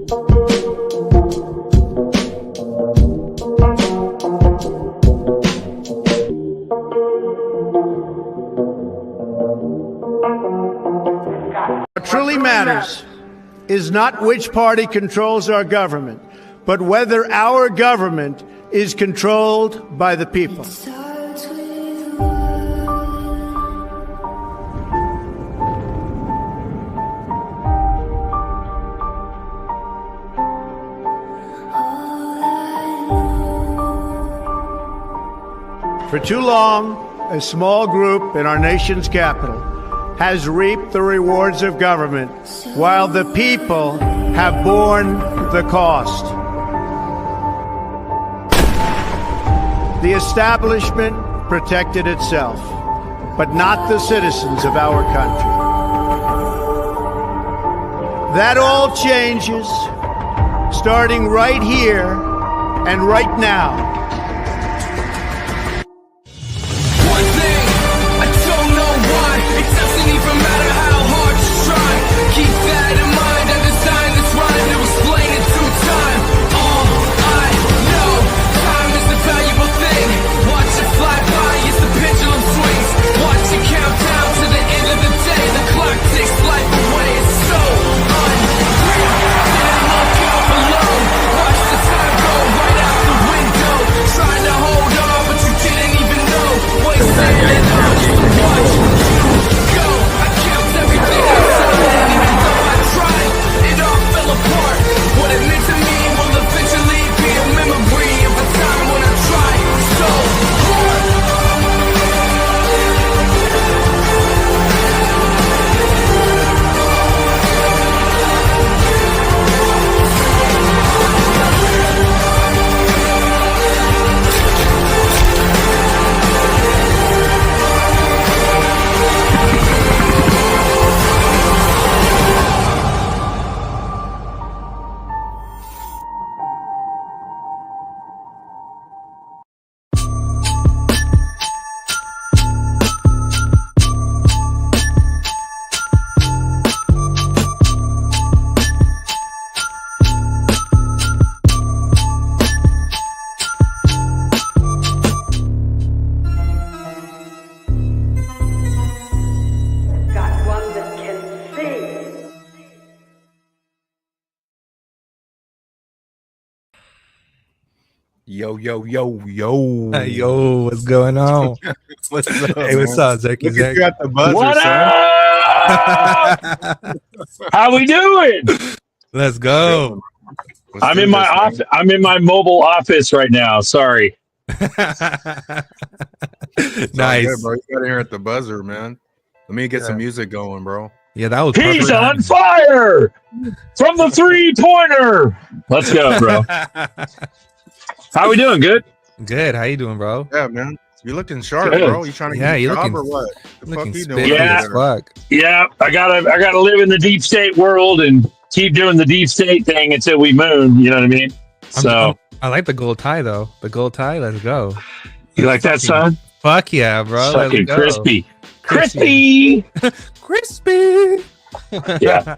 What truly matters is not which party controls our government, but whether our government is controlled by the people. For too long, a small group in our nation's capital has reaped the rewards of government, while the people have borne the cost. The establishment protected itself, but not the citizens of our country. That all changes, starting right here and right now. Yo. Hey, yo, what's going on? What's up? Hey, what's up, Zerky? You got the buzzer, What son. up? How we doing? Let's go. I'm in my office. I'm in my mobile office right now. Sorry. Nice, good, bro. You got to hear at the buzzer, man. Let me get some music going, bro. Yeah, that was He's perfect. on fire from the 3-pointer. Let's go, bro. How we doing? Good. Good. How you doing, bro? Yeah, man. You're looking sharp, Good. bro. You trying to get a job looking, or what? The fuck you doing? spiffy Yeah. as fuck. Yeah, I gotta live in the deep state world and keep doing the deep state thing until we moon. You know what I mean? I like the gold tie though. The gold tie. Let's go. You like that, son? Fuck yeah, bro. Fucking Let's go. crispy. Crispy. Yeah.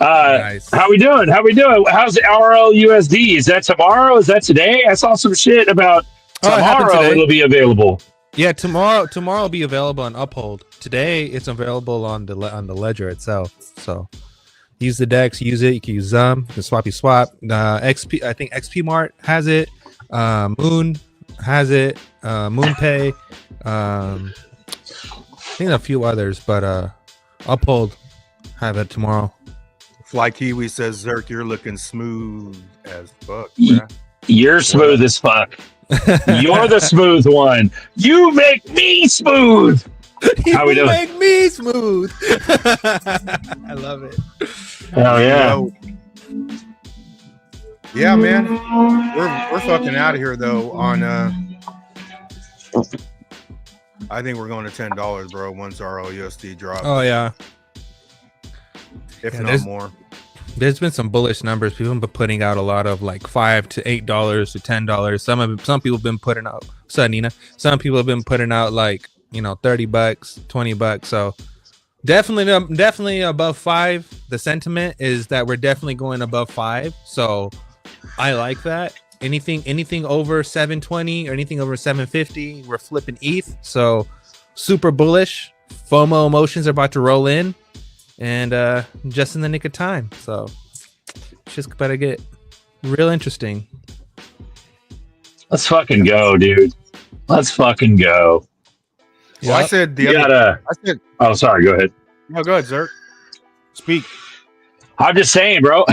Nice. How we doing? How's the RLUSD? Is that tomorrow? Is that today? I saw some shit about Oh, it happened tomorrow. today. It'll be available. Yeah, tomorrow will be available on Uphold. Today it's available on the ledger itself. So use the DEX, use it. You can use you can swap. XP, I think XP Mart has it. Moon has it. MoonPay. I think a few others, but Uphold have it tomorrow. Fly Kiwi says, Zerk, you're looking smooth as fuck, man. You're smooth as fuck. You're the smooth one. You make me smooth. How we doing? Make me smooth. I love it. Hell yeah. Yeah, man. We're fucking out of here though. On I think we're going to $10, bro. Once RLUSD drops. Oh yeah. If not more. There's been some bullish numbers. People have been putting out a lot of like $5 to $8 to $10. Some people have been putting out. What's up, Nina? Some people have been putting out like $30, $20. So definitely above $5. the sentiment is that we're definitely going above 5. So I like that. Anything over 720 or anything over 750, we're flipping ETH. So super bullish. FOMO emotions are about to roll in, and just in the nick of time. So it's just about to get real interesting. Let's fucking go, dude. Let's fucking go. Well, I said I said. Oh, sorry. Go ahead. No, go ahead, Zerk. Speak. I'm just saying, bro.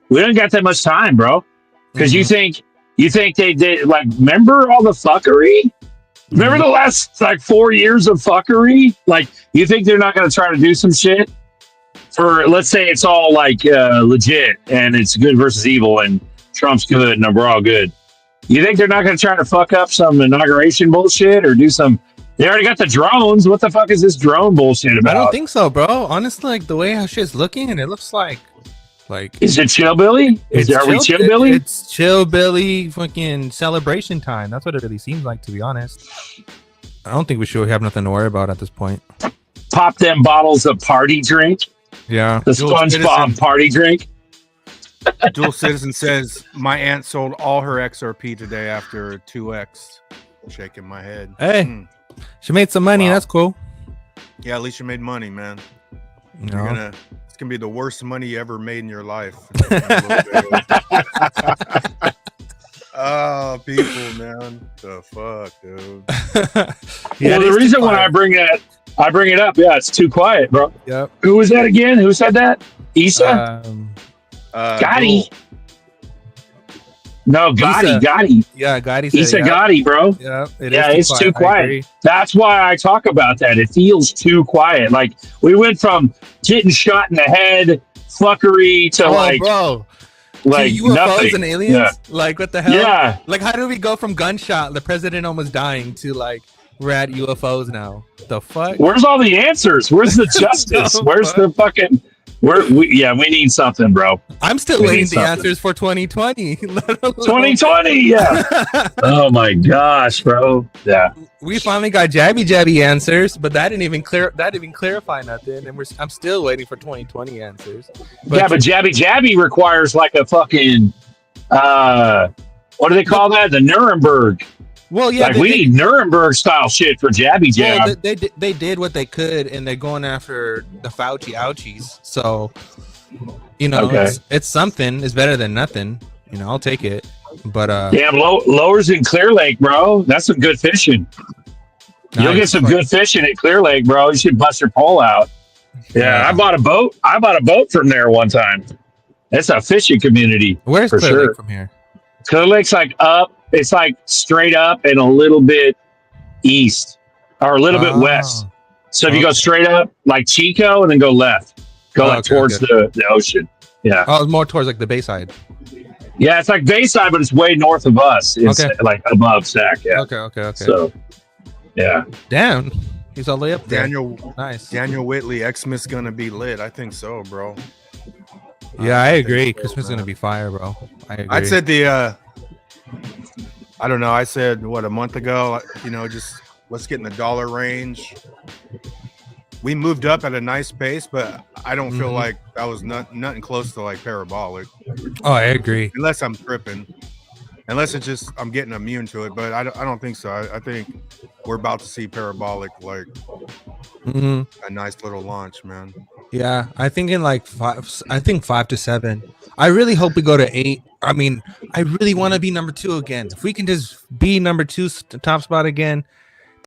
We don't got that much time, bro. Because you think they did, like, remember all the fuckery? Remember the last, like, 4 years of fuckery? Like, you think they're not going to try to do some shit? For, let's say it's all, like, legit, and it's good versus evil, and Trump's good, and we're all good. You think they're not going to try to fuck up some inauguration bullshit, or do some... They already got the drones. What the fuck is this drone bullshit about? I don't think so, bro. Honestly, like, the way how shit's looking, and it looks like... Is it Chillbilly? Are we Chillbilly? It's Chillbilly fucking celebration time. That's what it really seems like, to be honest. I don't think we should have nothing to worry about at this point. Pop them bottles of party drink. Yeah. The SpongeBob party drink. Dual Citizen says, my aunt sold all her XRP today after 2x. Shaking my head. Hey, she made some money. Wow. That's cool. Yeah, at least you made money, man. No. It's gonna be the worst money you ever made in your life. Oh, people, man, the fuck, dude. Yeah, well, the reason why I bring it up, yeah, it's too quiet, bro. Yep. Who was that again? Who said that? Issa? Gotti. No, Gotti. Yeah, Gotti. Issa Gotti, bro. Yeah, it's too quiet. That's why I talk about that. It feels too quiet. Like, we went from getting shot in the head, fuckery, to bro. Like to UFOs nothing. And aliens? Yeah. Like, what the hell? Yeah. Like, how do we go from gunshot, the president almost dying, to, like, we're at UFOs now? The fuck? Where's all the answers? Where's the justice? Where's the fucking... we need something, bro. I'm still waiting the answers for 2020. 2020, yeah. Oh my gosh, bro. Yeah. We finally got jabby answers, but that didn't even clarify nothing, and I'm still waiting for 2020 answers. But jabby requires like a fucking what do they call that? The Nuremberg. Well, yeah, like we need Nuremberg style shit for jabby jab. Well, they did what they could, and they're going after the Fauci ouchies. So, it's something. It's better than nothing. I'll take it. But damn, lowers in Clear Lake, bro. That's some good fishing. Nice. You'll get some good fishing at Clear Lake, bro. You should bust your pole out. Yeah, I bought a boat. From there one time. It's a fishing community. Where's Clear Lake from here? Clear Lake's like up. It's like straight up and a little bit east or a little bit west. So if you go straight up like Chico and then go left, towards the ocean. Yeah. Oh, more towards like the Bayside. Yeah, it's like Bayside, but it's way north of us. It's like above Sac. Yeah. Okay. So, yeah. Damn. He's all the way up there. Nice. Daniel Whitley, Xmas gonna be lit. I think so, bro. Yeah, I agree. Christmas is gonna be fire, bro. I agree. I said I don't know. I said a month ago. Just let's get in the dollar range. We moved up at a nice pace, but I don't feel like that was nothing close to like parabolic. Oh, I agree. Unless I'm tripping. Unless it's just I'm getting immune to it, but I don't think so. I think we're about to see parabolic, like a nice little launch, man. Yeah, I think in like 5. I think 5 to 7. I really hope we go to 8. I mean, I really want to be number 2 again. If we can just be number 2 top spot again,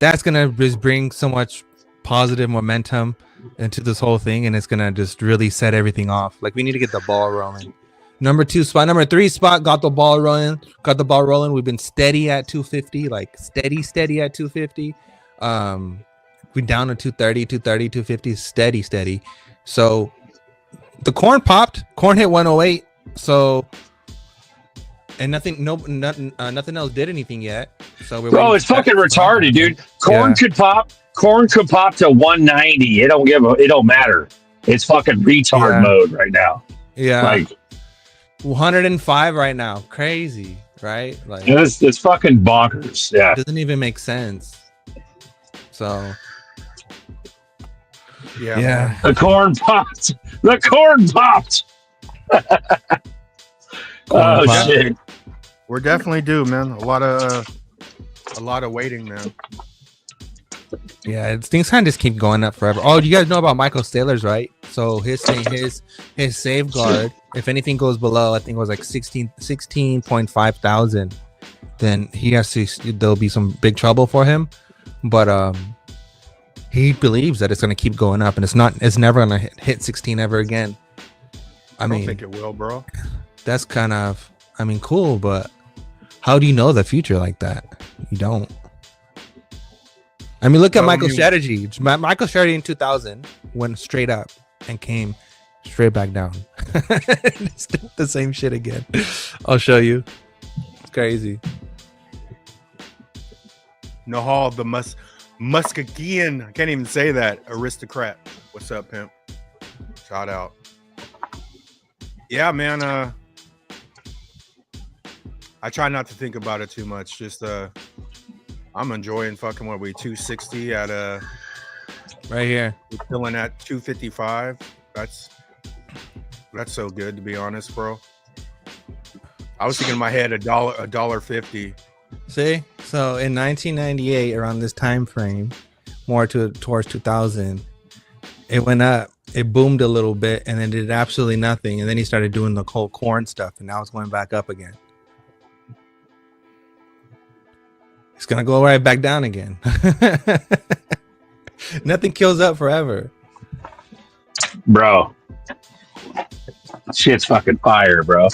that's gonna just bring so much positive momentum into this whole thing, and it's gonna just really set everything off. Like, we need to get the ball rolling. Number 2 spot, number 3 spot, got the ball rolling. We've been steady at 250, like steady at 250. We down to 230, 250, steady. So the corn popped. Corn hit 108. So, and nothing else did anything yet. So bro, it's fucking retarded, dude. Corn could pop. Corn could pop to 190. It don't matter. It's fucking retard mode right now. Yeah, like 105 right now. Crazy, right? Like it's fucking bonkers. Yeah, it doesn't even make sense. So. Yeah. The corn popped The corn popped. Oh pop. shit! We're definitely due, man. A lot of waiting, man. Yeah, things kind of just keep going up forever. Oh, you guys know about Michael Saylor's, right? So his thing, his safeguard, if anything goes below, I think it was like 16.5 thousand, then he has to. There'll be some big trouble for him. But he believes that it's going to keep going up, and it's never going to hit 16 ever again. I don't mean, think it will, bro. that's kind of, I mean, cool, but how do you know the future like that? You don't. I mean, look at Michael's strategy. Michael's strategy in 2000 went straight up and came straight back down. It's the same shit again. I'll show you. It's crazy. Nahal, the Muskegean. I can't even say that. Aristocrat. What's up, pimp? Shout out. Yeah, man. I try not to think about it too much. Just I'm enjoying fucking what we 260 at Right here. we're filling at 255. That's so good, to be honest, bro. I was thinking in my head $1.50. See, so in 1998, around this time frame, more towards 2000, it went up. It boomed a little bit, and then did absolutely nothing. And then he started doing the cold corn stuff, and now it's going back up again. It's gonna go right back down again. Nothing kills up forever, Bro. Shit's fucking fire, bro.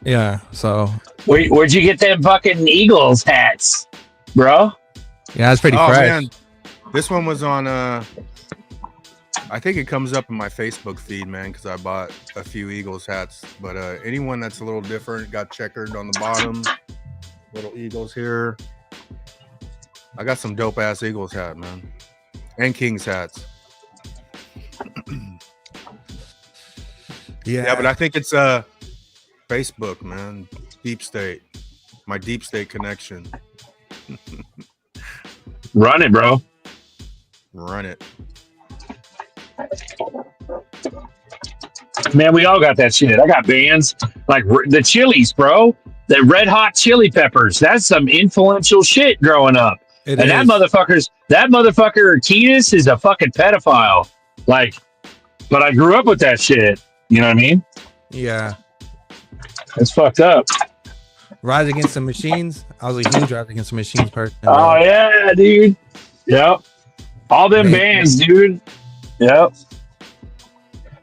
yeah. So Where'd you get them fucking Eagles hats, bro? yeah, it's pretty Oh, fresh. man. This one was on I think it comes up in my Facebook feed, man, because I bought a few Eagles hats. But anyone that's a little different, got checkered on the bottom, little Eagles here. I got some dope ass Eagles hat, man, and Kings hats. Yeah, but I think it's Facebook, man. Deep State, my Deep State connection. Run it, bro. Run it. Man, we all got that shit. I got bands like the Chili's, bro. The Red Hot Chili Peppers. That's some influential shit growing up. It And that motherfucker Ketis is a fucking pedophile. Like, but I grew up with that shit. You know what I mean? Yeah. It's fucked up. Rise Against the Machines. I was a huge Rise Against the Machines person. Oh yeah, dude. Yep. All them bands, dude. Yep.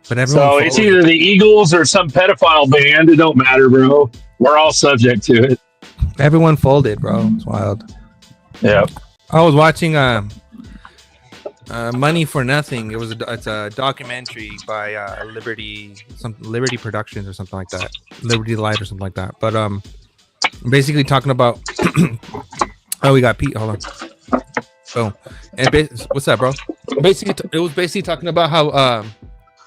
But everyone. So it's either the Eagles or some pedophile band. It don't matter, bro. We're all subject to it. Everyone folded, bro. It's wild. Yep. I was watching Money for Nothing. It's a documentary by Liberty Productions or something like that. Liberty Live or something like that. But basically talking about oh, we got Pete. Hold on. So, and what's up, bro? Basically, it was basically talking about how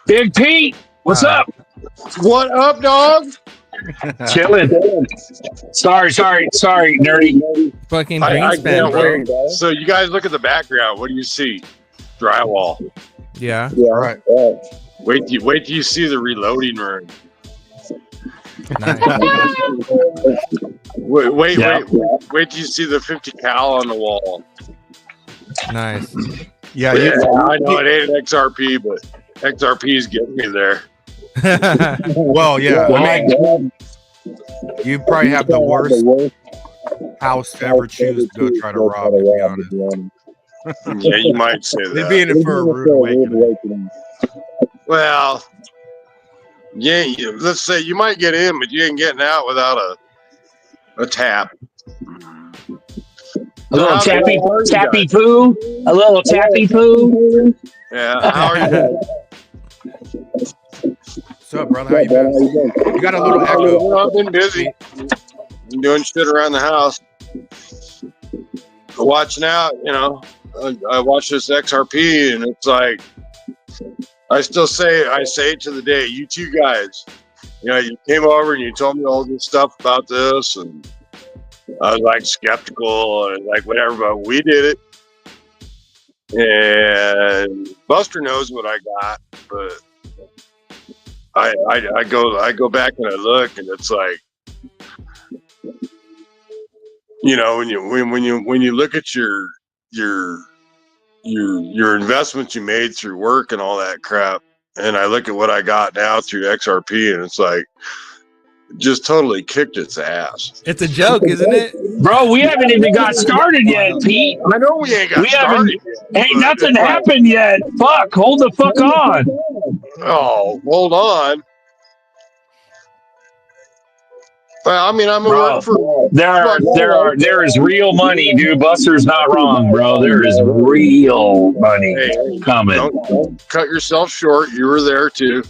Big Pete, what's up? What up, dog? Chilling. Sorry, nerdy. fucking I Greenspan, can't bro. wait. So you guys look at the background. What do you see? Drywall. Yeah. All right. Wait till you see the reloading room. Nice. Wait Yeah. till you see the 50 cal on the wall. Nice. Yeah, Yeah, I know it ain't an XRP, but XRP is getting me there. well, yeah. I mean, you probably have the worst house to ever choose to go try to rob, to be honest. Yeah, you might say They'd that. be in it for a rude awakening. Well, yeah, let's say you might get in, but you ain't getting out without a tap. A little tappy poo. A little tappy poo. Yeah, how are you? What's up, brother? How you been? You got a little echo. Well, I've been busy. Been doing shit around the house. Watching out, I watch this XRP and it's like, I say it to the day, you two guys, you came over and you told me all this stuff about this and I was like skeptical and like whatever, but we did it. And Buster knows what I got, but I go back and I look, and it's like, you know, when you look at your investments you made through work and all that crap, and I look at what I got now through XRP, and it's like, just totally kicked its ass. It's a joke, isn't it? Bro, we haven't even got started yet, Pete. I know we ain't got started yet. Ain't nothing happened yet. Fuck, hold the fuck on. Oh, hold on. Well, I mean, I'm a work for. There is real money, dude. Buster's not wrong, bro. There is real money coming. Don't cut yourself short. You were there too.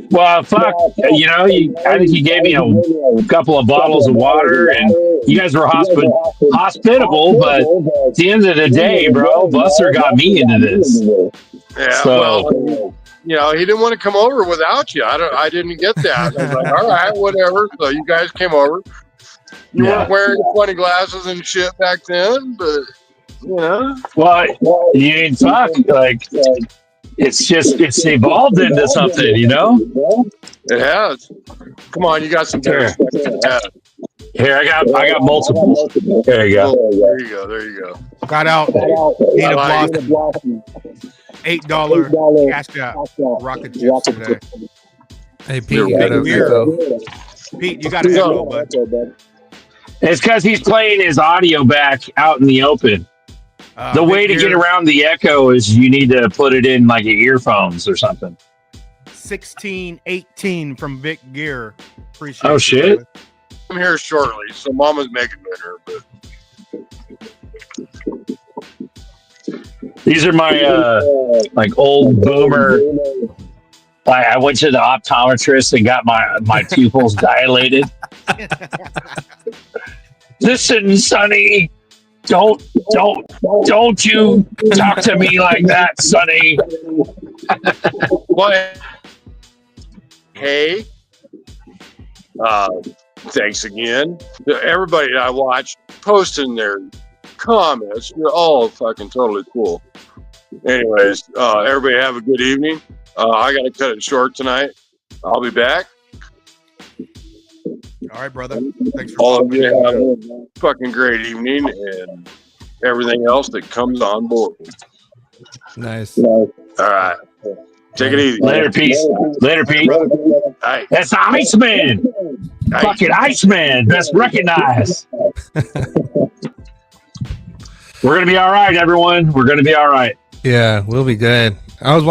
Well, fuck. You know, I think you gave me a couple of bottles of water, and you guys were hospitable. But at the end of the day, bro, Buster got me into this. Yeah. So, well, you know, he didn't want to come over without you. I didn't get that. I was like, all right, whatever. So you guys came over. You weren't wearing funny glasses and shit back then, but you know. Well, you ain't talk like. It's evolved into something, you know? It has. Come on, you got some better. Here, I got multiple. There you go. There you go. Got out. Need a blossom. $8 cash out. Rocket chips today. Hey, Pete, you got a Pete, you got an echo, bud. It's because he's playing his audio back out in the open. The way to get around the echo is you need to put it in like your earphones or something. 1618 from Vic Gear. Appreciate it. Oh, shit. Brother. I'm here shortly, so Mama's making dinner, but these are my like old boomer. I went to the optometrist and got my pupils dilated. Listen, Sonny. Don't you talk to me like that, Sonny. What? Hey. Thanks again. Everybody I watched posting their comments. You're all fucking totally cool. Anyways, everybody have a good evening. I got to cut it short tonight. I'll be back. All right, brother. Thanks for all of you. Have a fucking great evening and everything else that comes on board. Nice. All right. Take it easy. Later, peace. Later, Pete. Right. That's the Iceman. Fucking Iceman. Best recognized. We're going to be all right, everyone. We're going to be all right. Yeah, we'll be good. I was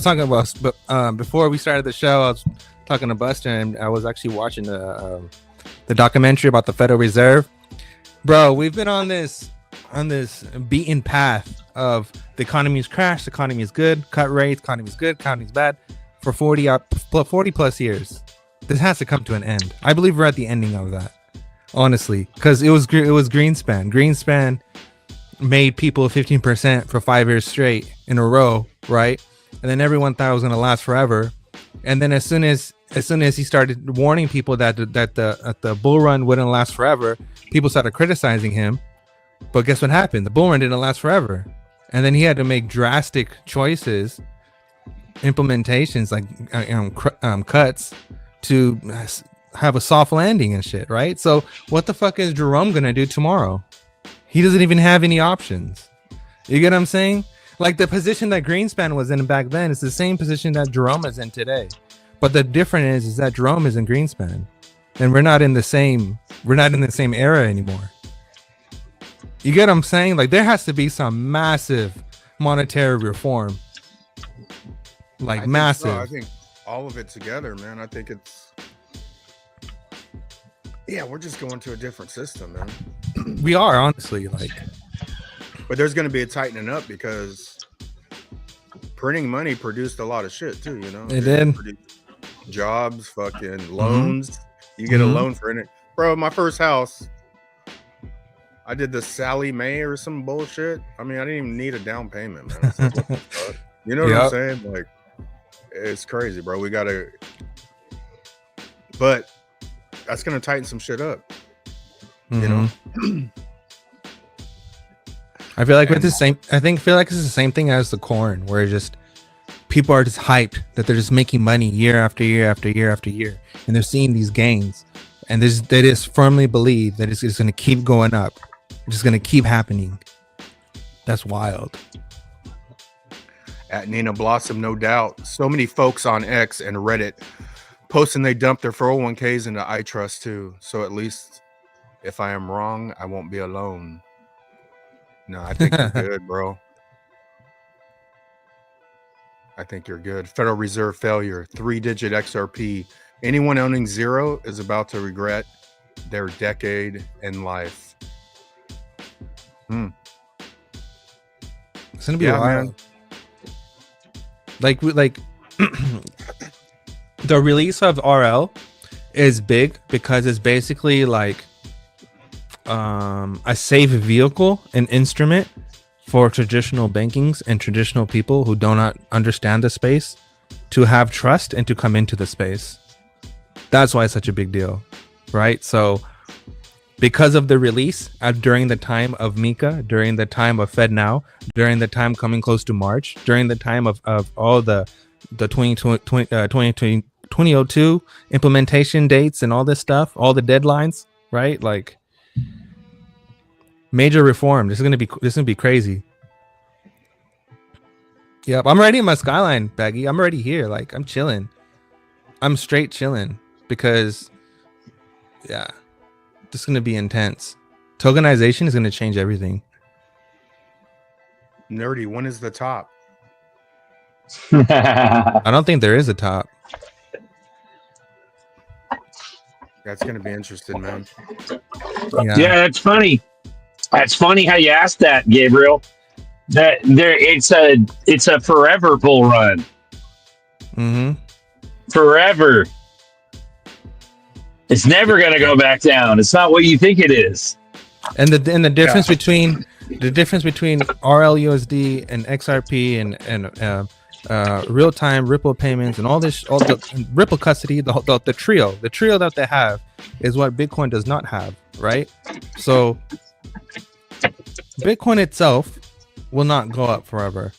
talking about, before we started the show, I was talking to Buster, and I was actually watching the documentary about the Federal Reserve. Bro, we've been on this beaten path of the economy's crashed, the economy is good, cut rates, economy's good, economy's bad for 40 plus years. This has to come to an end. I believe we're at the ending of that, honestly, because it was Greenspan. Greenspan made people 15% for 5 years straight in a row, right? And then everyone thought it was going to last forever. And then as soon as he started warning people that the bull run wouldn't last forever, people started criticizing him. But guess what happened? The bull run didn't last forever. And then he had to make drastic choices, implementations, like cuts to have a soft landing and shit, right? So what the fuck is Jerome going to do tomorrow? He doesn't even have any options. You get what I'm saying? Like the position that Greenspan was in back then is the same position that Jerome is in today. But the difference is that Jerome is in Greenspan, and we're not in the same era anymore. You get what I'm saying? Like there has to be some massive monetary reform. Like massive. I think all of it together, man. I think we're just going to a different system, man. We are, honestly, but there's going to be a tightening up because printing money produced a lot of shit too, you know. It did. Jobs, fucking loans. You get a loan for it. Bro, my first house, I did the Sally Mae or some bullshit. I mean, I didn't even need a down payment, man. Like, what the fuck? You know what I'm saying? Like, it's crazy, bro. But that's going to tighten some shit up, you know? I feel like with the same. I feel like it's the same thing as the corn, where just people are just hyped that they're just making money year after year after year after year, and they're seeing these gains, and they just firmly believe that it's going to keep going up, it's just going to keep happening. That's wild. At Nina Blossom, no doubt. So many folks on X and Reddit posting they dumped their 401ks into iTrust too. So at least if I am wrong, I won't be alone. No, I think you're good, bro. I think you're good. Federal Reserve failure, 3-digit XRP. Anyone owning zero is about to regret their decade in life. It's gonna be wild. Man. Like the release of RL is big because it's basically like a safe vehicle, an instrument for traditional bankings and traditional people who do not understand the space to have trust and to come into the space. That's why it's such a big deal, right? So because of the release during the time of Mika, during the time of FedNow, during the time coming close to March, during the time of all the 2002 implementation dates and all this stuff, all the deadlines, right? Like major reform. This is gonna be crazy. Yep, I'm already in my Skyline, Baggy. I'm already here. Like I'm chilling. I'm straight chilling because yeah. This is going to be intense. Tokenization is going to change everything. Nerdy, when is the top? I don't think there is a top. That's going to be interesting, man. Yeah, that's funny. That's funny how you asked that, Gabriel. That it's a forever bull run. Mm-hmm. Forever. It's never going to go back down. It's not what you think it is. And the difference between RLUSD and XRP and real time Ripple payments and all the Ripple custody, the trio that they have is what Bitcoin does not have, right? So Bitcoin itself will not go up forever.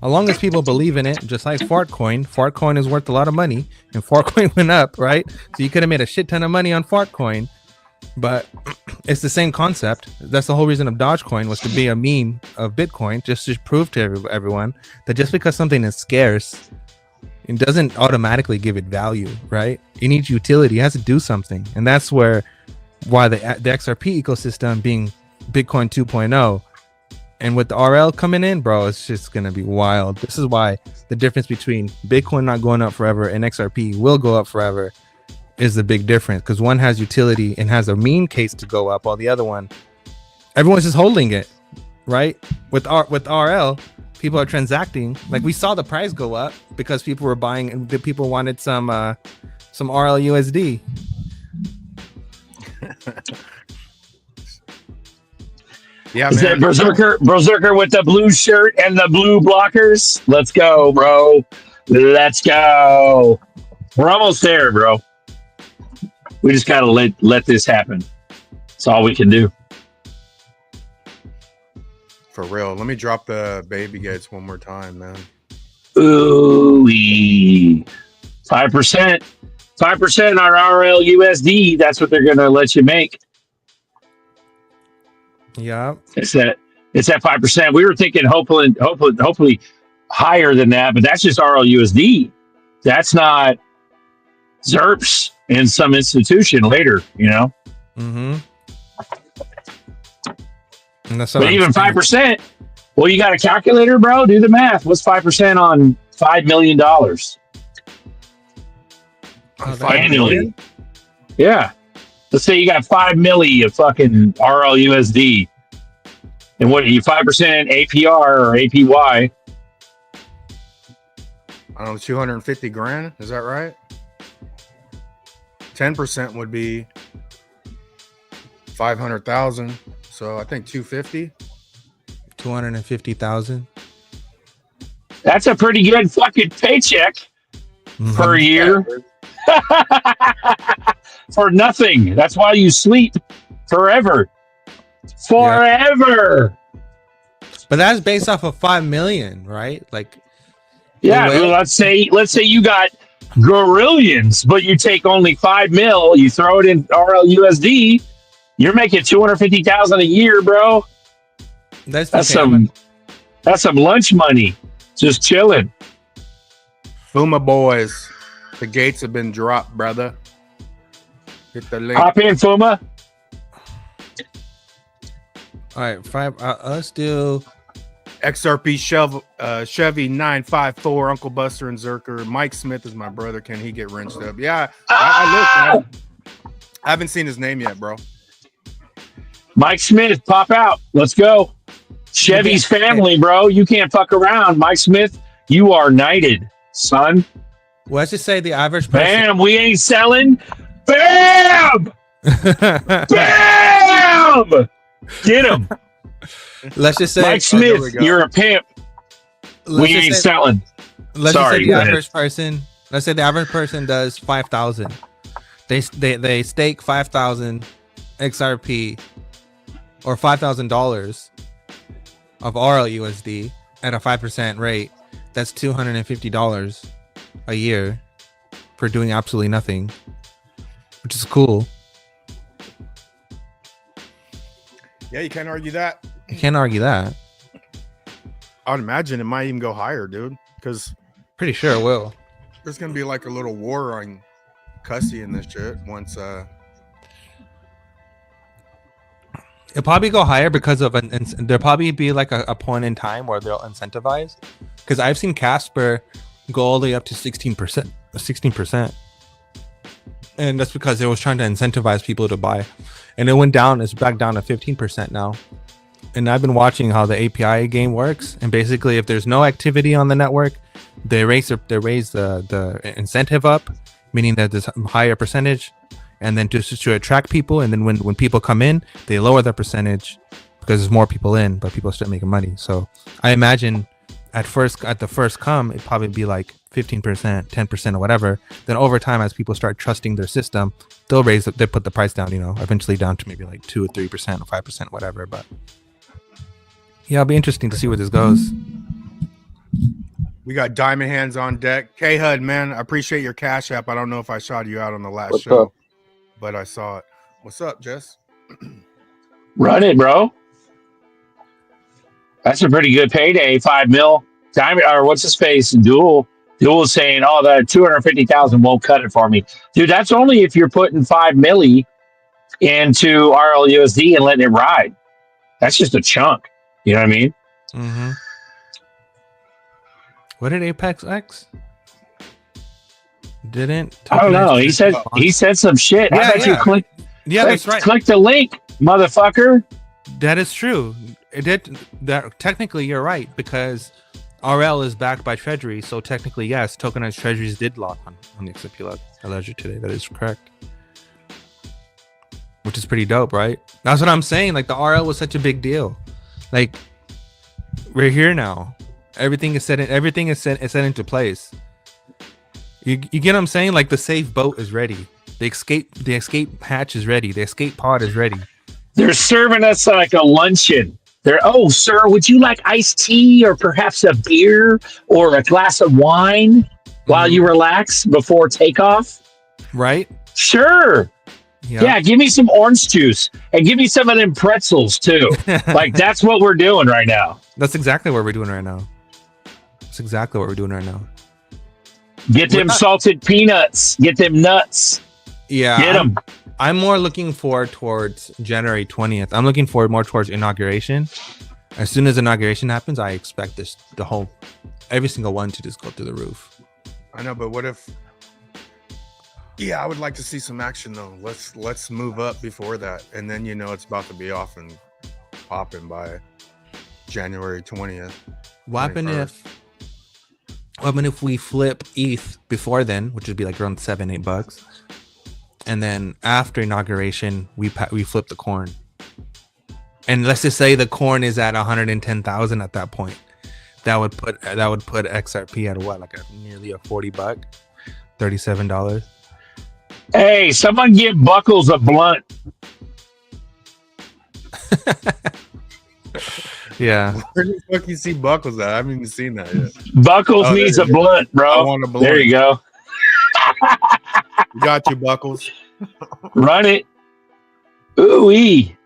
As long as people believe in it, just like Fartcoin is worth a lot of money, and Fartcoin went up, right? So you could have made a shit ton of money on Fartcoin, but it's the same concept. That's the whole reason of Dogecoin, was to be a meme of Bitcoin, just to prove to everyone that just because something is scarce, it doesn't automatically give it value, right? It needs utility. It has to do something, and that's why the XRP ecosystem being Bitcoin 2.0. And with the RL coming in, bro, it's just going to be wild. This is why the difference between Bitcoin not going up forever and XRP will go up forever is the big difference. Because one has utility and has a mean case to go up, while the other one, everyone's just holding it, right? With RL, people are transacting. Like we saw the price go up because people were buying, and the people wanted some RL USD. Yeah, is that Berserker with the blue shirt and the blue blockers? Let's go, bro. Let's go. We're almost there, bro. We just gotta let this happen. That's all we can do. For real. Let me drop the baby gates one more time, man. Ooh, 5%. 5% on RL USD. That's what they're gonna let you make. Yeah, it's at 5%. We were thinking hopefully higher than that, but that's just RLUSD. That's not ZERPs in some institution later, you know. Mm-hmm. But even 5%. Well, you got a calculator, bro? Do the math. What's 5% on $5 million? Annually? Yeah. Let's say you got 5 milli of fucking RLUSD. And what are you, 5% APR or APY? I don't know, 250 grand. Is that right? 10% would be 500,000. So I think 250. 250,000. That's a pretty good fucking paycheck per year. For nothing. That's why you sleep forever. Forever. But that's based off of 5 million, right? Like, Yeah, well, let's say you got gorillions, but you take only 5 mil, you throw it in RLUSD, you're making 250,000 a year, bro. That's some lunch money, just chilling. Fuma boys, the gates have been dropped, brother. Hit the link. Hop in, Fuma. All right, let's do XRP Chevy 954, Uncle Buster and Zerker. Mike Smith is my brother. Can he get wrenched up? Yeah, I looked. I haven't seen his name yet, bro. Mike Smith, pop out. Let's go. Chevy's family, bro. You can't fuck around. Mike Smith, you are knighted, son. Well, let's just say the average person. Bam, we ain't selling. Bam! Bam! Get him. Let's just say Mike Smith, you're a pimp. We ain't selling. Let's say the average person. Let's say the average person does 5,000. They stake 5,000 XRP or $5,000 of RLUSD at a 5% rate. That's $250 a year for doing absolutely nothing, which is cool. Yeah, you can't argue that. You can't argue that. I would imagine it might even go higher, dude, because pretty sure it will. There's gonna be like a little war on Cussy and this shit once. It'll probably go higher because of there'll probably be like a point in time where they'll incentivize. Because I've seen Casper go all the way up to 16%, and that's because it was trying to incentivize people to buy, and it went down. It's back down to 15% now. And I've been watching how the API game works, and basically, if there's no activity on the network, they raise the incentive up, meaning that there's a higher percentage, and then to attract people. And then when people come in, they lower the percentage because there's more people in, but people start making money. So I imagine at the first come, it'd probably be like 15%, 10% or whatever. Then over time, as people start trusting their system, they put the price down, eventually down to maybe like 2 or 3% or 5%, whatever. But yeah, it'll be interesting to see where this goes. We got Diamond Hands on deck. K-Hud, man, I appreciate your Cash App. I don't know if I shouted you out on the last What's show, up? but I saw it. What's up, Jess? Run it, bro. That's a pretty good payday. 5 mil. Diamond, or what's his face? Dual saying, "Oh, that 250,000 won't cut it for me, dude." That's only if you're putting 5 milli into RLUSD and letting it ride. That's just a chunk. You know what I mean? Mm-hmm. What did Apex X? Didn't? I don't know. He said some shit. Yeah, I bet you click. Yeah, that's right. Click the link, motherfucker. That is true. It did. That technically you're right, because RL is backed by Treasury, so technically yes, tokenized Treasuries did lock on the XRP ledger today. That is correct. Which is pretty dope, right? That's what I'm saying. Like, the RL was such a big deal. Like, we're here now. Everything is set into place. You get what I'm saying? Like, the safe boat is ready. The escape hatch is ready. The escape pod is ready. They're serving us like a luncheon. Oh, sir, would you like iced tea or perhaps a beer or a glass of wine while you relax before takeoff? Right? Sure. Yep. Yeah, give me some orange juice and give me some of them pretzels too. Like, that's what we're doing right now. That's exactly what we're doing right now. That's exactly what we're doing right now. Get them salted peanuts. Get them nuts. Yeah. Get them. I'm more looking forward towards January 20th. I'm looking forward more towards inauguration. As soon as inauguration happens, I expect every single one to just go through the roof. I know, but what if? Yeah, I would like to see some action though. Let's move up before that, and then it's about to be off and popping by January 20th. What if we flip ETH before then, which would be like around $7-8, and then after inauguration we flip the corn, and let's just say the corn is at 110,000 at that point. That would put XRP at what, like nearly a $40, $37. Hey, someone give Buckles a blunt. Yeah. Where the fuck you see Buckles at? I haven't even seen that yet. Buckles Oh, needs there a you go. blunt, I bro. want a blunt. There you go. We got you, Buckles. Run it. Ooh-wee.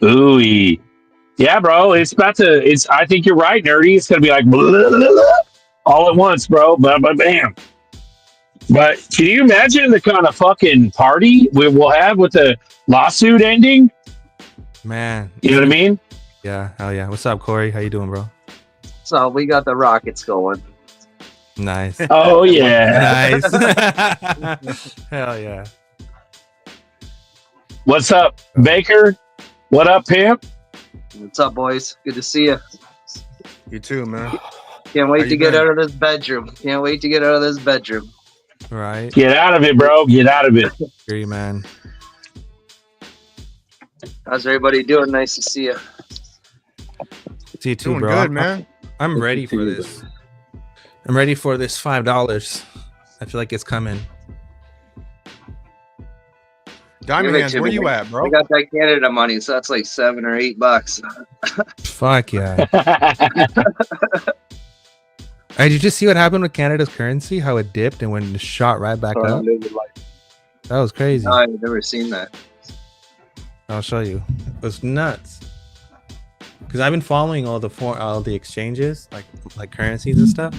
Ooh-wee. Yeah, bro. It's about to. It's. I think you're right, nerdy. It's gonna be like blah, blah, blah, blah, all at once, bro. Bam. But can you imagine the kind of fucking party we will have with the lawsuit ending? Man. You know what I mean? Yeah. Hell yeah. What's up, Corey? How you doing, bro? So we got the rockets going. Nice. Oh yeah. Nice. Hell yeah. What's up, Baker? What up, pimp? What's up, boys? Good to see you. You too, man. Can't How wait you to get been? out of this bedroom. Can't wait to get out of this bedroom. Right. Get out of it, bro. Get out of it. Hear you, man. How's everybody doing? Nice to see you. See you too, Doing bro. good, man. I'm ready for this. I'm ready for this $5. I feel like it's coming. Diamond Give it Hands, to where me. you at, bro? I got that Canada money, so that's like $7 or $8. Fuck yeah. Hey, did you just see what happened with Canada's currency? How it dipped and went shot right back up? That was crazy. No, I've never seen that. I'll show you. It was nuts. Because I've been following all the exchanges, like currencies and stuff.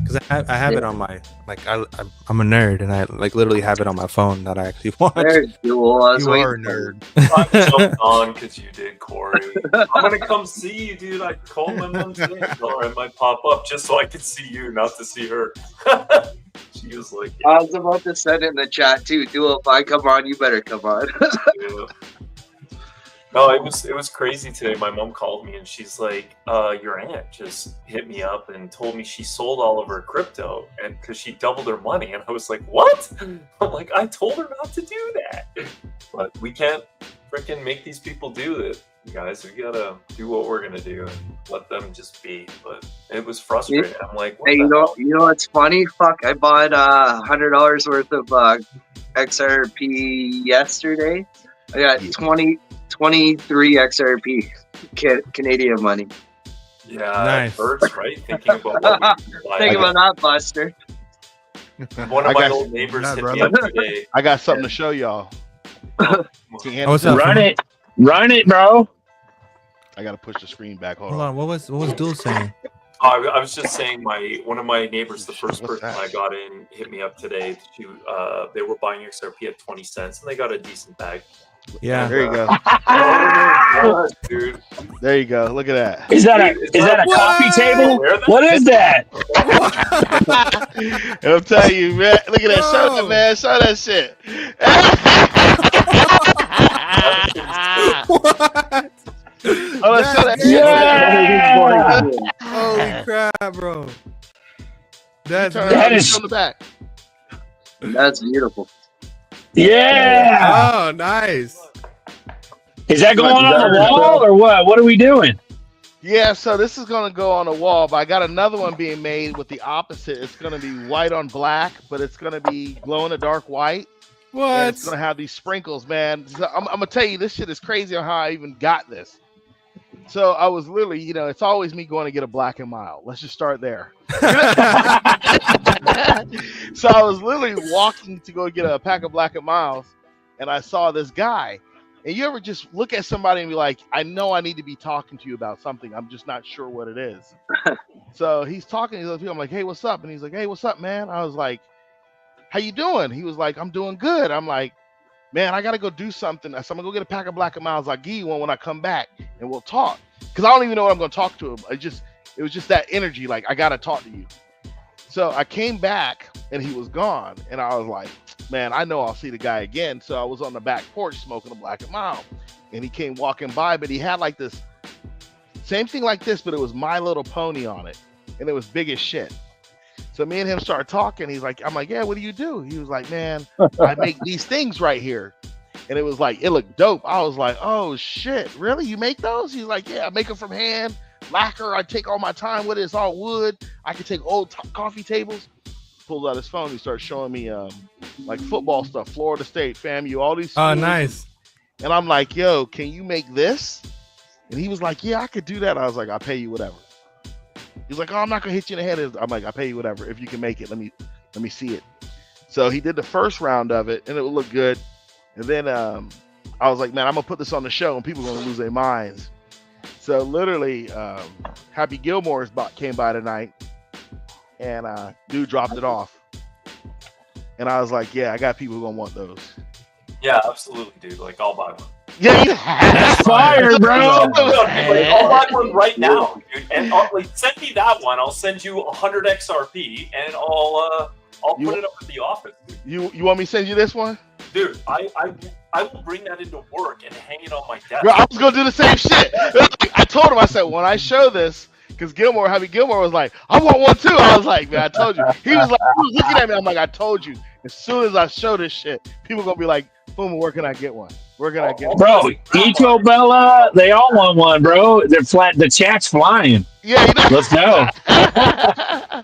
Because I have it on my I'm a nerd and I like literally have it on my phone that I actually watch. Very cool. I was You are a waiting for nerd. I jumped on because you did, Corey. I'm gonna come see you, dude. I called my mom today. Tell her I might pop up just so I could see you, not to see her. She was like, I was about to send in the chat too. Duo, if I come on, you better come on. yeah. No, it was crazy today. My mom called me and she's like, your aunt just hit me up and told me she sold all of her crypto and because she doubled her money. And I was like, what? I'm like, I told her not to do that. But we can't freaking make these people do it, you guys. We gotta do what we're gonna do and let them just be. But it was frustrating. I'm like, what Hey, the hell? you know what's funny? Fuck, I bought $100 worth of XRP yesterday. I got 23 XRP Canadian money. Yeah, Nice. it hurts, right? Thinking about what we can buy. Think about that, Buster. One I of my got- old neighbors Yeah, hit me brother. up today. I got something to show y'all. Can you handle What's this? up? Run it, bro. I gotta push the screen back. Hold Hold on. on. What was Duel saying? I was just saying, one of my neighbors, the first What's person that? I got in, hit me up today. They were buying XRP at 20 cents, and they got a decent bag. Yeah. There you go. Oh, dude. There you go. Look at that. Is that a coffee table? Where that- What is that? And I'm telling you, man. Look at that. Show that, man. Show that shit. What? Oh, let's show that. Yeah. Holy crap, bro. That's Turn That around and is- show the back. That's beautiful. Yeah. Oh, nice. Is that going on the wall or what? What are we doing? Yeah, so this is gonna go on the wall, but I got another one being made with the opposite. It's gonna be white on black, but it's gonna be glow in the dark white. And What? it's gonna have these sprinkles, man. So I'm gonna tell you, this shit is crazy on how I even got this. So I was literally, it's always me going to get a black and mild. Let's just start there. So I was literally walking to go get a pack of black and miles, and I saw this guy. And you ever just look at somebody and be like, I know I need to be talking to you about something. I'm just not sure what it is. So he's talking to those people. I'm like, hey, what's up? And he's like, hey, what's up, man? I was like, how you doing? He was like, I'm doing good. I'm like, man, I got to go do something. So I'm going to go get a pack of black and miles. I'll give you one when I come back and we'll talk. Because I don't even know what I'm going to talk to him. It was just that energy. Like, I got to talk to you. So I came back and he was gone. And I was like, man, I know I'll see the guy again. So I was on the back porch smoking a black and mild. And he came walking by, but he had like this same thing like this, but it was My Little Pony on it. And it was big as shit. So me and him started talking. I'm like, yeah, what do you do? He was like, man, I make these things right here. And it was like, it looked dope. I was like, oh shit, really? You make those? He's like, yeah, I make them from hand. Lacquer, I take all my time with it. It's all wood. I can take old coffee tables. Pulls out his phone. He starts showing me like football stuff, Florida State, FAMU, all these Oh, schools. nice. And I'm like, yo, can you make this? And he was like, yeah, I could do that. I was like, I'll pay you whatever. He's like, oh, I'm not gonna hit you in the head. I'm like, I'll pay you whatever if you can make it. Let me see it. So he did the first round of it, and it would look good. And then I was like, man, I'm gonna put this on the show, and people are gonna lose their minds. So literally, Happy Gilmore's came by tonight, and dude dropped it off. And I was like, yeah, I got people who gonna want those. Yeah, absolutely, dude. Like, I'll buy one. Yeah, That's fire, bro. I'll buy one right now, dude. And like, send me that one. I'll send you 100 XRP, and I'll put it up at the office. Dude. You want me to send you this one? Dude, I will bring that into work and hang it on my desk. Bro, I was gonna do the same shit. I told him, I said, when I show this, because Happy Gilmore was like, I want one too. I was like, man, I told you. He was looking at me. I'm like, I told you. As soon as I show this shit, people gonna be like, boom, where can I get one? Where can I get one? Bro, Eco Bella, they all want one, bro. They're flat. The chat's flying. Yeah, let's go.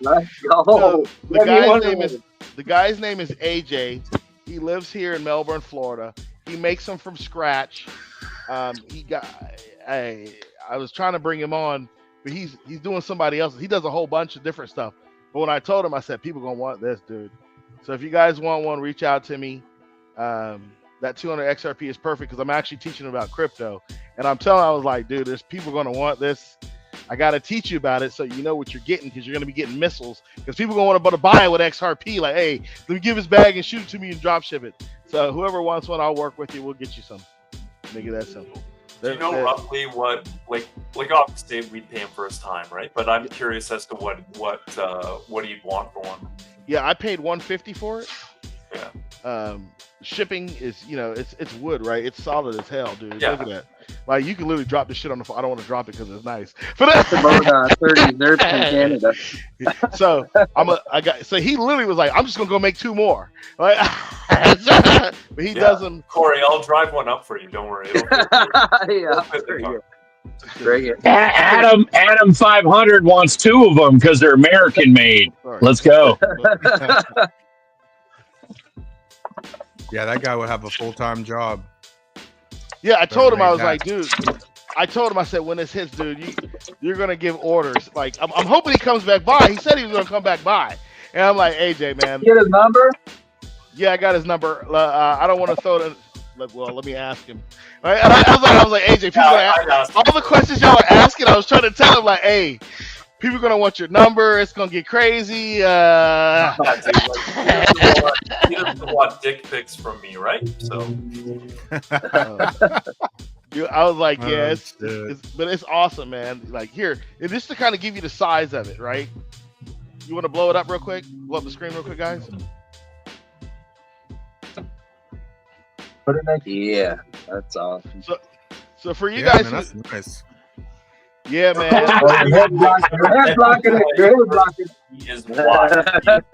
Let's go. So, the guy's name is AJ. He lives here in Melbourne, Florida. He makes them from scratch. I was trying to bring him on, but he's doing somebody else. He does a whole bunch of different stuff. But when I told him, I said, people gonna want this, dude. So if you guys want one, reach out to me. That 200 XRP is perfect because I'm actually teaching about crypto. And I was like, dude, there's people gonna want this. I gotta teach you about it so you know what you're getting, because you're gonna be getting missiles. Because people gonna want to buy it with XRP. Like, hey, let me give his bag and shoot it to me and drop ship it. So whoever wants one, I'll work with you. We'll get you some. Make it that simple. Do you know roughly what, like obviously we'd pay him for his time, right? But I'm curious as to what he'd want for one. Yeah, I paid $150 for it. Yeah. Shipping is, it's wood, right? It's solid as hell, dude. Yeah. Look at that. Like, you can literally drop this shit on the phone. I don't want to drop it because it's nice. That's about 30 nerfs in Canada. So he literally was like, I'm just gonna go make 2 more. Like, but he does them. Corey, I'll drive one up for you. Don't worry. Adam 500 wants 2 of them because they're American made. Sorry. Let's go. Yeah, that guy would have a full-time job. Yeah, I told him, I was like, dude, I said, when this hits, dude, you're going to give orders. Like, I'm hoping he comes back by. He said he was going to come back by. And I'm like, AJ, man. Get his number? Yeah, I got his number. I don't want to throw it. Well, let me ask him. Right? I was like, AJ, people ask all the questions y'all are asking. I was trying to tell him, like, hey, people are going to want your number. It's going to get crazy. He doesn't want dick pics from me, right? So. I was like, yeah, but it's awesome, man. Like, here, and just to kind of give you the size of it, right? You want to blow it up real quick? Blow up the screen real quick, guys? Yeah, that's awesome. So for you guys, man, that's nice. Yeah, man. He is wide.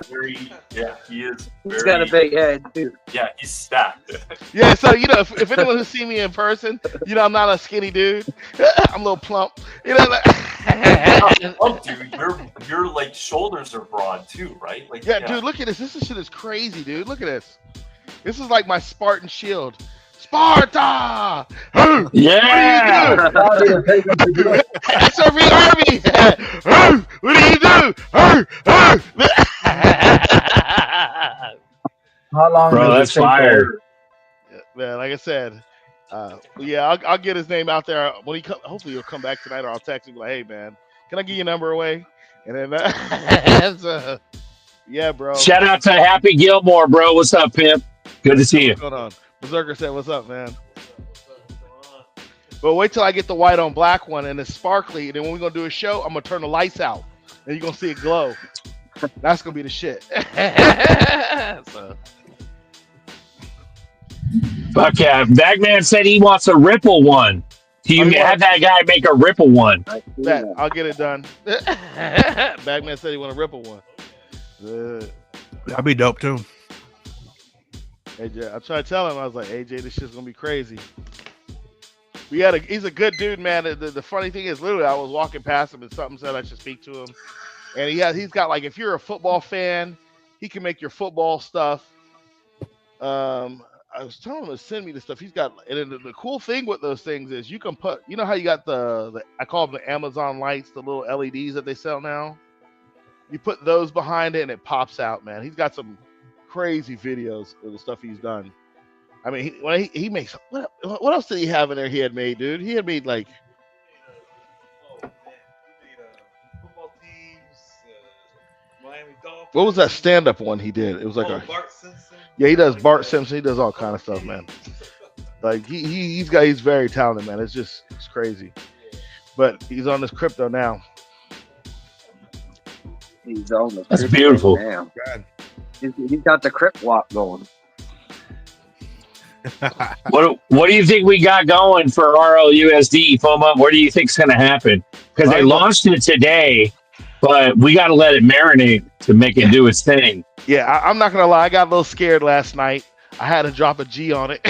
He is He's got a big head, too. Yeah, he's stacked. Yeah, so, if anyone who's seen me in person, I'm not a skinny dude. I'm a little plump. Dude, your like shoulders are broad too, right? Like, yeah, dude, look at this. This shit is crazy, dude. Look at this. This is like my Spartan shield. Sparta! Yeah! What do you do? XRP Army! What do you do? How long? Bro, that's fire. Man, like I said, I'll get his name out there when hopefully he'll come back tonight, or I'll text him like, hey, man, can I get your number away? And then, yeah, bro. Shout out to Happy Gilmore, bro. What's up, pimp? Good to see you. Hold on. Berserker said, what's up, man? But wait till I get the white on black one and it's sparkly. And then when we're going to do a show, I'm going to turn the lights out. And you're going to see it glow. That's going to be the shit. Fuck yeah. Bagman said he wants a Ripple one. Can you have that guy make a Ripple one? I'll get it done. Bagman said he want a Ripple one. That'd be dope, too. AJ, I tried to tell him, I was like, AJ, this shit's gonna be crazy. He's a good dude, man. The funny thing is, literally, I was walking past him and something said I should speak to him. And he's got, like, if you're a football fan, he can make your football stuff. I I was telling him to send me the stuff he's got. And then the cool thing with those things is you can put, you know how you got the I call them the Amazon lights, the little LEDs that they sell now. You put those behind it and it pops out, man. He's got some crazy videos of the stuff he's done. I mean, he makes what else did he have in there? He had made, dude. He had made like. Football teams, Miami Dolphins. What was that stand-up one he did? It was like Bart Simpson. Yeah, he does Bart Simpson. He does all kind of stuff, man. Like he's very talented, man. It's crazy. But he's on this crypto now. He's on the That's crypto beautiful. now. God. He's got the crypt walk going. What do you think we got going for RLUSD, FOMO? What do you think's going to happen? Because they launched it today, but we got to let it marinate to make it do its thing. Yeah, I'm not gonna lie. I got a little scared last night. I had to drop a G on it.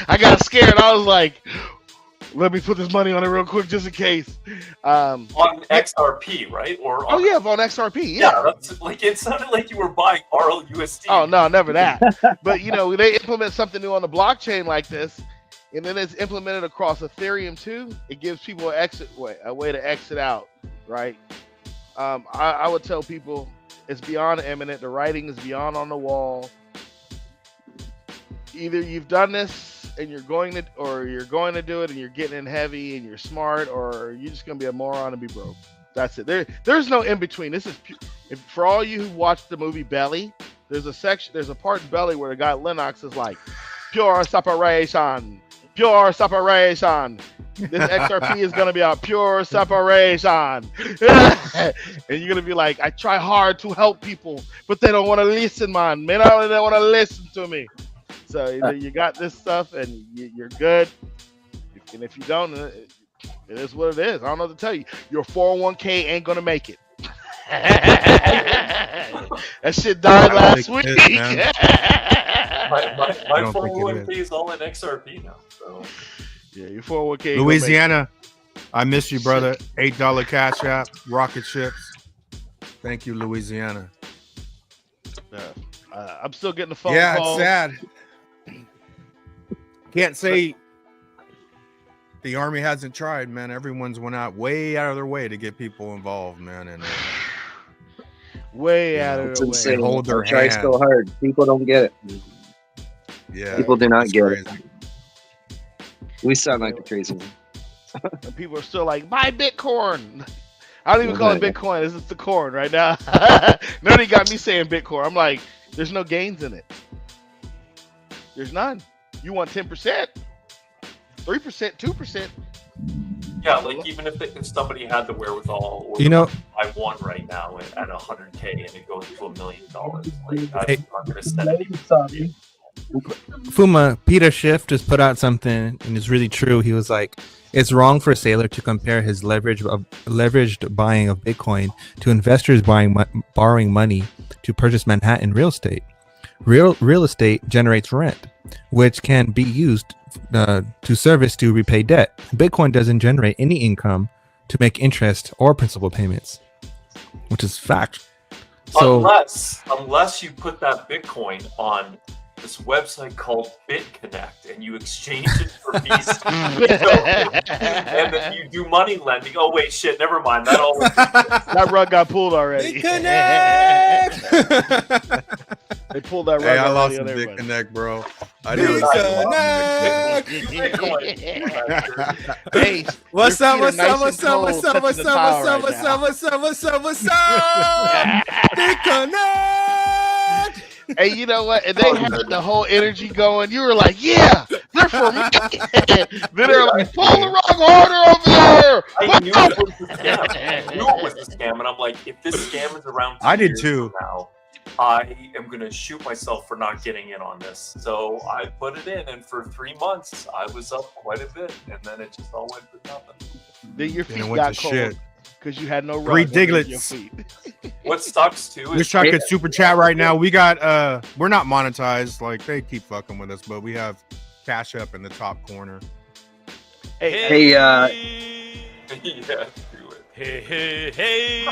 I got scared. I was like, "Let me put this money on it real quick, just in case." On XRP, right? Or on, yeah, on XRP. yeah, that's, like it sounded like you were buying RLUSD. Oh no, never that. But you know, they implement something new on the blockchain like this, and then it's implemented across Ethereum too. It gives people a way to exit out, right? I would tell people it's beyond imminent. The writing is beyond on the wall. Either you've done this and you're going to do it and you're getting in heavy and you're smart, or you're just gonna be a moron and be broke. That's it. There's no in between. This is for all you who watched the movie Belly. There's a part in Belly where the guy Lennox is like, pure separation. Pure separation. This XRP is gonna be a pure separation. And you're gonna be like, I try hard to help people, but they don't want to listen, man. They don't want to listen to me. So you got this stuff and you're good. And if you don't, it is what it is. I don't know what to tell you. Your 401k ain't gonna make it. That shit died last week. My 401k is all in XRP now. So. Yeah, your 401k. Louisiana, I miss you, brother. $8 cash app, rocket ships. Thank you, Louisiana. I'm still getting the phone Yeah, call. it's sad. Can't say the Army hasn't tried, man. Everyone's went out way out of their way to get people involved, man, and way out of their way. Insane. Hold their Try hand. so hard. People don't get it. Yeah, People do not it's get crazy. it. We sound like the crazy ones. And people are still like, buy Bitcoin. I don't even call it Bitcoin. This is the corn right now. Nobody got me saying Bitcoin. I'm like, there's no gains in it. There's none. You want 10%, 3%, 2%. Yeah, like even if somebody had the wherewithal, or You know, I won right now at 100K and it goes to $1 million, like I'm not gonna send it. Fuma, Peter Schiff just put out something, and it's really true. He was like, it's wrong for a sailor to compare his leveraged buying of Bitcoin to investors borrowing money to purchase Manhattan real estate. Real estate generates rent, which can be used to service to repay debt. Bitcoin doesn't generate any income to make interest or principal payments, which is fact. So Unless you put that Bitcoin on this website called BitConnect and you exchange it for Visa, and then you do money lending. Oh wait, shit, never mind. That all that rug got pulled already. They pulled that rug. Hey, I lost on some everybody. BitConnect, bro. Hey, what's your up? feet are What's nice up? and What's up? cold What's up? touching What's the up? tile What's up? right What's now. up? What's up? What's up? What's up? Bitconnect. Hey, you know what? And they had the whole energy going. You were like, "Yeah, they're for me." Then they're like, "Pull the rug harder over there." I knew it was a scam. I knew it was a scam, and I'm like, if this scam is around, I did years too. from now, I am gonna shoot myself for not getting in on this. So I put it in, and for 3 months, I was up quite a bit, and then it just all went for nothing. Then your And feet it went got to cold shit. because you had no rug. 3 underneath your diglets. feet. What sucks too Wish is I could super chat right now. We got we're not monetized, like they keep fucking with us, but we have Cash Up in the top corner. Hey, yeah, do it. Hey, hey, hey.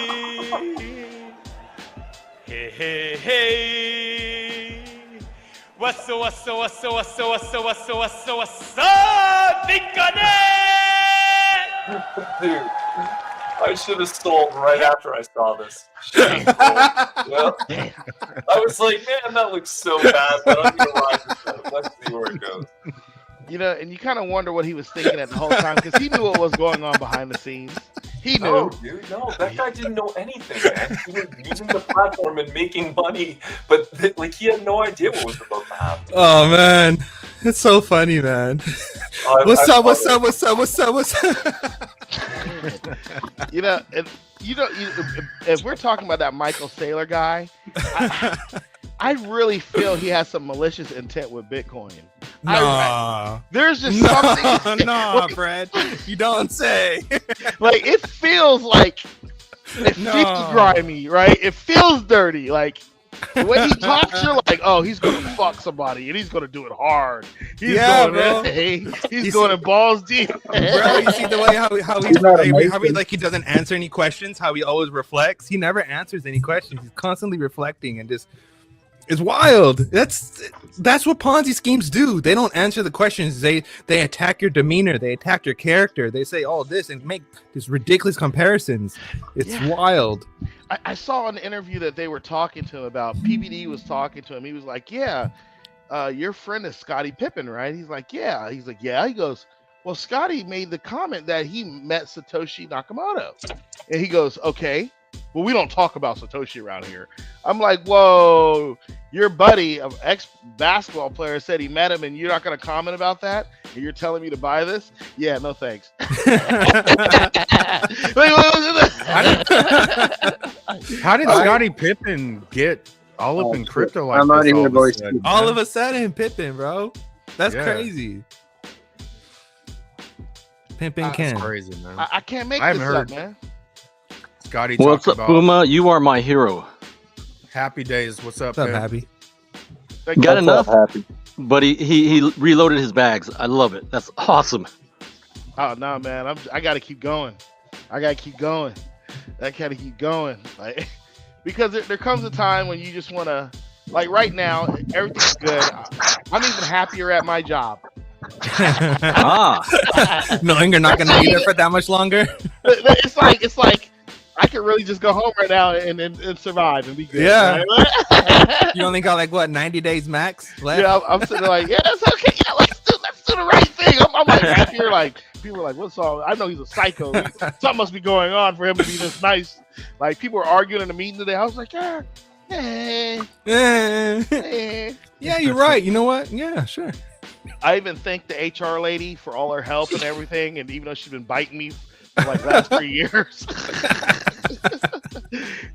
Hey, hey, hey. What's up, Big Dude, I should have sold right after I saw this. Yep. I was like, man, that looks so bad, but I'm gonna ride with it. Let's see where it goes. You know, and you kind of wonder what he was thinking at the whole time because he knew what was going on behind the scenes. He knew. No, dude, no, that guy didn't know anything, man. He was using the platform and making money, but like he had no idea what was about to happen. Oh man, it's so funny, man. What's up? You know, and if we're talking about that Michael Saylor guy, I really feel he has some malicious intent with Bitcoin. Nah, there's just something. Nah, Brad, you don't say. Like it feels like it feels grimy, right? It feels dirty. Like the way he talks, you're like, oh, he's gonna fuck somebody and he's gonna do it hard. He's going in balls deep. Bro, you see the way how he like he doesn't answer any questions, how he always reflects. He never answers any questions. He's constantly reflecting and just it's wild. That's what Ponzi schemes do. They don't answer the questions. They attack your demeanor. They attack your character. They say all this and make these ridiculous comparisons. It's wild. I saw an interview that they were talking to him about. PBD was talking to him. He was like, yeah, your friend is Scottie Pippen, right? He's like, yeah. He's like, yeah. He goes, well, Scottie made the comment that he met Satoshi Nakamoto. And he goes, okay. Well, we don't talk about Satoshi around here. I'm like, whoa, your buddy, of ex-basketball player, said he met him and you're not going to comment about that? And you're telling me to buy this? Yeah, no thanks. How did Scottie Pippen get all up in crypto like I'm not this even all a voice. of a sudden? All of a sudden, Pippin, bro. That's Yeah. crazy. Pimpin' Ken. That's crazy, man. I can't make I this haven't up, heard- man. Scotty What's talked up, about Puma? You are my hero. Happy Days. What's up, What's up, man? Happy? Got enough? But he reloaded his bags. I love it. That's awesome. Oh no, man! I gotta keep going. I gotta keep going. Like because there comes a time when you just want to, like right now, everything's good. I'm even happier at my job. Knowing you're not gonna be there for that much longer. It's like I could really just go home right now and survive and be good. Yeah. Right? You only got like what 90 days max left? Yeah, I'm sitting there like, yeah, that's okay. Yeah, let's do the right thing. I'm like happier. Like people are like, what's all? I know he's a psycho. Something must be going on for him to be this nice. Like people were arguing in the meeting today. I was like, yeah, yeah, you're right. You know what? Yeah, sure. I even thank the HR lady for all her help and everything, and even though she's been biting me for like last 3 years.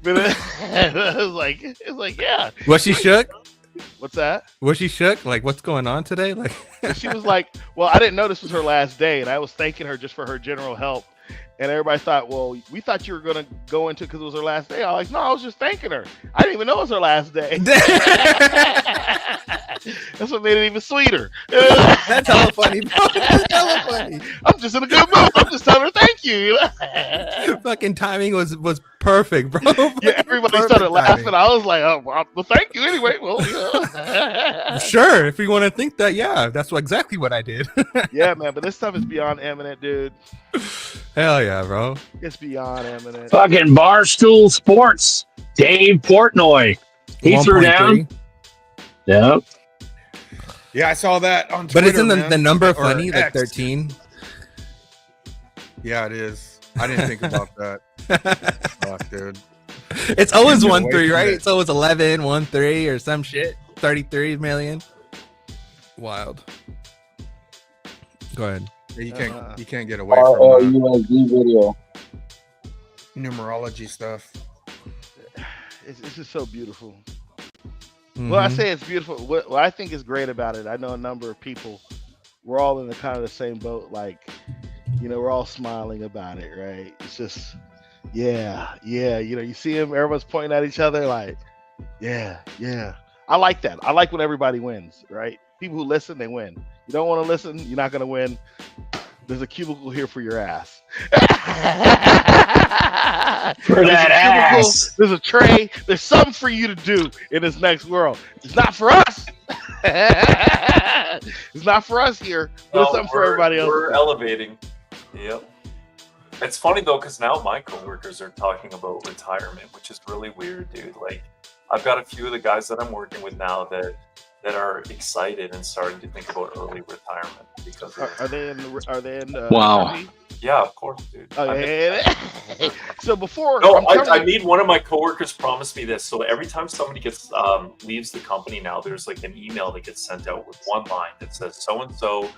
But it's like, yeah. Was she shook? What's that? Was she shook? Like, what's going on today? Like, and she was like, well, I didn't know this was her last day, and I was thanking her just for her general help. And everybody thought, well, we thought you were going to go into it because it was her last day. I was like, no, I was just thanking her. I didn't even know it was her last day. That's what made it even sweeter. That's hella funny, bro. That's hella funny. I'm just in a good mood. I'm just telling her thank you. Fucking timing was perfect, bro. Yeah, everybody started laughing. I was like, oh, well, thank you anyway. Well, sure, if you want to think that, yeah, that's exactly what I did. Yeah, man, but this stuff is beyond eminent, dude. Hell yeah, bro. It's beyond eminent. Fucking Barstool Sports. Dave Portnoy. He threw down. Yep. Yeah, I saw that on Twitter. But isn't man. the number Or funny, like X. 13? Yeah, it is. I didn't think about that. Fuck, dude. It's always Get 1 away 3, from right? it. It's always 11 1 3 or some shit. 33 million. Wild. Go ahead. Yeah, you can't get away from video. numerology stuff. It's just so beautiful. Well, I say it's beautiful. What I think is great about it, I know a number of people, we're all in the kind of the same boat. Like, you know, we're all smiling about it, right? It's just, yeah. You know, you see them, everyone's pointing at each other like, yeah. I like that. I like when everybody wins, right? People who listen, they win. You don't want to listen, you're not going to win. There's a cubicle here for your ass. For There's that a cubicle, ass. there's a tray. There's something for you to do in this next world. It's not for us. It's not for us here, but it's No, something for everybody else. We're elevating. Yep. It's funny though, because now my coworkers are talking about retirement, which is really weird, dude. Like, I've got a few of the guys that I'm working with now that are excited and starting to think about early retirement because Are they in? Are they in? Wow. Army? yeah, of course, dude. Oh, yeah. So before, No, I'm I telling you- made one of my coworkers promise me this. So every time somebody gets leaves the company now, there's like an email that gets sent out with one line that says so and so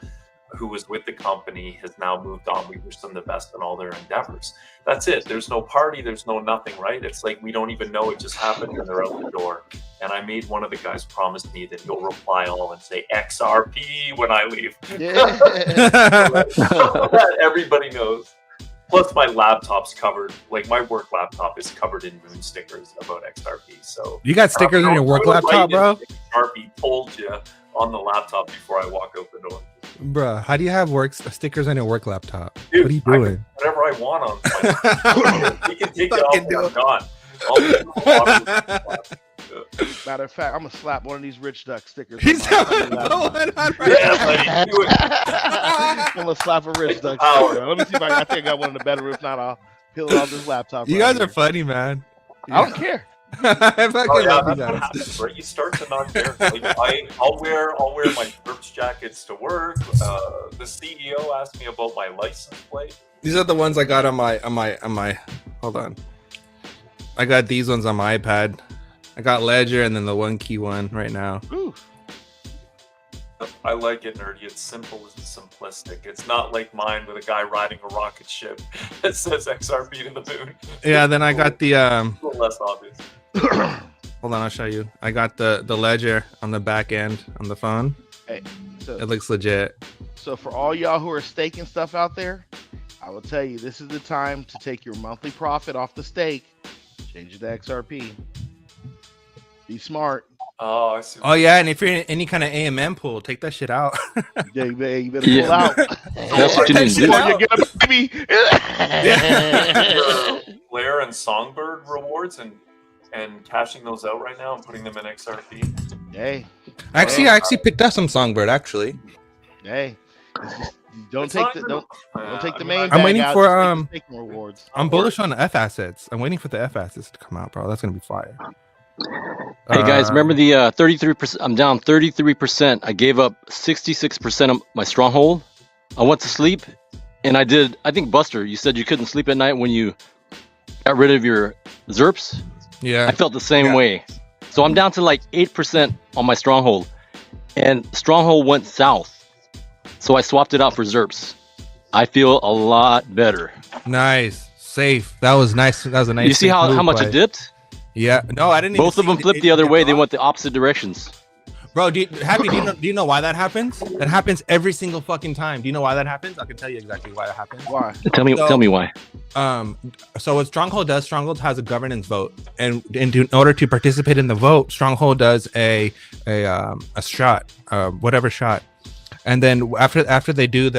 who was with the company has now moved on. We wish them the best in all their endeavors. That's it. There's no party. There's no nothing, right? It's like we don't even know it just happened and they're out the door. And I made one of the guys promise me that he'll reply all and say XRP when I leave. Yeah. So that everybody knows. Plus, my laptop's covered. Like my work laptop is covered in moon stickers about XRP. So You got stickers on your work laptop, bro? XRP told you on the laptop before I walk out the door. Bruh, how do you have stickers on your work laptop? Dude, What are you I can doing? do whatever I want on my You can take it off when I'm gone. I'll leave it on the Matter of fact, I'm gonna slap one of these rich duck stickers. He's on going my laptop. on Yeah, buddy, do it. I'm gonna slap a rich duck Power. sticker. Let me see if I think I got one in the bedroom. If not, I'll peel it off this laptop. You right guys are here. funny, man. I don't care. I fucking Oh yeah, love you that's what guys. happens, right? You start to not care. Like, I'll wear my Burps jackets to work. The CEO asked me about my license plate. These are the ones I got on my hold on. I got these ones on my iPad. I got Ledger and then the one key one right now. Ooh. I like it nerdy. It's simple and simplistic. It's not like mine with a guy riding a rocket ship that says XRP to the moon. Yeah, then I got the A little less obvious. hold on, I'll show you. I got the Ledger on the back end on the phone. Hey, so, It looks legit. so for all y'all who are staking stuff out there, I will tell you this is the time to take your monthly profit off the stake, change it to XRP. Be smart. Oh, I see. Oh yeah, and if you're in any kind of AMM pool, take that shit out. Yeah, you better Yeah. pull out. That's what you need to do. Oh, you get a baby. Blair and Songbird rewards and cashing those out right now and putting them in XRP. Hey, I actually picked up some Songbird actually. hey. It's just- don't It's take not the even- don't take I the mean, main. I'm bag waiting out, for, just take the staking rewards. I'm bullish on the F assets. I'm waiting for the F assets to come out, bro. That's gonna be fire. Hey guys, remember the 33%? I'm down 33%. I gave up 66% of my stronghold. I went to sleep, and I think Buster, you said you couldn't sleep at night when you got rid of your ZRPs. Yeah. I felt the same way. So I'm down to like 8% on my stronghold, and stronghold went south. So I swapped it out for ZRPs. I feel a lot better. Nice, safe. That was nice. That was a nice. You see safe how move much play. it dipped? Yeah. No, I didn't. Both of even them flipped the other way. They went the opposite directions. Bro, Happy, do you know why that happens? That happens every single fucking time. Do you know why that happens? I can tell you exactly why that happens. Why? Tell me why. So what Stronghold does, Stronghold has a governance vote, and in order to participate in the vote, Stronghold does a shot, whatever shot, and then after they do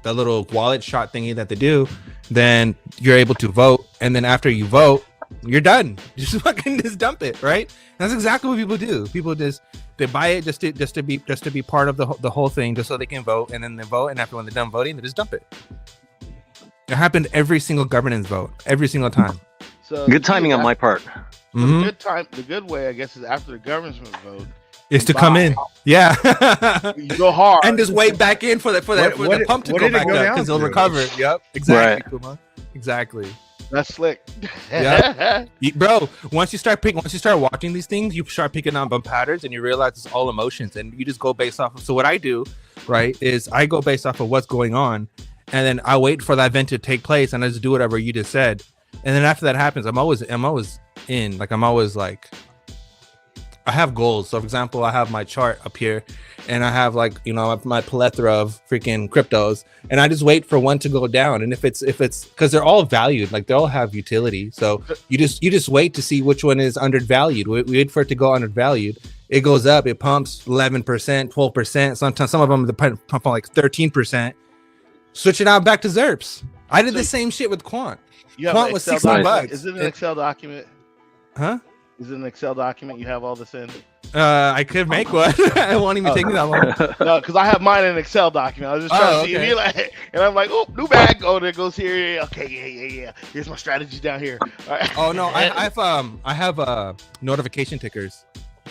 the little wallet shot thingy that they do, then you're able to vote, and then after you vote, you're done. You just fucking just dump it, right? That's exactly what people do. People they buy it just to be part of the whole thing, just so they can vote, and then they vote, and after when they're done voting, they just dump it. It happened every single governance vote, every single time. So Good timing on my part. Mhm. The good way, I guess, is after the governance vote. Is to come in, yeah, You go hard and just wait back in for the pump to go back up because they'll recover. Yep, exactly, Kuma. Exactly. That's slick. Yeah, bro. Once you start watching these things, you start picking up on patterns, and you realize it's all emotions, and you just go based off of. So what I do, right, is I go based off of what's going on, and then I wait for that event to take place, and I just do whatever you just said, and then after that happens, I'm always in. Like I'm always like, I have goals. So for example, I have my chart up here, and I have like, my plethora of freaking cryptos, and I just wait for one to go down. And if it's because they're all valued, like they all have utility. So you just wait to see which one is undervalued. We wait for it to go undervalued. It goes up, it pumps 11%, 12%. Sometimes some of them pump on like 13%. Switch it out back to ZRPs. I did the same shit with Quant. You have Quant an was Excel 60 document. bucks. Is it an Excel document? Huh? Is it an Excel document? You have all this in? I could make one. It won't even take me that long. No, because I have mine in an Excel document. I was just trying to see if you like, and I'm like, oh, new bag. Oh, there goes here. Yeah, okay, yeah. Here's my strategy down here. All right. Oh no, I have notification tickers.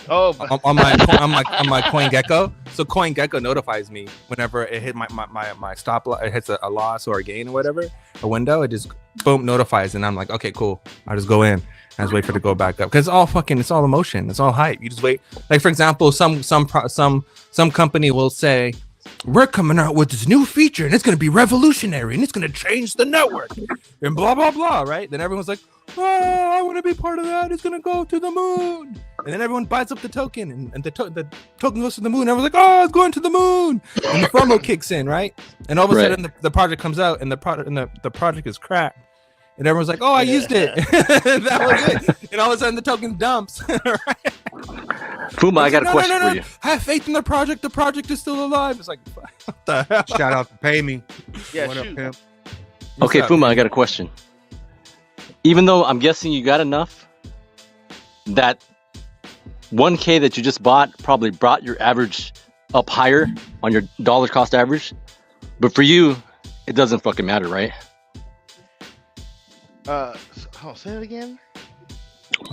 Oh, on my CoinGecko. So CoinGecko notifies me whenever it hit my stop loss, it hits a loss or a gain or whatever, a window. It just boom notifies, and I'm like, okay, cool. I'll just go in. I just wait for it to go back up because it's all emotion. It's all hype. You just wait. Like for example, some company will say, we're coming out with this new feature and it's going to be revolutionary and it's going to change the network and blah blah blah. Right? Then everyone's like, oh, I want to be part of that. It's going to go to the moon. And then everyone buys up the token and the token goes to the moon. Everyone's like, oh, it's going to the moon. And the FOMO kicks in, right? And all of a sudden the project comes out and the project is crap. And everyone's like, oh, I used it. That was it. And all of a sudden the token dumps. Puma, I got a question for you. Have faith in the project. The project is still alive. It's like, what the hell? Shout out to Pay Me. Yeah, what up, pimp? Okay, Puma, I got a question. Even though I'm guessing you got enough, that 1K that you just bought probably brought your average up higher on your dollar cost average. But for you, it doesn't fucking matter, right? Say it again.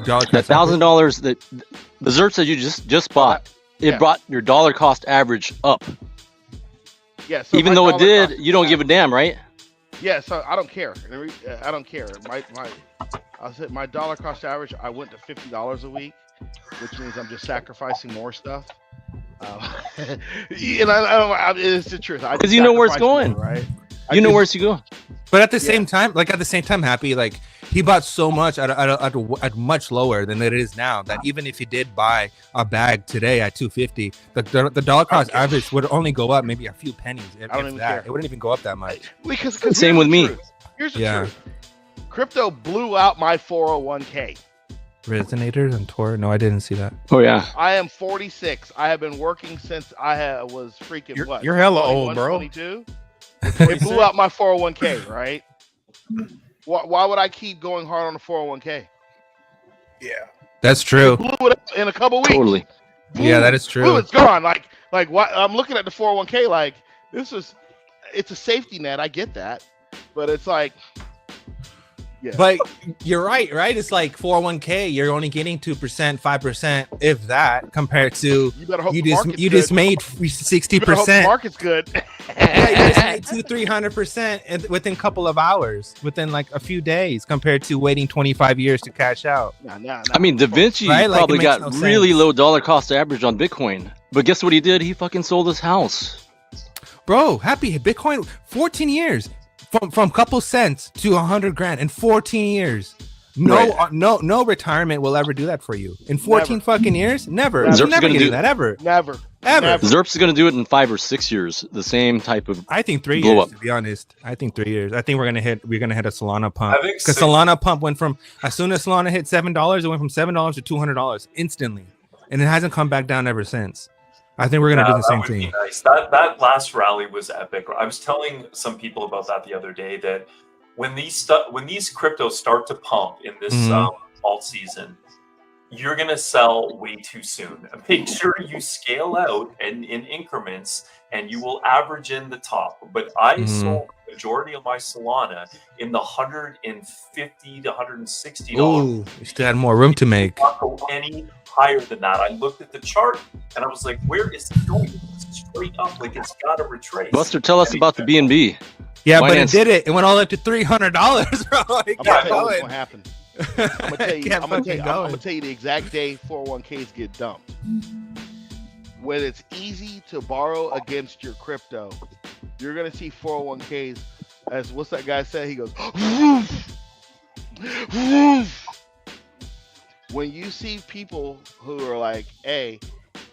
That $1,000 that the ZRK that you just bought, it brought your dollar cost average up. Yeah. So even though it did, you don't give a damn, right? Yeah. So I don't care. I don't care. I said my dollar cost average. I went to $50 a week, which means I'm just sacrificing more stuff. And it's the truth. Because you know where it's going, right? You know where it's going. But at the same time, Happy, like he bought so much at much lower than it is now that even if he did buy a bag today at $250, the dollar cost average would only go up maybe a few pennies. If I don't even care. It wouldn't even go up that much. Because same with me. Here's the truth. Crypto blew out my 401k. Resonators and Tor? No, I didn't see that. Oh yeah. I am 46. I have been working since I was freaking You're hella old, bro. 22. It blew out my 401k, right? Why would I keep going hard on the 401k? Yeah, that's true. It blew it up in a couple weeks. Totally. Yeah, that is true. Boom, it's gone. Like what? I'm looking at the 401k. Like it's a safety net. I get that, but it's like. Yeah. But you're right? It's like 401k, you're only getting 2%, 5%, if that, compared to you better hope you just made 60%. Market's good. Yeah, you just made 200-300% within a couple of hours, within like a few days, compared to waiting 25 years to cash out. I mean, Da Vinci probably got really low dollar cost average on Bitcoin, but guess what he did? He fucking sold his house. Bro, Happy Bitcoin, 14 years. From couple cents to 100 grand in 14 years. No retirement will ever do that for you. In 14 fucking years, never. ZRK's never gonna do that ever. Never. ZRK's gonna do it in 5 or 6 years. The same type of. I think 3 blow years. up. To be honest, I think 3 years. I think we're gonna hit a Solana pump I think because Solana pump went from as soon as Solana hit $7, it went from $7 to $200 instantly, and it hasn't come back down ever since. I think we're gonna do the same thing. Nice. That last rally was epic. I was telling some people about that the other day that when these cryptos start to pump in this alt season, you're gonna sell way too soon. Make sure you scale out and in increments, and you will average in the top. But I sold the majority of my Solana in the $150 to $160. Ooh, you still had more room to make. Not go any higher than that. I looked at the chart and I was like, where is it going? It's straight up, like it's got to retrace. Buster, tell us about the BNB. Yeah, but it did it. It went all up to $300, bro. I'm gonna tell you what's gonna happen. I'm gonna tell you the exact day 401ks get dumped. When it's easy to borrow against your crypto, you're gonna see 401ks as what's that guy say? He goes, woof, woof. When you see people who are like, hey,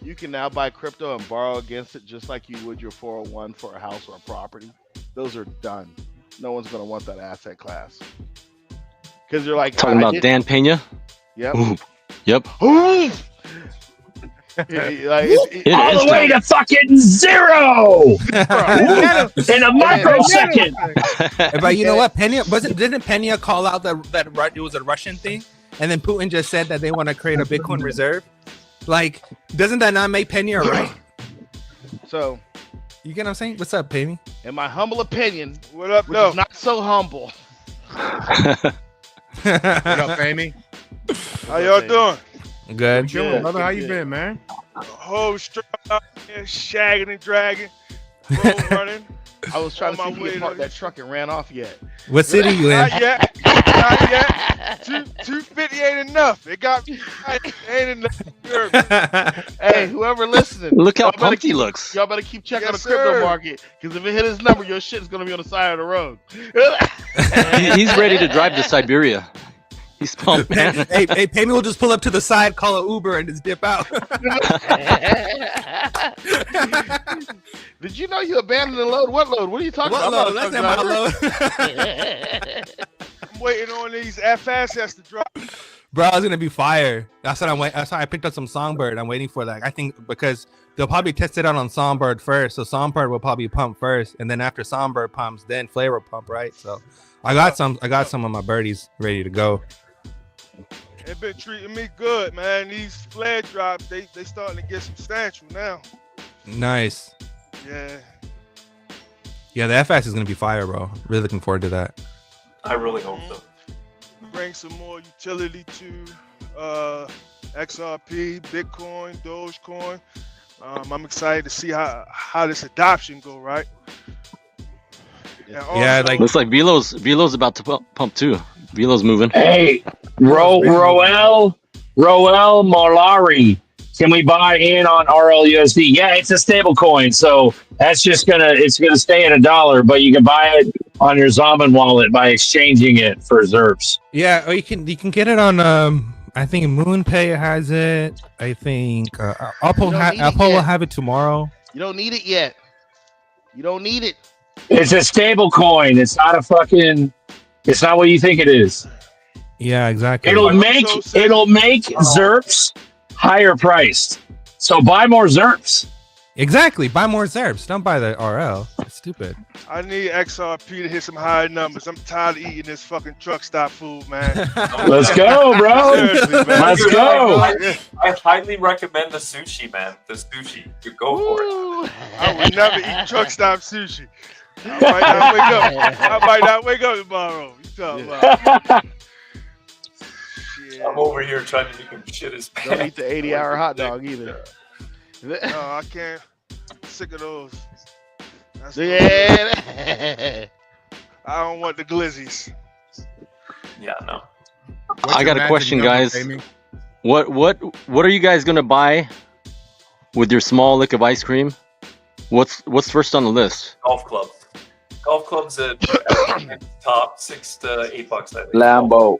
you can now buy crypto and borrow against it just like you would your 401 for a house or a property, those are done. No one's going to want that asset class. Because you're like... Talking about Dan Pena? Yep. Ooh. Yep. Ooh. Like, all the way to fucking zero in a microsecond. But you know what? Didn't Pena call out that it was a Russian thing, and then Putin just said that they want to create a Bitcoin reserve? Like, doesn't that not make Pena right? So, you get what I'm saying? What's up, Pena? in my humble opinion, What up, which though? is not so humble. What up, Amy? How y'all doing? Good. Chilling, brother. How you good. been, man? Whole strap out there, shagging and dragging, road running. I was trying to On see my if way he to parked the- that truck and ran off yet. What city you in? Not yet. Not yet. 250 ain't enough. It got me. Ain't enough. You heard me. Hey, whoever listening, Look how y'all better pumped he keep- looks. Y'all better keep checking Yes, the crypto sir. market, because if it hit his number, your shit is gonna be on the side of the road. He's ready to drive to Siberia. He's pumped, man. Hey, Pena will just pull up to the side, call an Uber, and just dip out. Did you know you abandoned the load? What load? What are you talking What about? load? I'm That's not not a my truck load. driver. I'm waiting on these FSS to drop. Bro, I was gonna be fire. That's why I picked up some Songbird. I'm waiting for that. I think because they'll probably test it out on Songbird first. So Songbird will probably pump first, and then after Songbird pumps, then Flare will pump, right? So I got some of my birdies ready to go. They've been treating me good, man. These flare drops, they starting to get substantial now. Nice. Yeah. Yeah, the FX is gonna be fire, bro. Really looking forward to that. I really hope so. Bring some more utility to XRP, Bitcoin, Dogecoin. I'm excited to see how this adoption go, right? And Yeah, also- like Looks like Velo's about to pump too. Velo's moving. Hey, Roel Molari, can we buy in on RLUSD? Yeah, it's a stable coin, so that's just it's gonna stay at $1, but you can buy it on your Zaman wallet by exchanging it for ZERPs. yeah, or you can get it on I think MoonPay has it. I think Apple You don't need it Apple will yet. have it tomorrow. You don't need it yet. You don't need it. It's a stable coin. It's not it's not what you think it is. Yeah, exactly. It'll make ZERPs higher priced. So buy more ZERPs. Exactly. Buy more ZERPs. Don't buy the RL. It's stupid. I need XRP to hit some higher numbers. I'm tired of eating this fucking truck stop food, man. Let's go, bro. Seriously, man. Let's go. I highly recommend the sushi, man. The sushi. You go for it. I would never eat truck stop sushi. I might not wake up tomorrow. You talking about? I'm over here trying to make him shit his pants. Don't eat the 80-hour hot dog either. No, I can't. I'm sick of those. That's Yeah. I don't want the glizzies. Yeah, no. I got a question, guys. Amy? What are you guys gonna buy with your small lick of ice cream? What's first on the list? Golf club. Golf clubs at top $6 to $8, I think. Lambo.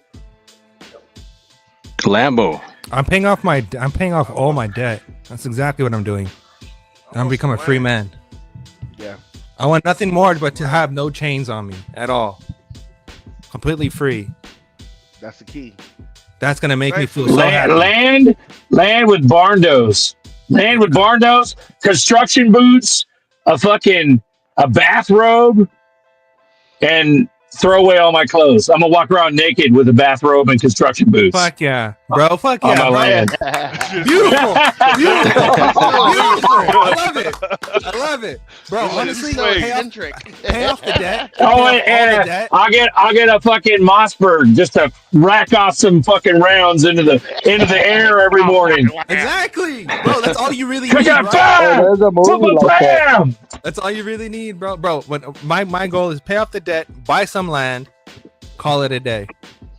Lambo. I'm paying off all my debt. That's exactly what I'm doing. I'm becoming a free man. Yeah. I want nothing more but to have no chains on me at all. Completely free. That's the key. That's gonna make me feel so Land with barn doors. Land with barn doors, construction boots, a bathrobe, and throw away all my clothes. I'm gonna walk around naked with a bathrobe and construction boots. Fuck yeah, bro. Fuck On yeah, my bro. land. Beautiful. I love it, bro. Honestly, pay off the debt. Oh, Pay off all the and debt. I'll get a fucking Mossberg just to rack off some fucking rounds into the air every morning. Exactly, bro. That's all you really need. Bam! Bro. Bam! That's all you really need, bro. Bro, when my goal is pay off the debt, buy some land, call it a day.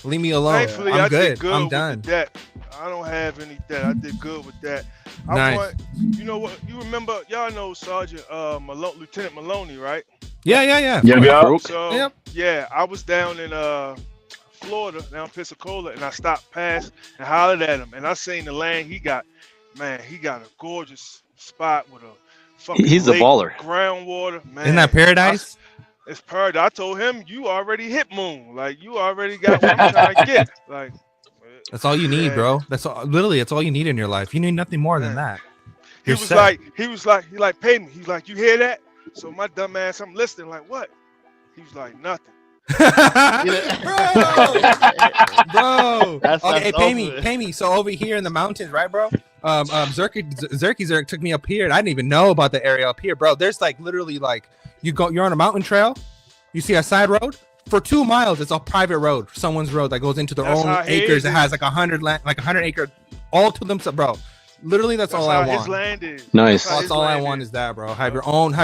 Leave me alone. Thankfully, I'm I good. did good I'm with done. the debt. I don't have any debt. I did good with that. I Nice. want, you know what? You remember, y'all know Sergeant Lieutenant Maloney, right? Yeah. Yeah. So Yep. yeah, I was down in Florida, down Pensacola, and I stopped past and hollered at him, and I seen the land he got. Man, he got a gorgeous spot with a fucking He's a lake, baller. groundwater. Man, Isn't that paradise? It's paradise. I told him you already hit moon. Like you already got what I'm trying to get. Like That's all you need, Yeah. bro. That's all, literally, it's all you need in your life. You need nothing more than that. He You're was set. like, pay me. He's like, you hear that? So my dumb ass, I'm listening. Like, what? He was like, nothing. Bro. That's Okay, ultimate. pay me. So over here in the mountains, right, bro? Zerk took me up here, and I didn't even know about the area up here, bro. There's like literally like you're on a mountain trail, you see a side road for 2 miles. It's a private road, someone's road that goes into their That's own how acres. his It has like 100 acre all to themselves, bro. Literally, that's all I how his want. land is. Nice. That's all I want is that, bro. Have your own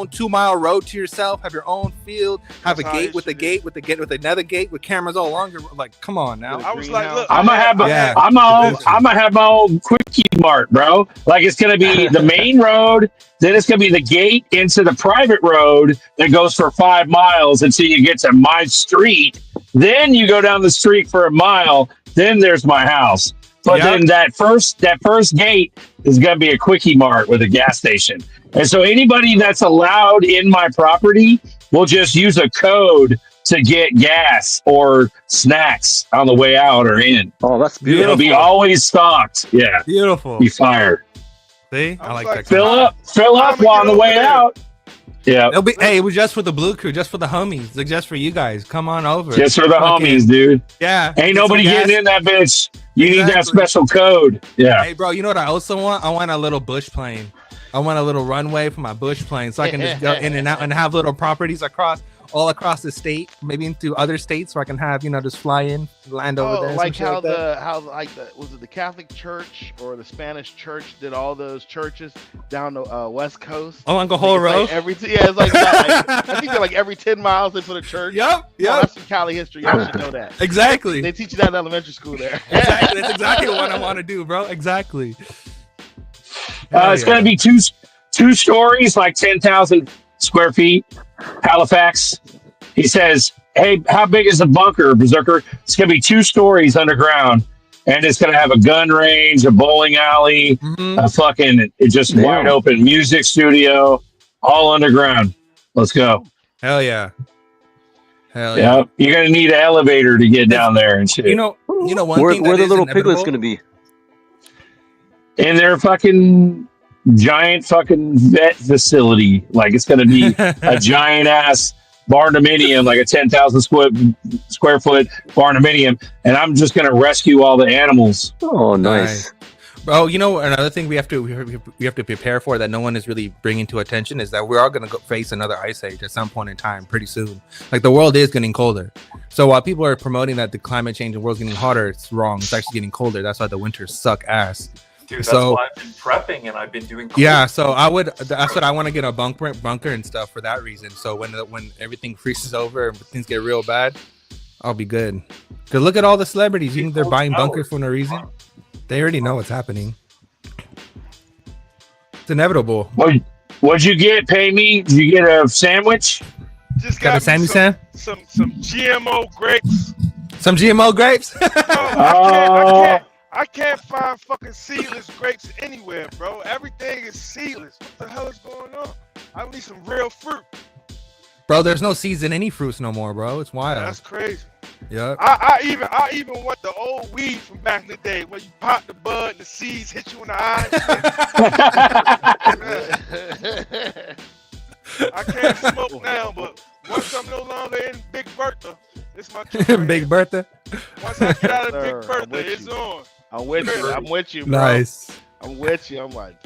2 mile road to yourself. Have your own field. Have That's a how gate it with a should gate with another gate with cameras all along. Like, come on now. I was like, look, I'm gonna have Yeah. I'm gonna have my own quickie mart, bro. Like it's gonna be the main road, then it's gonna be the gate into the private road that goes for 5 miles until you get to my street. Then you go down the street for a mile. Then there's my house. But then that first gate is gonna be a quickie mart with a gas station. And so anybody that's allowed in my property will just use a code to get gas or snacks on the way out or in. Oh, that's It'll beautiful. be always stocked. Yeah. Beautiful. Be fired. See, I like that. Fill up while on the way out. Yeah. It'll be, hey, it was just for the blue crew, just for the homies, like just for you guys. Come on over. Just for the Fucking- homies, dude. Yeah. Ain't Get nobody some getting gas. in that bitch. You need that Exactly. special code. Yeah. Hey, bro, you know what I also want? I want a little bush plane. I want a little runway for my bush plane, so I can just go in and out and have little properties all across the state, maybe into other states, so I can have just fly in, land over there. Like some shit how like that. was it the Catholic Church or the Spanish Church did all those churches down the West Coast? Oh, Uncle Whole It's like Road? it's like, I think they're like every 10 miles they put a church. Yep. That's some Cali history. Y'all should know that. Exactly. They teach you that in elementary school there. Exactly. That's exactly what I want to do, bro. Exactly. It's going to be two stories, like 10,000 square feet. Halifax. He says, hey, how big is the bunker, Berserker? It's going to be 2 stories underground. And it's going to have a gun range, a bowling alley, a fucking just wide open music studio, all underground. Let's go. Hell yeah. Hell yeah. Yeah. You're going to need an elevator to get down there and shit. You know one Where thing the that is little piglets inevitable? gonna be? In their fucking giant fucking vet facility. Like it's going to be a giant ass barndominium, like a 10,000 square foot barndominium. And I'm just going to rescue all the animals. Oh, nice. Bro, another thing we have to prepare for that no one is really bringing to attention is that we are going to face another ice age at some point in time pretty soon. Like the world is getting colder. So while people are promoting that the climate change and the world's getting hotter, it's wrong. It's actually getting colder. That's why the winters suck ass. Dude, that's So- why I've been prepping and I've been doing. Yeah, so that's what I want to get a bunker and stuff for that reason. So when everything freezes over and things get real bad, I'll be good. Cause look at all the celebrities. You think they're buying bunkers for no reason? They already know what's happening. It's inevitable. What'd you get? Pay me? Did you get a sandwich? Just Got a Sammy Sam? Some GMO grapes. Some GMO grapes? I can't find fucking seedless grapes anywhere, bro. Everything is seedless. What the hell is going on? I need some real fruit. Bro, there's no seeds in any fruits no more, bro. It's wild. That's crazy. Yep. I even want the old weed from back in the day where you pop the bud and the seeds hit you in the eye. I can't smoke now, but once I'm no longer in Big Bertha, it's my turn. Big Bertha. Once I get out of Sir, Big Bertha, I'm with it's you. on. I'm with you. I'm with you, bro. Nice. I'm with you. I'm like,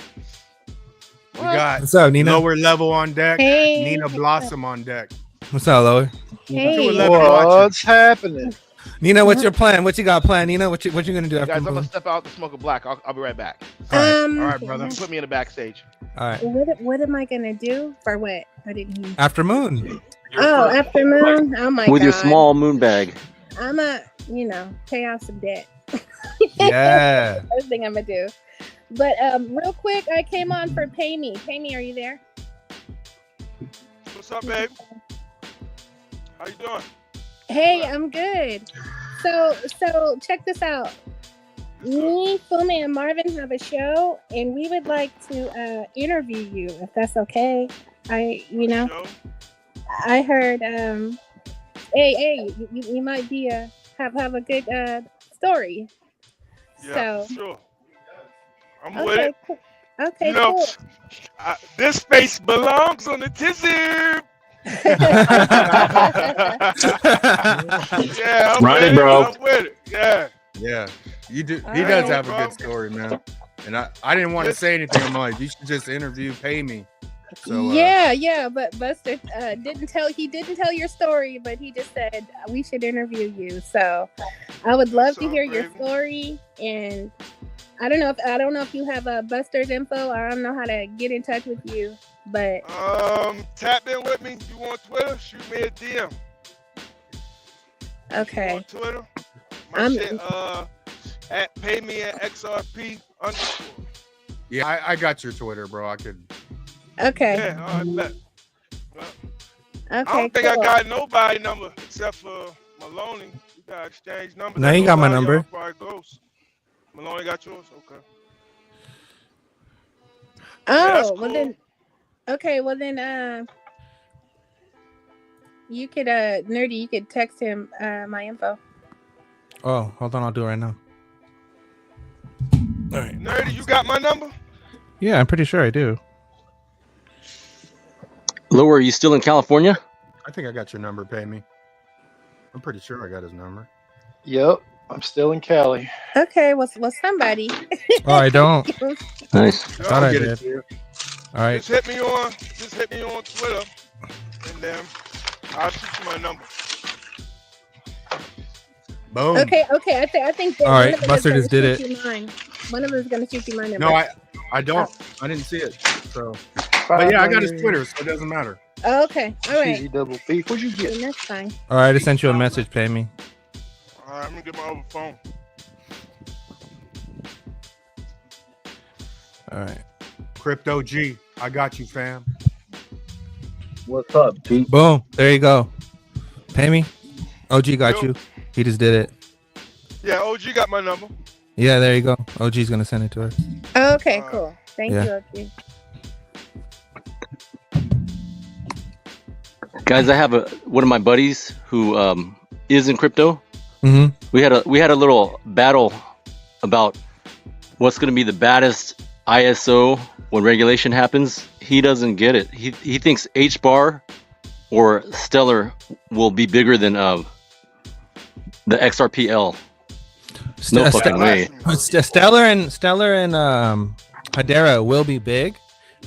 We got What's up, Nina? Lower Level on deck. Hey. Nina Blossom on deck. What's up, Lower? Hey. What's happening? Nina, what's your plan? What you got planned, Nina? What you gonna do after guys, I'm gonna Moon? step out to smoke a black. I'll be right back. All right, brother. Put me in the backstage. All right. What am I gonna do for what? I didn't hear. After Moon. Oh, afternoon. Oh my With god. your small moon bag. I'm pay off some debt. Yeah. First thing I'm gonna do. But real quick, I came on for Pay Me. Pay Me, are you there? What's up, babe? How you doing? Hey, I'm good. So check this out. Me, Fumi, and Marvin have a show, and we would like to interview you, if that's okay. I heard. Hey, you might be have a good story. Yeah, So sure. I'm with okay, it. cool. Okay, You know, cool. this face belongs on the tizzy. Yeah, I'm Run with it, it. bro. I'm with it. Yeah. Yeah, you do. All He does right. have a good story, man. And I didn't want to say anything. I'm like, you should just pay me. So yeah, but Buster didn't tell your story, but he just said we should interview you. So I would love to hear your story, and I don't know if you have Buster's info, or I don't know how to get in touch with you, but tap in with me. You on Twitter? Shoot me a DM. okay. On Twitter, my shit at pay me at XRP _ yeah, I got your Twitter, bro. I could. Okay. Yeah, all right, bet. Well, Okay. I don't think cool. I got nobody number except for Maloney. We got exchange numbers. Now I you know got my a lot of y'all number. probably close. Maloney got yours? Okay. Oh, cool. well then. Okay, well then. You could Nerdy. You could text him my info. Oh, hold on, I'll do it right now. All right. Nerdy, you got my number? Yeah, I'm pretty sure I do. Lower, are you still in California? I think I got your number. Pay me. I'm pretty sure I got his number. Yep, I'm still in Cali. Okay, well somebody. Oh, I don't. Nice. Thought I did. All right. Just hit me on Twitter, and then I'll shoot you my number. Boom. Okay. I think that All right, one of them Buster is just gonna did shoot you mine. One of them is gonna shoot you my number. No, I don't. I didn't see it. So, but yeah, I got his Twitter, so it doesn't matter. Okay. All right. Cheesy double beef. What'd you get? And that's fine. All right, I just sent you a message. Pay me. All right, I'm gonna get my other phone. All right. Crypto G, I got you, fam. What's up, G? Boom. There you go. Pay me. OG got you. He just did it. Yeah, OG got my number. Yeah, there you go. OG's gonna send it to her. Okay, cool. Thank Yeah. you, OG. Guys, I have one of my buddies who is in crypto. Mm-hmm. We had a little battle about what's going to be the baddest ISO when regulation happens. He doesn't get it. He thinks HBAR or Stellar will be bigger than the XRPL. No fucking way. Stellar and Hedera will be big.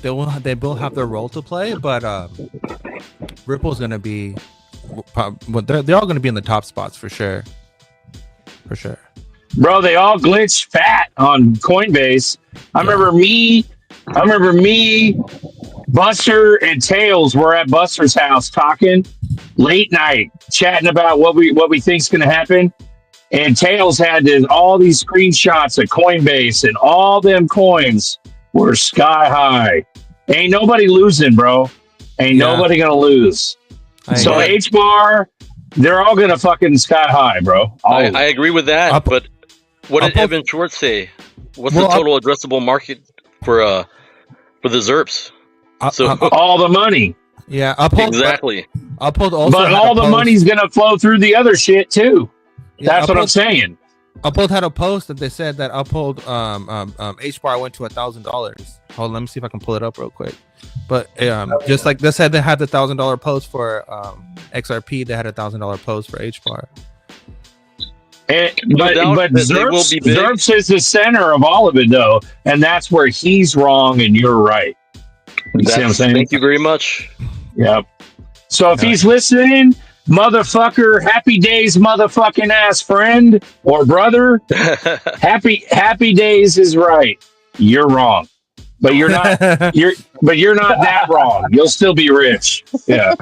They will have their role to play, but Ripple's gonna be. They're all gonna be in the top spots for sure. For sure. Bro, they all glitch fat on Coinbase. I remember me, Buster, and Tails were at Buster's house talking late night, chatting about what we think's gonna happen. And Tails had all these screenshots of Coinbase, and all them coins were sky high. Ain't nobody losing, bro. Ain't nobody gonna lose. So HBAR, they're all gonna fucking sky high, bro. I agree with that, but what did Evan Schwartz say? What's the total addressable market for the ZERPs? All the money. Yeah, exactly. Uphold also, but all the money's gonna flow through the other shit too. Yeah, That's what I'm saying. Uphold had a post that they said that Uphold HBAR went to $1,000. Hold on, let me see if I can pull it up real quick. But just like they said, they had the $1,000 post for XRP. They had a $1,000 post for HBAR. But Zerps is the center of all of it, though, and that's where he's wrong and you're right. You see what I'm saying? Thank you very much. Yep. So if he's listening, motherfucker, happy days, motherfucking ass friend or brother. happy days is right. You're wrong, but you're not. You're not that wrong. You'll still be rich. Yeah.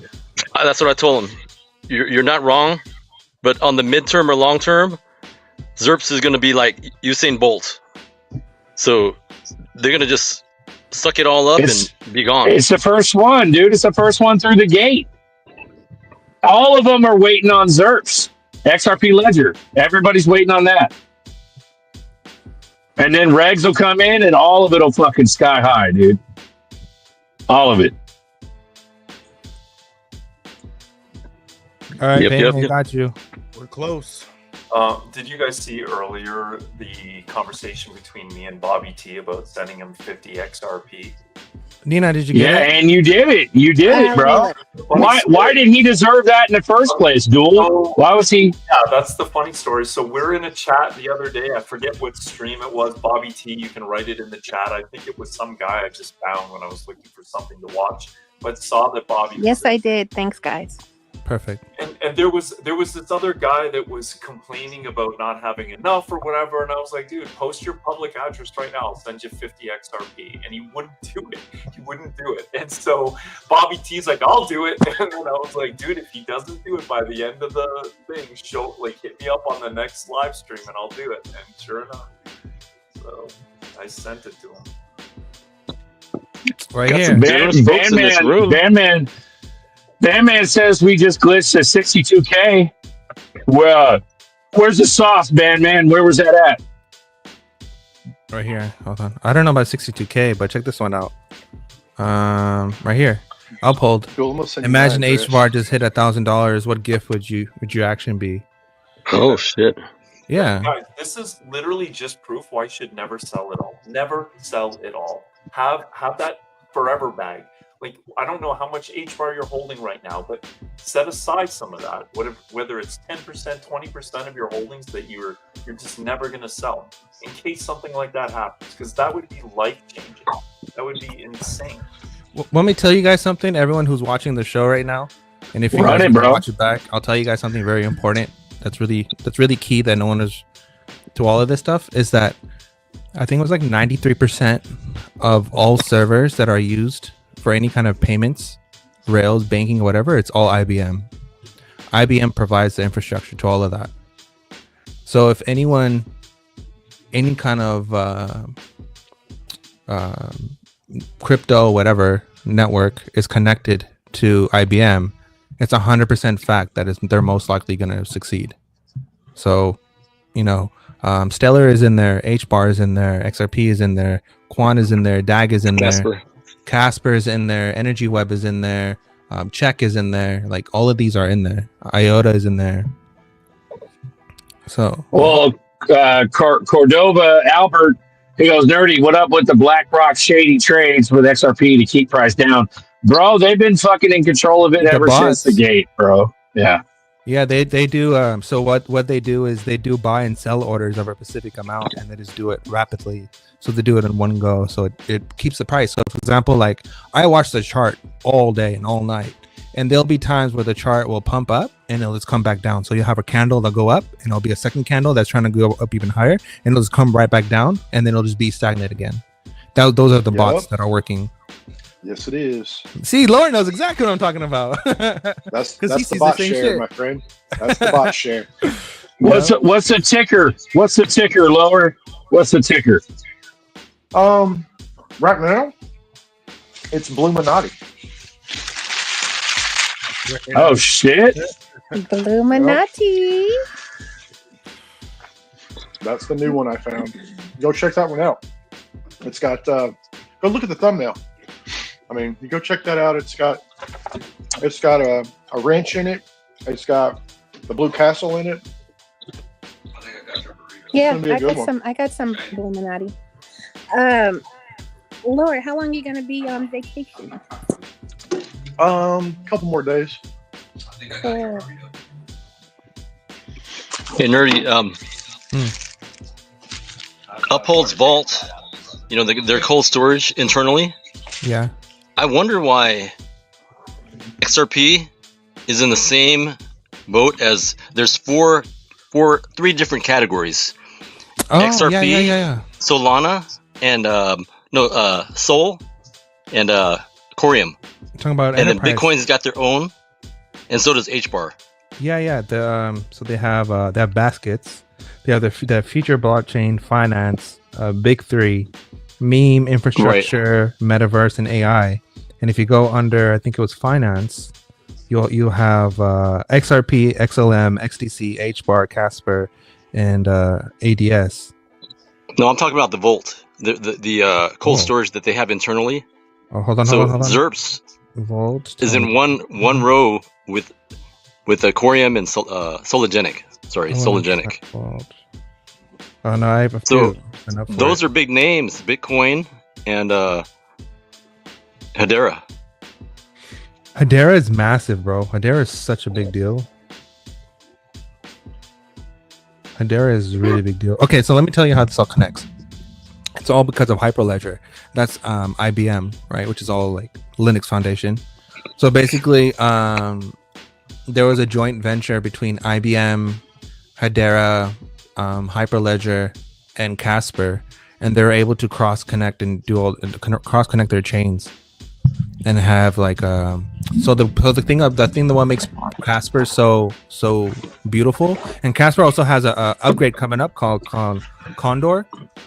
That's what I told him. You're not wrong, but on the midterm or long term, ZERPs is going to be like Usain Bolt. So they're going to just suck it all up and be gone. It's the first one, dude. It's the first one through the gate. All of them are waiting on ZERPs. XRP Ledger. Everybody's waiting on that. And then regs will come in and all of it will fucking sky high, dude. All of it. All right, Payne, I got you. We're close. Did you guys see earlier the conversation between me and Bobby T about sending him 50 XRP? Nina, did you get Yeah, it? and you did it. You did it, bro. Why did he deserve that in the first place, Duel? Why was he? Yeah, that's the funny story. So we're in a chat the other day. I forget what stream it was. Bobby T, you can write it in the chat. I think it was some guy I just found when I was looking for something to watch, but saw that Bobby. Yes, I did. Thanks, guys. Perfect. And there was this other guy that was complaining about not having enough or whatever, and I was like, dude, post your public address right now. I'll send you 50 XRP, and he wouldn't do it. He wouldn't do it, and so Bobby T's like, I'll do it, and then I was like, dude, if he doesn't do it by the end of the thing, hit me up on the next live stream, and I'll do it. And sure enough, so I sent it to him. Right Got here. some generous folks in this room. Bandman says we just glitched at 62K. Well, where's the sauce, Bandman? Where was that at? Right here. Hold on. I don't know about 62K, but check this one out. Right here. Uphold. Imagine H bar just hit $1,000. What gift would your action be? Oh shit. Yeah. Guys, this is literally just proof why I should never sell it all. Never sell it all. Have that forever bag. Like, I don't know how much H bar you're holding right now, but set aside some of that. Whether it's 10%, 20% of your holdings that you're just never going to sell in case something like that happens, because that would be life changing. That would be insane. Let me tell you guys something. Everyone who's watching the show right now, and if you Run guys it, bro. watch it back, I'll tell you guys something very important. That's really key that no one is to all of this stuff. Is that I think it was like 93% of all servers that are used for any kind of payments, Rails, banking, whatever, it's all IBM. IBM provides the infrastructure to all of that. So if any kind of crypto, whatever network is connected to IBM, it's 100% fact that they're most likely going to succeed. So, Stellar is in there, HBAR is in there, XRP is in there, Quant is in there, DAG is in there. Casper is in there, Energy Web is in there, Check is in there. Like, all of these are in there. IOTA is in there. So, well, Cordova Albert, he goes, Nerdy, what up with the BlackRock shady trades with XRP to keep price down? Bro, they've been fucking in control of it ever since the gate, bro. Yeah. Yeah, they do. So what they do is they do buy and sell orders of a specific amount, and they just do it rapidly. So they do it in one go. So it keeps the price. So for example, like I watch the chart all day and all night, and there'll be times where the chart will pump up and it'll just come back down. So you'll have a candle that'll go up, and it'll be a second candle that's trying to go up even higher, and it'll just come right back down, and then it'll just be stagnant again. Those are the bots that are working. Yes, it is. See, Lauren knows exactly what I'm talking about. That's he the sees bot the same share, shit. my friend. That's the bot share. What's the ticker? What's the ticker, Lower? What's the ticker? Right now, it's Bluminati. Oh shit! Illuminati. That's the new one I found. Go check that one out. It's got. Go look at the thumbnail. I mean, you go check that out. It's got a wrench in it. It's got the blue castle in it. Yeah, one. I got some Illuminati. Laura, how long are you gonna be on vacation? Couple more days. Cool. Hey, Nerdy, Uphold's vault, their cold storage internally. Yeah. I wonder why XRP is in the same boat as there's three different categories. Oh, XRP, yeah. Solana, and Sol, and Corium. I'm talking about and enterprise. then Bitcoin's got their own, and so does HBAR. Yeah. So they have baskets. They have the future blockchain, finance, big three, meme, infrastructure, metaverse, and AI. And if you go under, I think it was finance, you'll have XRP, XLM, XDC, HBAR, Casper, and ADS. No, I'm talking about the Vault, the cold storage that they have internally. Oh, hold on. ZRPs Vault is in one row with a Corium and Sologenic. Sorry, Oh, Sologenic. Oh no, I have a So few. Enough for those it. are big names: Bitcoin and Hedera. Hedera is massive, bro. Hedera is such a big deal. Hedera is a really big deal. Okay, so let me tell you how this all connects. It's all because of Hyperledger. That's IBM, right? Which is all like Linux Foundation. So basically, there was a joint venture between IBM, Hedera, Hyperledger, and Casper, and they were able to cross connect and cross connect their chains, and have like the thing that what makes Casper so beautiful, and Casper also has a upgrade coming up called Condor,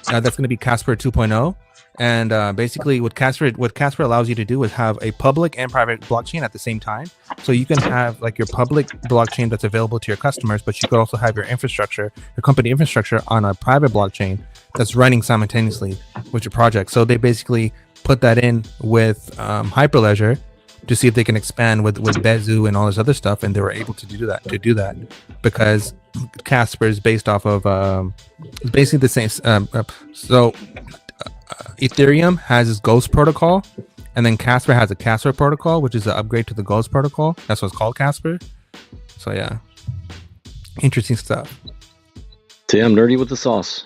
that's going to be Casper 2.0. And basically what Casper allows you to do is have a public and private blockchain at the same time. So you can have like your public blockchain that's available to your customers, but you could also have your infrastructure, your company infrastructure, on a private blockchain that's running simultaneously with your project. So they basically put that in with Hyperledger to see if they can expand with Bezu and all this other stuff, and they were able to do that because Casper is based off of it's basically the same. Ethereum has its Ghost protocol, and then Casper has a Casper protocol, which is an upgrade to the Ghost protocol. That's what's called Casper. So yeah, interesting stuff. Damn nerdy with the sauce.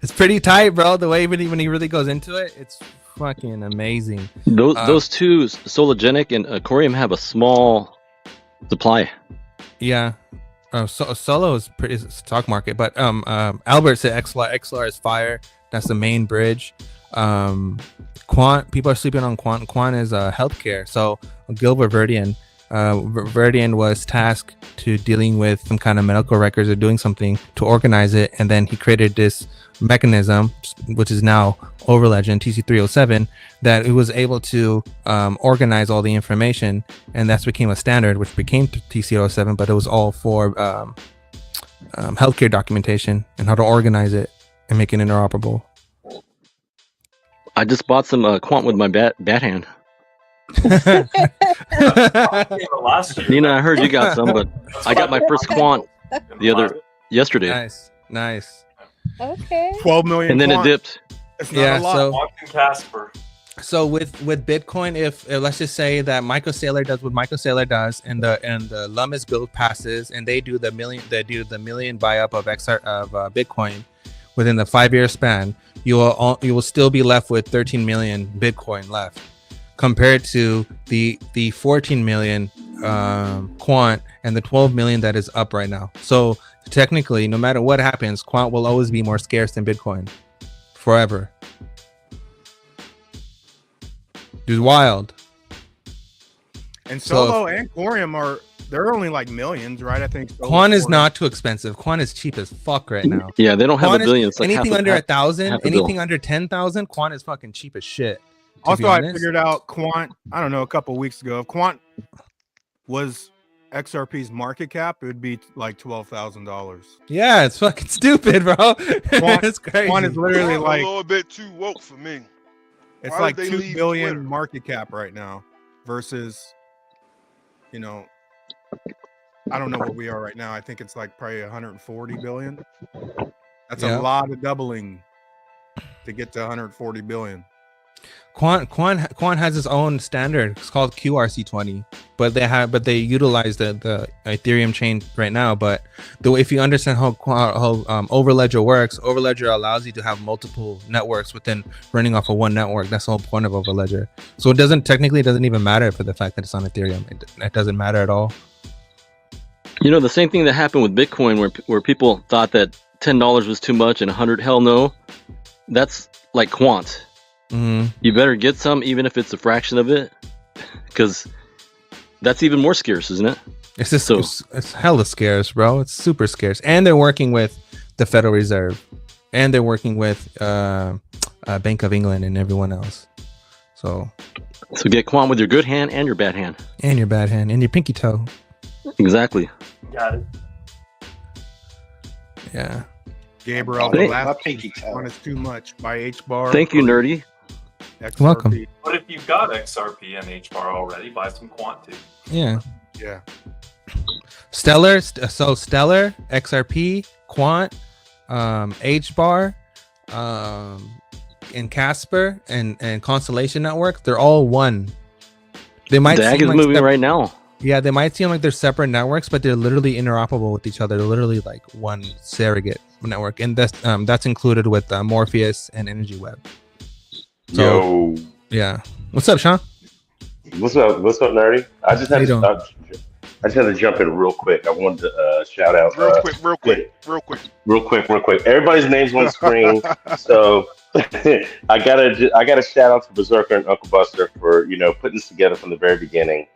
It's pretty tight, bro. The way when he really goes into it, it's fucking amazing. Those two, Sologenic and Corium, have a small supply. Yeah. Solo is pretty stock market, but Albert said XLR is fire. That's the main bridge. Quant, people are sleeping on Quant. Quant is healthcare. So Gilbert Verdian was tasked to dealing with some kind of medical records or doing something to organize it, and then he created this mechanism, which is now Overledger TC307, that it was able to organize all the information, and that's became a standard, which became TC07, but it was all for healthcare documentation and how to organize it and make it interoperable. I just bought some Quant with my bat hand. Nina, I heard you got some, but I got my first Quant yesterday. Nice. Okay. 12 million. And then it dipped. It's not a lot. Casper. So with Bitcoin, if let's just say that Michael Saylor does what Michael Saylor does, and the Lummis build passes, and they do the million buy up of Bitcoin within the 5-year span, you will still be left with 13 million Bitcoin left, compared to the 14 million Quant and the 12 million that is up right now. So technically, no matter what happens, Quant will always be more scarce than Bitcoin forever. Dude, wild. And Solo and Corium they're only like millions, right? I think Quant is not too expensive. Quant is cheap as fuck right now. Yeah, they don't have a billion. It's like anything under 1,000, anything bill. under 10,000, Quant is fucking cheap as shit. Also, I figured out Quant, I don't know, a couple weeks ago. If Quant was XRP's market cap, it would be like $12,000. Yeah, it's fucking stupid, bro. It's crazy. Quant is literally a like little bit too woke for me. It's Why like would they 2 leave billion Twitter? market cap right now versus, I don't know what we are right now. I think it's like probably 140 billion. That's a lot of doubling to get to 140 billion. Quant has its own standard. It's called QRC20, but they utilize the Ethereum chain right now. But if you understand how Overledger works, Overledger allows you to have multiple networks within running off of one network. That's the whole point of Overledger. So it doesn't even matter for the fact that it's on Ethereum. It doesn't matter at all. The same thing that happened with Bitcoin, where people thought that $10 was too much and 100, hell no. That's like Quant. Mm-hmm. You better get some, even if it's a fraction of it, because that's even more scarce, isn't it? It's just it's hella scarce, bro. It's super scarce, and they're working with the Federal Reserve, and they're working with Bank of England and everyone else. So get Quant with your good hand and your bad hand, and your bad hand and your pinky toe. Exactly. Got it. Yeah. Gabriel, the last one is too much by H-bar. Thank you, nerdy. XRP. Welcome. But if you've got XRP and HBAR already, buy some Quant too. Yeah. Yeah. Stellar, so Stellar, XRP, Quant, H-Bar, and Casper and Constellation Network, they're all one. They might DAG seem is like moving right now. Yeah, they might seem like they're separate networks, but they're literally interoperable with each other. They're literally like one surrogate network, and that's included with Morpheus and Energy Web. So, Yo, yeah. What's up, Sean? what's up? What's up, nerdy? I just had to jump in real quick. I wanted to shout out Real quick. Everybody's names on the screen, so I gotta shout out to Berserker and Uncle Buster for putting this together from the very beginning.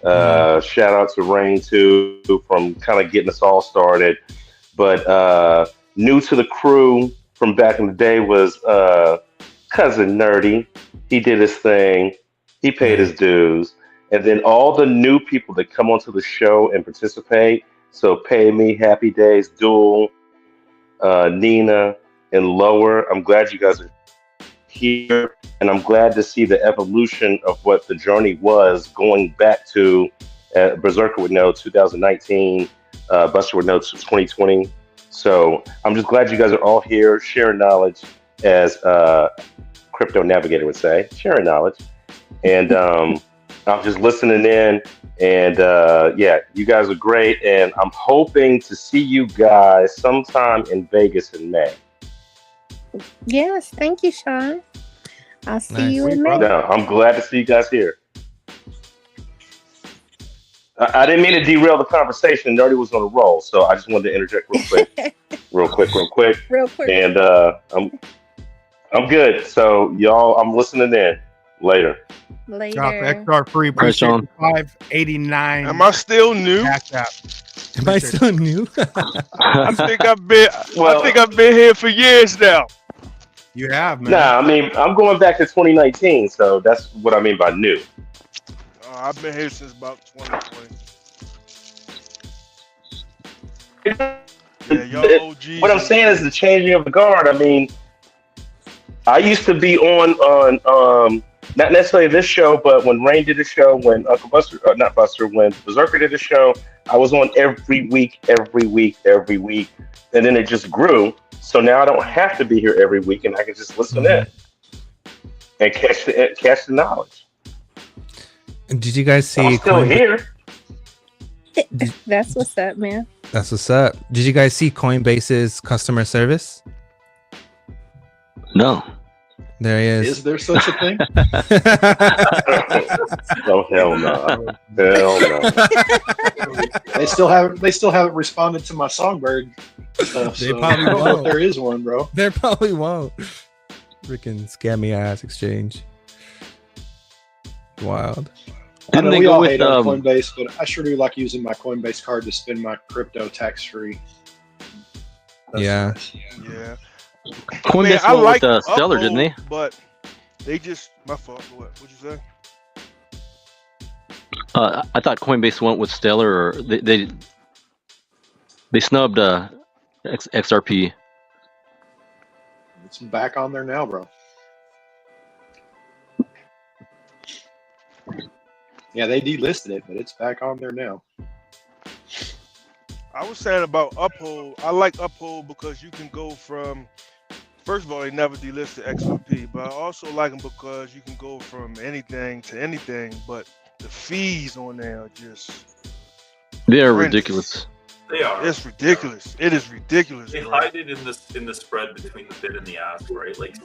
Shout out to Rain too from kind of getting us all started. But new to the crew from back in the day was Cousin Nerdy. He did his thing. He paid his dues. And then all the new people that come onto the show and participate. So Pay Me, Happy Days, Duel, Nina, and Lower. I'm glad you guys are here. And I'm glad to see the evolution of what the journey was going back to Berserker would know 2019, Buster would know 2020. So I'm just glad you guys are all here sharing knowledge, as Crypto Navigator would say, sharing knowledge. And I'm just listening in. And yeah, you guys are great. And I'm hoping to see you guys sometime in Vegas in May. Yes, thank you, Sean. I'll see you in May. No, I'm glad to see you guys here. I didn't mean to derail the conversation. Nerdy was on a roll, so I just wanted to interject real quick. And I'm good. So y'all, I'm listening in. Later. Drop XR appreciate 589. Am I still new? Am I still new? I think I've been here for years now. You have, man. Nah, I mean, I'm going back to 2019, so that's what I mean by new. I've been here since about 2020. Yeah, y'all OGs. What I'm saying is the changing of the guard. I mean, I used to be on not necessarily this show, but when Rain did a show, when Uncle Buster, when Berserker did a show, I was on every week, and then it just grew. So now I don't have to be here every week, and I can just listen in and catch the knowledge. Did you guys see? I'm still here. That's what's up, man. That's what's up. Did you guys see Coinbase's customer service? No. There he is. Is there such a thing? Oh hell no! Hell no! They still haven't responded to my Songbird stuff. They So probably I don't know won't. if there is one, bro. There probably won't. Freaking scammy ass exchange. Wild. I know they we go all with, hate on Coinbase, but I sure do like using my Coinbase card to spend my crypto tax free. Yeah. Yeah. Coinbase I went like with Stellar, didn't they? But they just my fault. What'd you say? I thought Coinbase went with Stellar, or they snubbed XRP. It's back on there now, bro. Yeah, they delisted it, but it's back on there now. I was saying about Uphold. I like Uphold because you can go from. First of all, they never delisted XRP, but I also like them because you can go from anything to anything. But the fees on there are just. They're horrendous. ridiculous. They are. It's ridiculous. It is ridiculous. They bro. hide it in the spread between the bid and the ask, right? Like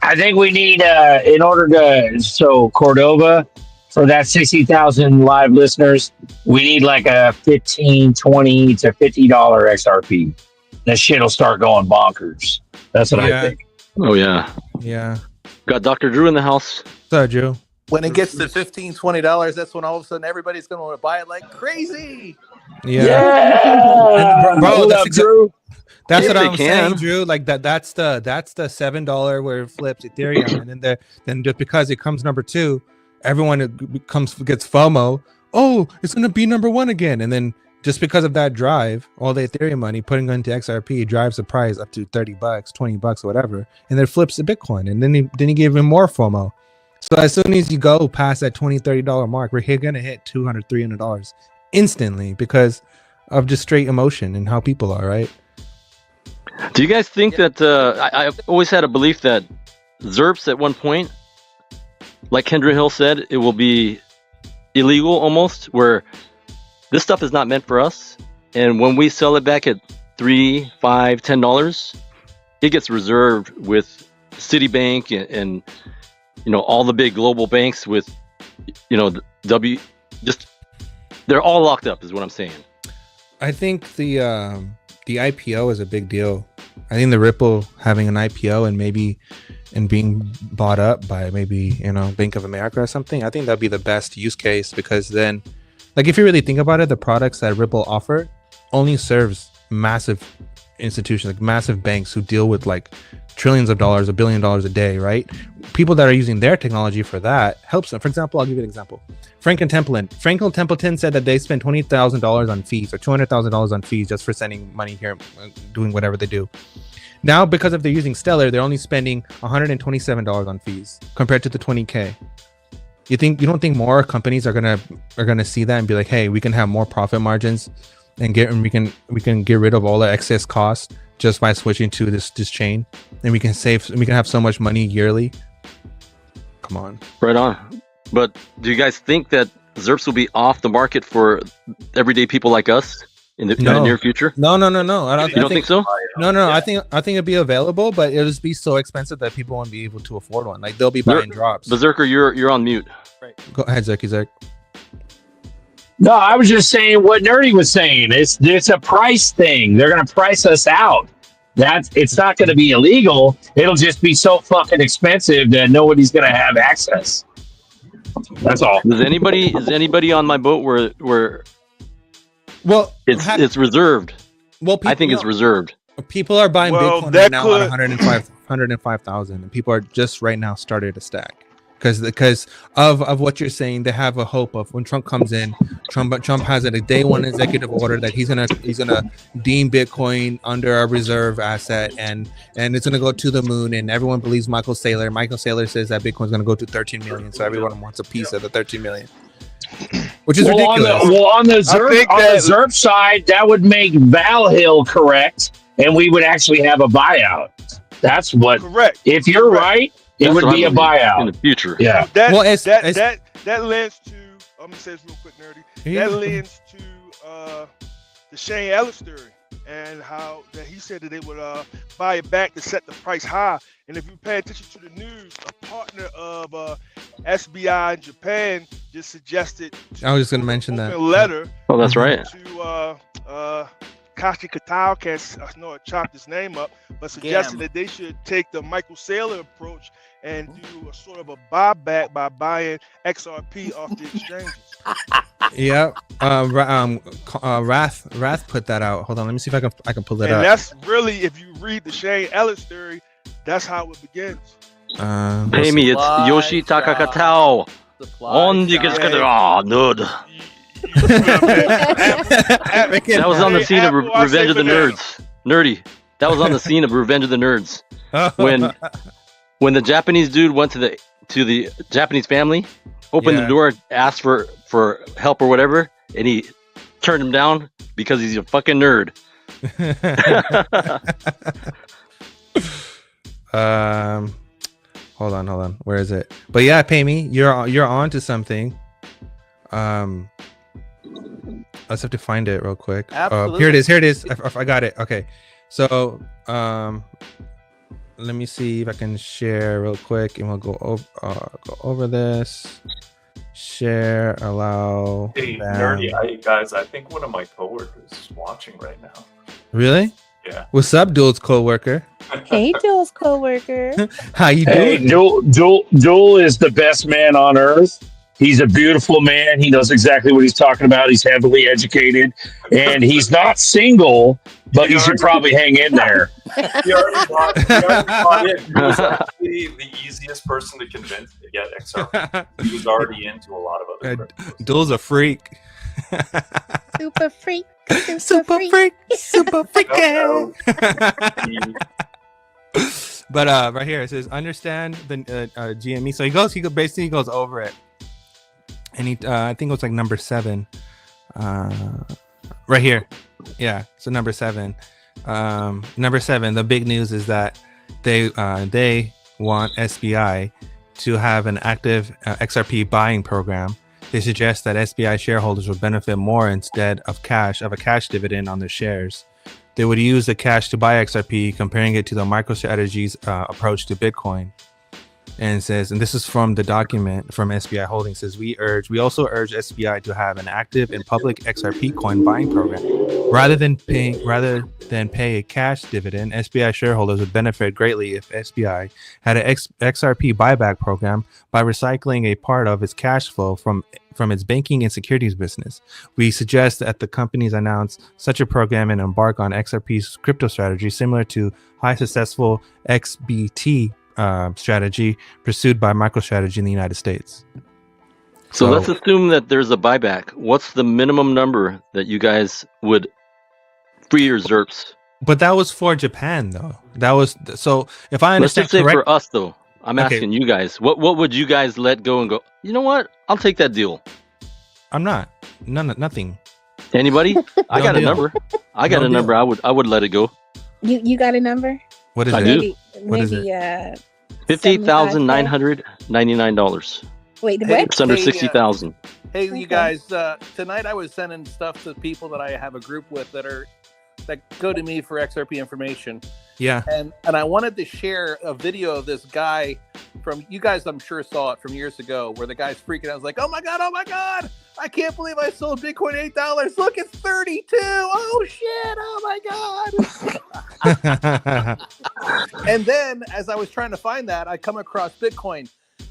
I think we need in order to Cordova for that 60,000 live listeners, we need like a $15, $20 to $50 XRP. That shit will start going bonkers. That's what I think. Oh yeah. Yeah. Got Dr. Drew in the house. So Drew. When it gets to $15, $20, that's when all of a sudden everybody's going to want to buy it like crazy. Yeah. Bro, that's what If they I'm can. saying, Drew. Like that's the $7 where it flips Ethereum, and then just because it comes number 2, everyone gets FOMO. Oh, it's gonna be number 1 again, and then just because of that drive, all the Ethereum money putting into XRP drives the price up to $30, $20, or whatever, and then flips the Bitcoin, and then you give him more FOMO. So as soon as you go past that $20-$30 mark, we're gonna hit $200-$300 instantly because of just straight emotion and how people are, right? Do you guys think that I've always had a belief that ZRPs at one point, like Kendra Hill said, it will be illegal almost, where this stuff is not meant for us, and when we sell it back at $3, $5, $10, it gets reserved with Citibank and you know, all the big global banks with, you know, they're all locked up is what I'm saying. I think the IPO is a big deal. I think the Ripple having an IPO and being bought up by maybe, you know, Bank of America or something, I think that'd be the best use case, because then, like, if you really think about it, the products that Ripple offer only serves massive institutions, like massive banks who deal with like trillions of dollars, $1 billion a day, right? People that are using their technology for that helps them. For example, I'll give you an example. Franklin Templeton said that they spent $20,000 on fees or $200,000 on fees just for sending money here, doing whatever they do. Now, because if they're using Stellar, they're only spending $127 on fees compared to the $20K. You don't think more companies are gonna see that and be like, hey, we can have more profit margins and we can get rid of all the excess costs just by switching to this chain, and we can have so much money yearly. Come on. Right on. But do you guys think that ZRPs will be off the market for everyday people like us in the near future? No. I don't think so. No. I think it'll be available, but it'll just be so expensive that people won't be able to afford one. Like, they'll be buying drops. Berserker, you're on mute. Right. Go ahead, Zerk. No, I was just saying what Nerdy was saying. It's a price thing. They're going to price us out. It's not going to be illegal. It'll just be so fucking expensive that nobody's going to have access. That's all. Is anybody on my boat where well, it's reserved? Well, I think it's reserved. People are buying Bitcoin right now at 105,000, and people are just right now started to stack. Because of what you're saying, they have a hope of when Trump comes in. Trump has a day one executive order that he's gonna deem Bitcoin under a reserve asset, and it's gonna go to the moon. And everyone believes Michael Saylor. Michael Saylor says that Bitcoin's gonna go to 13 million, so everyone wants a piece of the 13 million, which is ridiculous. On the ZRP side, that would make Valhill correct, and we would actually have a buyout. That's what. Correct. If you're right. It would be a buyout in the future. Yeah. That lends to. I'm gonna say this real quick, Nerdy. That lends to the Shane Ellis theory and how that he said that they would buy it back to set the price high. And if you pay attention to the news, a partner of SBI in Japan just suggested. I was just gonna mention that. A letter. Oh, that's right. To Kashi Katao, I know I chopped his name up, but suggested that they should take the Michael Saylor approach and do a sort of a buyback by buying XRP off the exchanges. Yeah, Wrath put that out. Hold on, let me see if I can pull it up. And that's really, if you read the Shane Ellis theory, that's how it begins. Hey, me, it's Yoshi Takakatao. On the nerd. That was on the scene of Revenge of the Nerds. Nerdy. That was on the scene of Revenge of the Nerds. When the Japanese dude went to the Japanese family, opened the door, asked for help or whatever, and he turned him down because he's a fucking nerd. Hold on. Where is it? But yeah, Payme, you're on to something. I just have to find it real quick. Here it is. I got it. Okay. So, let me see if I can share real quick, and we'll go over this. Share, allow. Hey, Nerdy, guys, I think one of my coworkers is watching right now. Really? Yeah. What's up, Duel's coworker? Hey, Duel's coworker. How you doing? Hey, Duel is the best man on earth. He's a beautiful man. He knows exactly what he's talking about. He's heavily educated, and he's not single, but you should probably hang in there. He already bought it. He was actually the easiest person to convince to get XRP. He was already into a lot of other cryptos. Duel's a freak. Super freak. Super freak. But right here it says understand the GME. So he basically goes over it, and he I think it was like number 7, right here. Yeah, so number 7. Number 7. The big news is that they want SBI to have an active XRP buying program. They suggest that SBI shareholders would benefit more instead of a cash dividend on their shares. They would use the cash to buy XRP, comparing it to the MicroStrategy's approach to Bitcoin. And it says, and this is from the document from SBI Holdings, says we also urge SBI to have an active and public XRP coin buying program. Rather than pay a cash dividend, SBI shareholders would benefit greatly if SBI had an XRP buyback program by recycling a part of its cash flow from its banking and securities business. We suggest that the companies announce such a program and embark on XRP's crypto strategy similar to high successful XBT strategy pursued by MicroStrategy in the United States. So let's assume that there's a buyback. What's the minimum number that you guys would free your ZERPs? But that was for Japan, though. That was so. If I understand, let's just say for us, though. I'm asking you guys. What would you guys let go and go? You know what? I'll take that deal. I'm not. Nothing. Anybody? I got a number. I got a number. I would let it go. You got a number? What is I it? do. What is it? $58,999. Wait, what? It's under 60,000. Hey, you guys! Tonight I was sending stuff to people that I have a group with that go to me for XRP information. Yeah. And I wanted to share a video of this guy from you guys. I'm sure saw it from years ago, where the guy's freaking out. I was like, oh my god! I can't believe I sold Bitcoin $8. Look, it's 32. Oh shit! Oh my god! And then, as I was trying to find that, I come across Bitcoin,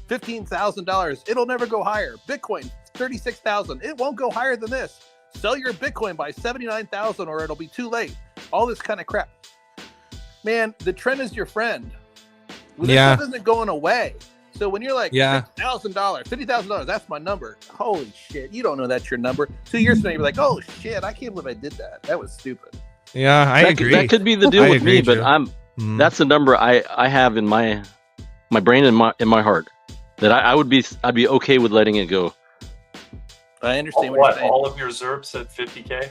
$15,000. It'll never go higher. Bitcoin, 36,000. It won't go higher than this. Sell your Bitcoin by 79,000, or it'll be too late. All this kind of crap. Man, the trend is your friend. Well, this stuff isn't going away. So when you're like, $50,000, $50,000, that's my number. Holy shit, you don't know that's your number. 2 years from now, you're like, oh shit, I can't believe I did that. That was stupid. Yeah, I agree. That could be the deal with me, but that's the number I have in my brain and in my heart that I'd be okay with letting it go. I understand what you're saying. All of your ZERPs at 50K?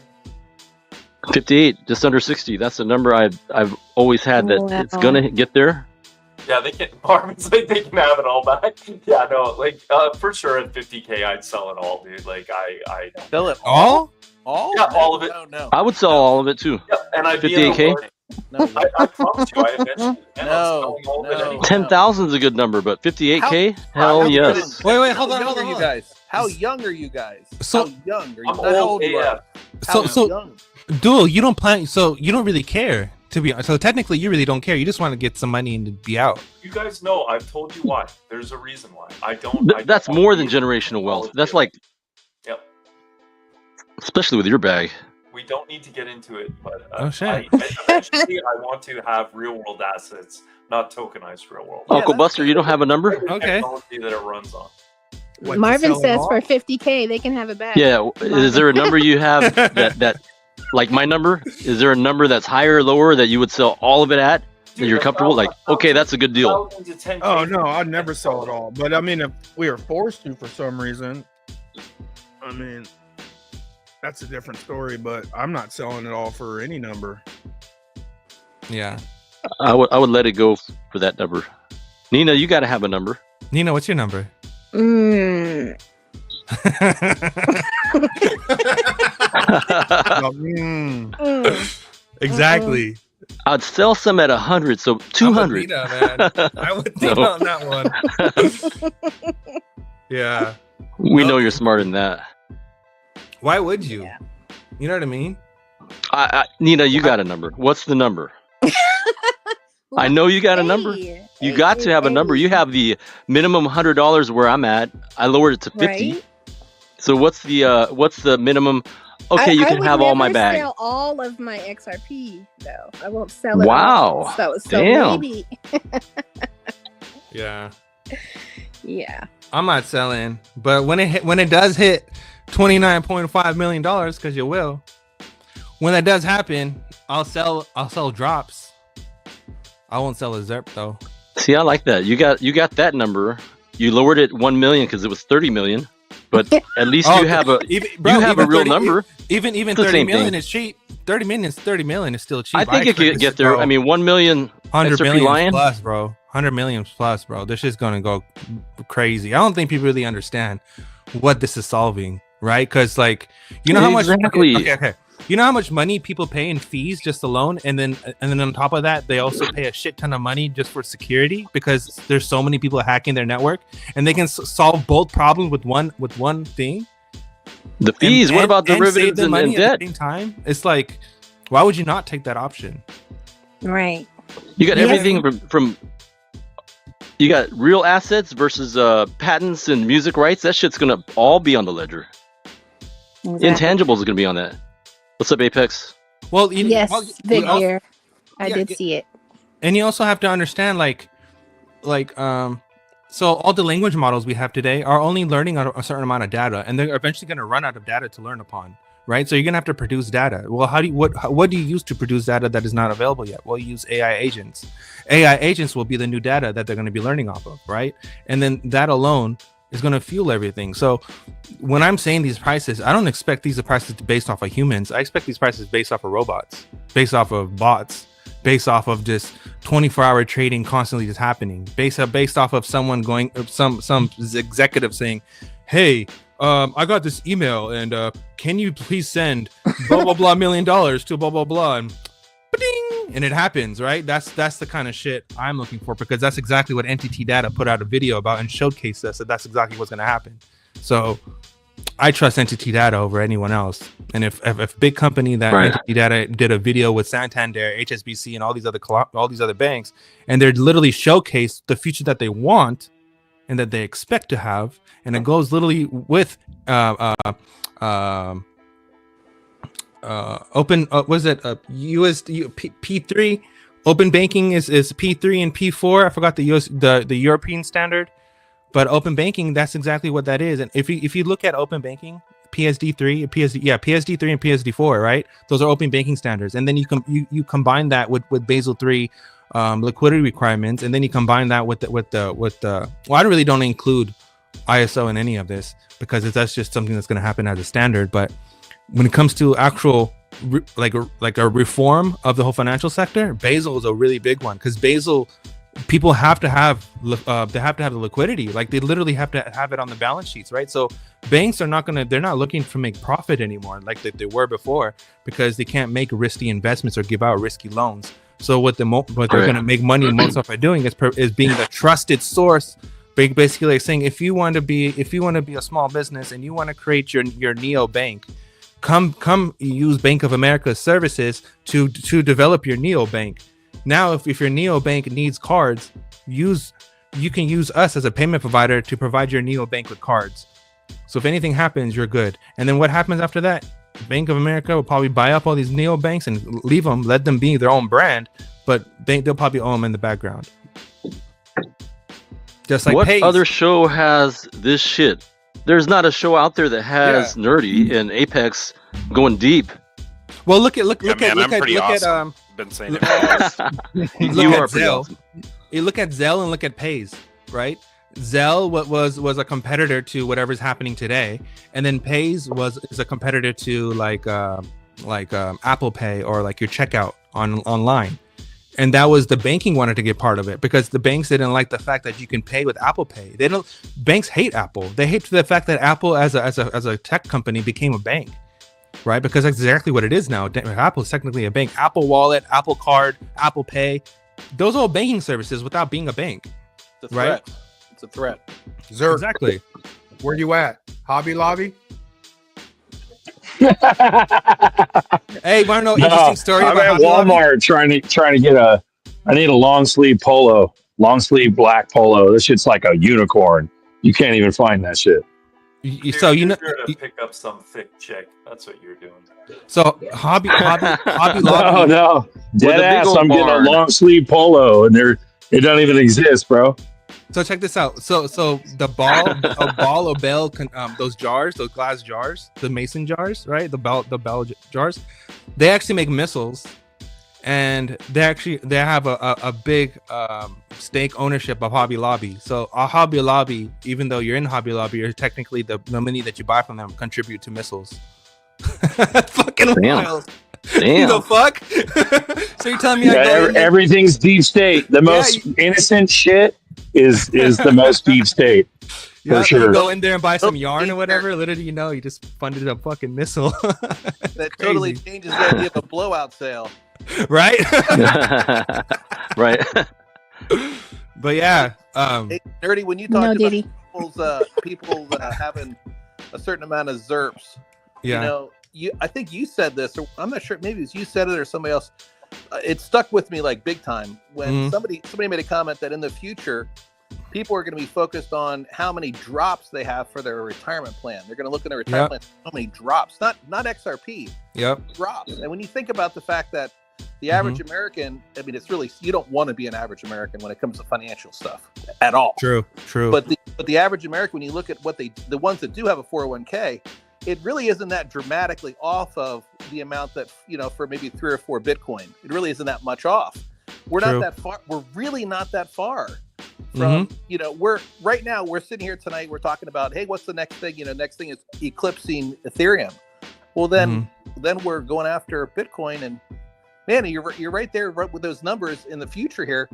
58, just under 60. That's the number I've always had that it's gonna get there. Yeah, they can. Marvin's like they can have it all back. Yeah, no, like for sure at 50K, I'd sell it all, dude. Like I sell it all. Yeah, all of it. No. I would sell all of it too. Yeah, and I'd 58K. No, I promise you, I eventually. No, 10,000 is a good number, but 58K, hell yes. Wait, hold on. You guys, how young are you guys? So how young are you? I'm Not how old old you are. So young? Duel, you don't plan. So you don't really care to be. So technically, you really don't care. You just want to get some money and be out. You guys know I've told you why. There's a reason why. I don't. That's more than generational wealth. That's like. Yep. Especially with your bag. We don't need to get into it, but shit. Eventually I want to have real world assets, not tokenized real world. Uncle Buster, you don't have a number? Okay. Technology that it runs on. Marvin says for 50K they can have it back. Yeah, is there a number you have that like my number? Is there a number that's higher or lower that you would sell all of it at? That you're comfortable? Like, okay, that's a good deal. Oh no, I'd never sell it all. But I mean, if we were forced to for some reason, I mean, that's a different story. But I'm not selling it all for any number. Yeah, I would let it go for that number. Nina, you got to have a number. Nina, what's your number? Exactly. I'd sell some at 100, so 200. I would think on that one. Yeah. We know you're smarter than that. Why would you? You know what I mean? Nina, you got a number. What's the number? I know you got a number. You got to have a number. You have the minimum $100 where I'm at. I lowered it to 50. Right. So what's the minimum? Okay, you can have all my bag. I would sell all of my XRP though. I won't sell it. Wow. So damn. maybe. Yeah. Yeah. I'm not selling, but when it does hit $29.5 million, because you will, when that does happen, I'll sell drops. I won't sell a ZERP though. See, I like that. You got that number. You lowered it 1 million because it was 30 million, but at least you have a real 30, number. Even It's the 30 same million thing. is cheap. 30 million is still cheap. I think if you expect get this to there, go I mean, 1 million 100 XRP million Lion. plus, bro. 100 million plus, bro. This is gonna go crazy. I don't think people really understand what this is solving, right? Because like, you know how much Exactly. okay. You know how much money people pay in fees just alone, and then on top of that, they also pay a shit ton of money just for security because there's so many people hacking their network, and they can solve both problems with one thing. The fees. What about and save derivatives them and money debt? at the same time? It's like, why would you not take that option? Right. You got everything from you got real assets versus patents and music rights. That shit's gonna all be on the ledger. Exactly. Intangibles are gonna be on that. What's up, Apex? Well, Yes, Vic here. I did see it. And you also have to understand, so all the language models we have today are only learning a certain amount of data, and they're eventually going to run out of data to learn upon, right? So you're going to have to produce data. Well, what do you use to produce data that is not available yet? Well, you use AI agents. AI agents will be the new data that they're going to be learning off of, right? And then that alone is going to fuel everything. So when I'm saying these prices, I don't expect these prices based off of humans. I expect these prices based off of robots, based off of bots, based off of just 24-hour trading constantly just happening, based off of someone going, some executive saying, hey, I got this email and can you please send blah blah blah $1 million to blah blah blah, and ba-ding, and it happens, right? That's the kind of shit I'm looking for, because that's exactly what NTT Data put out a video about and showcased us that that's exactly what's going to happen. So I trust NTT Data over anyone else. And if big company that NTT Data did a video with Santander, HSBC, and all these other banks, and they're literally showcase the future that they want and that they expect to have, and it goes literally with open was it P3 open banking is P3 and P4. I forgot the European standard, but open banking, that's exactly what that is. And if you look at open banking, PSD3 and PSD4, right? Those are open banking standards, and then you combine that with Basel III liquidity requirements, and then you combine that with the well, I really don't include ISO in any of this because that's just something that's going to happen as a standard. But when it comes to actual like a reform of the whole financial sector, Basel is a really big one, because Basel, people have to have the liquidity. Like, they literally have to have it on the balance sheets, right? So banks are they're not looking to make profit anymore like they were before, because they can't make risky investments or give out risky loans. So what they're going to make money most of by doing is being the trusted source. Basically, like saying, if you want to be a small business and you want to create your neo bank, come use Bank of America's services to develop your neo bank. Now, if your neo bank needs cards, you can use us as a payment provider to provide your neo bank with cards. So if anything happens, you're good. And then what happens after that? Bank of America will probably buy up all these neo banks and let them be their own brand, but they'll probably own them in the background. Just like what Pace. Other show has this shit? There's not a show out there that has Nerdy and Apex going deep. Well, look at been saying it. You are pretty awesome. You look at Zelle and look at Pace, right? Zelle was a competitor to whatever's happening today, and then Pace is a competitor to like Apple Pay or like your checkout online. And that was the banking wanted to get part of it, because the banks didn't like the fact that you can pay with Apple Pay. Banks hate Apple. They hate the fact that Apple as a tech company became a bank, right? Because that's exactly what it is now. Apple is technically a bank. Apple Wallet, Apple Card, Apple Pay, those are all banking services without being a bank. It's a threat. It's a threat. ZRK, exactly. Where you at? Hobby Lobby? Hey, want to know interesting story I'm about at Walmart trying to get I need a long sleeve black polo. This shit's like a unicorn. You can't even find that shit. So you're to pick up some thick chick. That's what you're doing. So Hobby Lobby. No, dead ass. I'm getting a long sleeve polo, and it doesn't even exist, bro. So check this out. So the ball of bell, those jars, those glass jars, the mason jars, right? The bell jars, they actually make missiles, and they have a big stake ownership of Hobby Lobby. So a Hobby Lobby, even though you're in Hobby Lobby, you're technically the money that you buy from them contribute to missiles. Fucking wild. Damn. The fuck? So you're telling me everything's deep state. The most innocent shit is the most deep state. For sure. You go in there and buy some yarn or whatever. Little do you know, you just funded a fucking missile. That totally changes the idea of a blowout sale. Right? Right. But yeah. Hey, Nerdy, when you talked about people having a certain amount of ZERPs, yeah. You know, I think you said this, or I'm not sure, maybe it was you said it or somebody else. It stuck with me like big time when somebody made a comment that in the future, people are going to be focused on how many drops they have for their retirement plan. They're going to look in their retirement plan, how many drops, not XRP, drops. And when you think about the fact that the average American, I mean, it's really, you don't want to be an average American when it comes to financial stuff at all. True. But the average American, when you look at the ones that do have a 401k, it really isn't that dramatically off of the amount that, you know, for maybe 3 or 4 Bitcoin. It really isn't that much off. We're not that far. We're really not that far from, you know, we're sitting here tonight. We're talking about, hey, what's the next thing? You know, next thing is eclipsing Ethereum. Well, then we're going after Bitcoin, and man, you're right there with those numbers in the future here.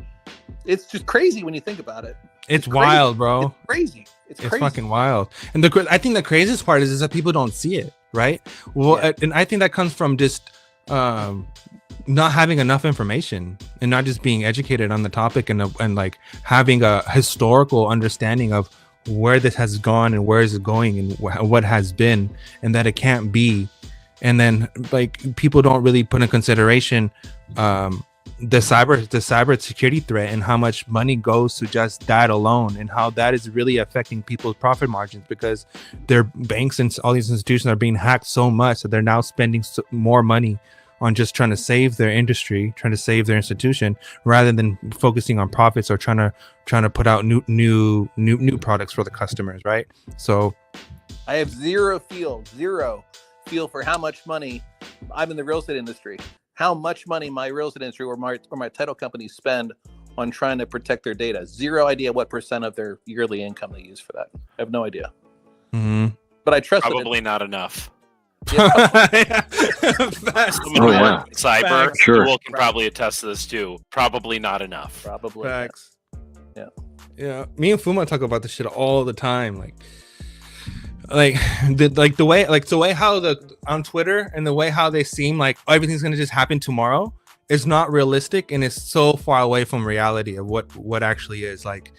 It's just crazy when you think about it. It's wild, bro. It's crazy. It's crazy. Fucking wild. And I think the craziest part is that people don't see it, right? Well, and I think that comes from just not having enough information and not just being educated on the topic and like having a historical understanding of where this has gone and where is it going and what has been, and that it can't be. And then like people don't really put in consideration the cyber security threat and how much money goes to just that alone, and how that is really affecting people's profit margins, because their banks and all these institutions are being hacked so much that they're now spending more money on just trying to save their industry, trying to save their institution, rather than focusing on profits or trying to put out new products for the customers, right? So I have zero feel for how much money I'm in the real estate industry. How much money my real estate industry or my title companies spend on trying to protect their data. Zero idea what % of their yearly income they use for that. I have no idea. But I trust probably not enough. Cyber people can probably attest to this too. Probably not enough. Probably. Facts. Yeah. Me and Fuma talk about this shit all the time. The way how on Twitter and the way how they seem like everything's gonna just happen tomorrow is not realistic, and it's so far away from reality of what actually is. Like,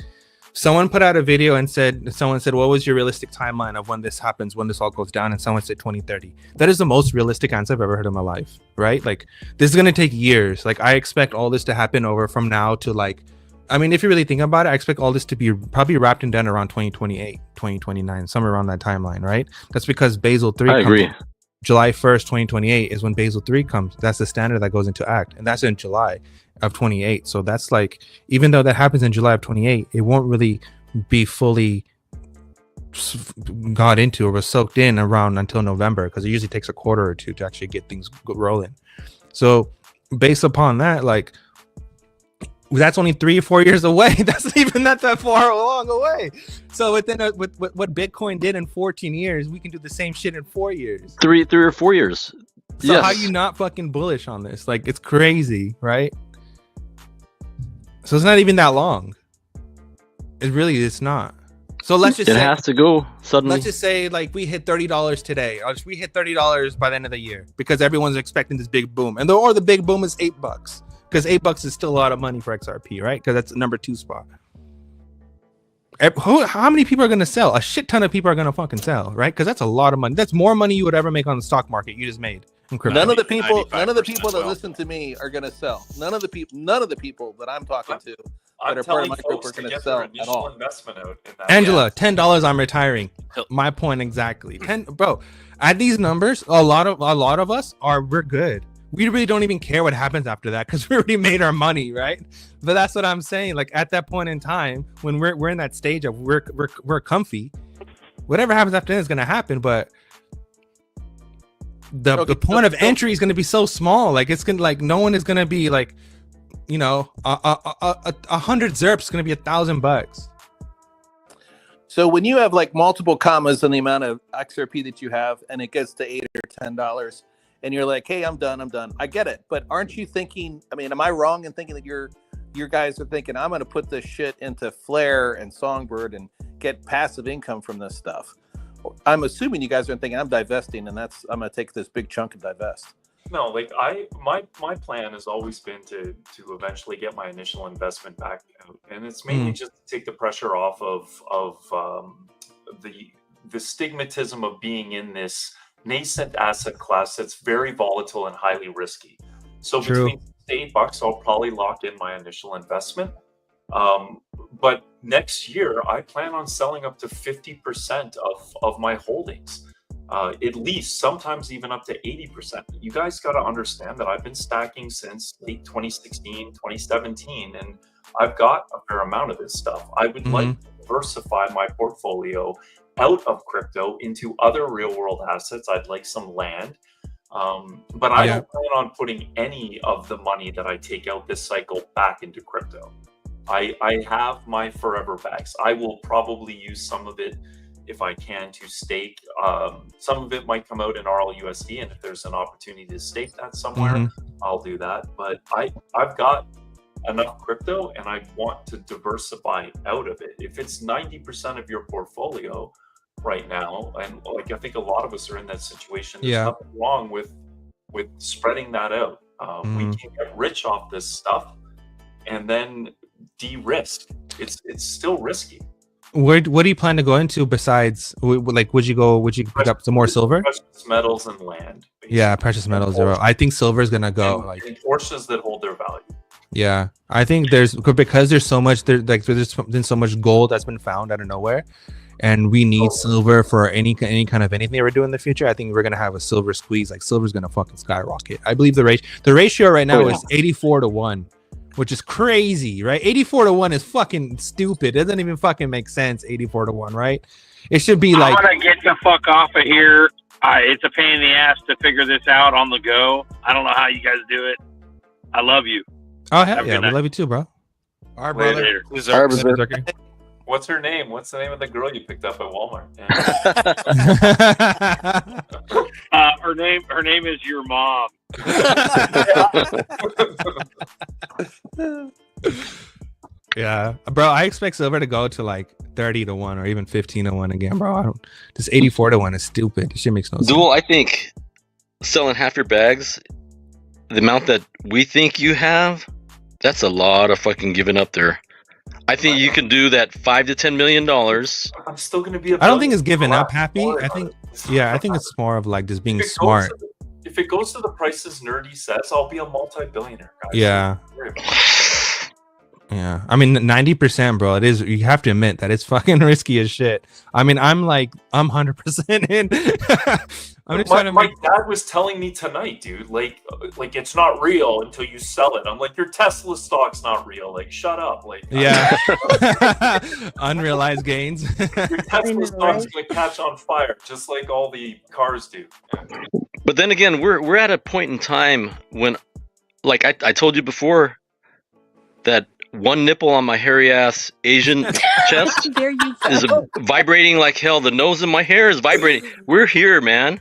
someone put out a video and someone said, what was your realistic timeline of when this happens, when this all goes down? And someone said 2030. That is the most realistic answer I've ever heard in my life, right? Like, this is gonna take years. Like, I expect all this to happen over from now to like, I mean, if you really think about it, I expect all this to be probably wrapped and done around 2028, 2029, somewhere around that timeline, right? That's because Basel 3 I agree. July 1st, 2028 is when Basel 3 comes. That's the standard that goes into act, and that's in July of 28. So that's like, even though that happens in July of 28, it won't really be fully got into or was soaked in around until November, because it usually takes a quarter or two to actually get things rolling. So based upon that, like, that's only 3 or 4 years away. That's even not that far along away. So within what Bitcoin did in 14 years, we can do the same shit in 4 years. 3 or 4 years. So yes. How you not fucking bullish on this? Like, it's crazy, right? So it's not even that long. It's not. So let's just say it has to go suddenly. Let's just say like we hit $30 today. We hit $30 by the end of the year because everyone's expecting this big boom, and the big boom is $8. Because $8 is still a lot of money for XRP, right? Because that's the number 2 spot. How many people are going to sell? A shit ton of people are going to fucking sell, right? Because that's a lot of money. That's more money you would ever make on the stock market. You just made. None of the people that listen to me are going to sell. None of the people that I'm talking to that are part of my group are going to sell at all. Investment out in that. Angela, $10. I'm retiring. My point exactly. Bro. At these numbers, a lot of us we're good. We really don't even care what happens after that because we already made our money, right? But that's what I'm saying. Like, at that point in time, when we're in that stage of we're comfy, whatever happens after that is gonna happen. But the point of entry is going to be so small. Like it's gonna no one is going to be like, you know, 100 ZERPs is going to be $1,000. So when you have like multiple commas on the amount of XRP that you have, and it gets to $8 or $10, and you're like, "Hey, I'm done. I get it." But aren't you thinking? I mean, am I wrong in thinking that your guys are thinking, "I'm going to put this shit into Flare and Songbird and get passive income from this stuff"? I'm assuming you guys are thinking, "I'm divesting, and I'm going to take this big chunk and divest." No, like my plan has always been to eventually get my initial investment back out, and it's mainly just to take the pressure off of the stigmatism of being in this nascent asset class that's very volatile and highly risky. So between $8, I'll probably lock in my initial investment. But next year, I plan on selling up to 50% of my holdings. At least, sometimes even up to 80%. You guys got to understand that I've been stacking since late 2016, 2017, and I've got a fair amount of this stuff. I would like to diversify my portfolio out of crypto into other real world assets. I'd like some land. But I don't plan on putting any of the money that I take out this cycle back into crypto. I have my forever bags. I will probably use some of it if I can to stake. Some of it might come out in RLUSD, and if there's an opportunity to stake that somewhere, I'll do that. But I've got enough crypto, and I want to diversify out of it. If it's 90% of your portfolio right now, and like I think a lot of us are in that situation, there's nothing wrong with spreading that out. We can get rich off this stuff and then de-risk. It's still risky. What do you plan to go into besides, like, would you pick up some more silver? Precious metals and land. Basically. Yeah, precious metals. I think silver is gonna go and Porsches that hold their value. Yeah, I think there's so much there's been so much gold that's been found out of nowhere, and we need silver for any kind of anything we're doing in the future. I think we're gonna have a silver squeeze. Like silver's gonna fucking skyrocket. I believe the ratio right now is 84-1. Which is crazy, right? 84-1 is fucking stupid. It doesn't even fucking make sense. 84-1, right? It should be like. I'm gonna get the fuck off of here. It's a pain in the ass to figure this out on the go. I don't know how you guys do it. I love you. Oh hell yeah, we love you too, bro. All right, brother. Later. What's her name? What's the name of the girl you picked up at Walmart? Her name is your mom. Yeah, bro. I expect silver to go to like 30-1 or even 15-1 again, bro. This 84-1 is stupid. This shit makes no sense. Duel, I think selling half your bags, the amount that we think you have, that's a lot of fucking giving up there. I think you can do that $5 to $10 million. I'm still gonna be. I don't think it's giving up, Happy. I think it's more of like just being smart. If it goes to the prices Nerdy says, I'll be a multi-billionaire, guys. Yeah. Yeah. I mean, 90%, bro. It is. You have to admit that it's fucking risky as shit. I mean, I'm 100% in. My dad was telling me tonight, dude, like it's not real until you sell it. I'm like, your Tesla stock's not real. Like, shut up. Like, yeah. Unrealized gains. Your Tesla stock's gonna catch on fire, just like all the cars do. But then again, we're at a point in time when, like I told you before, that one nipple on my hairy ass Asian chest is vibrating like hell. The nose in my hair is vibrating. We're here, man.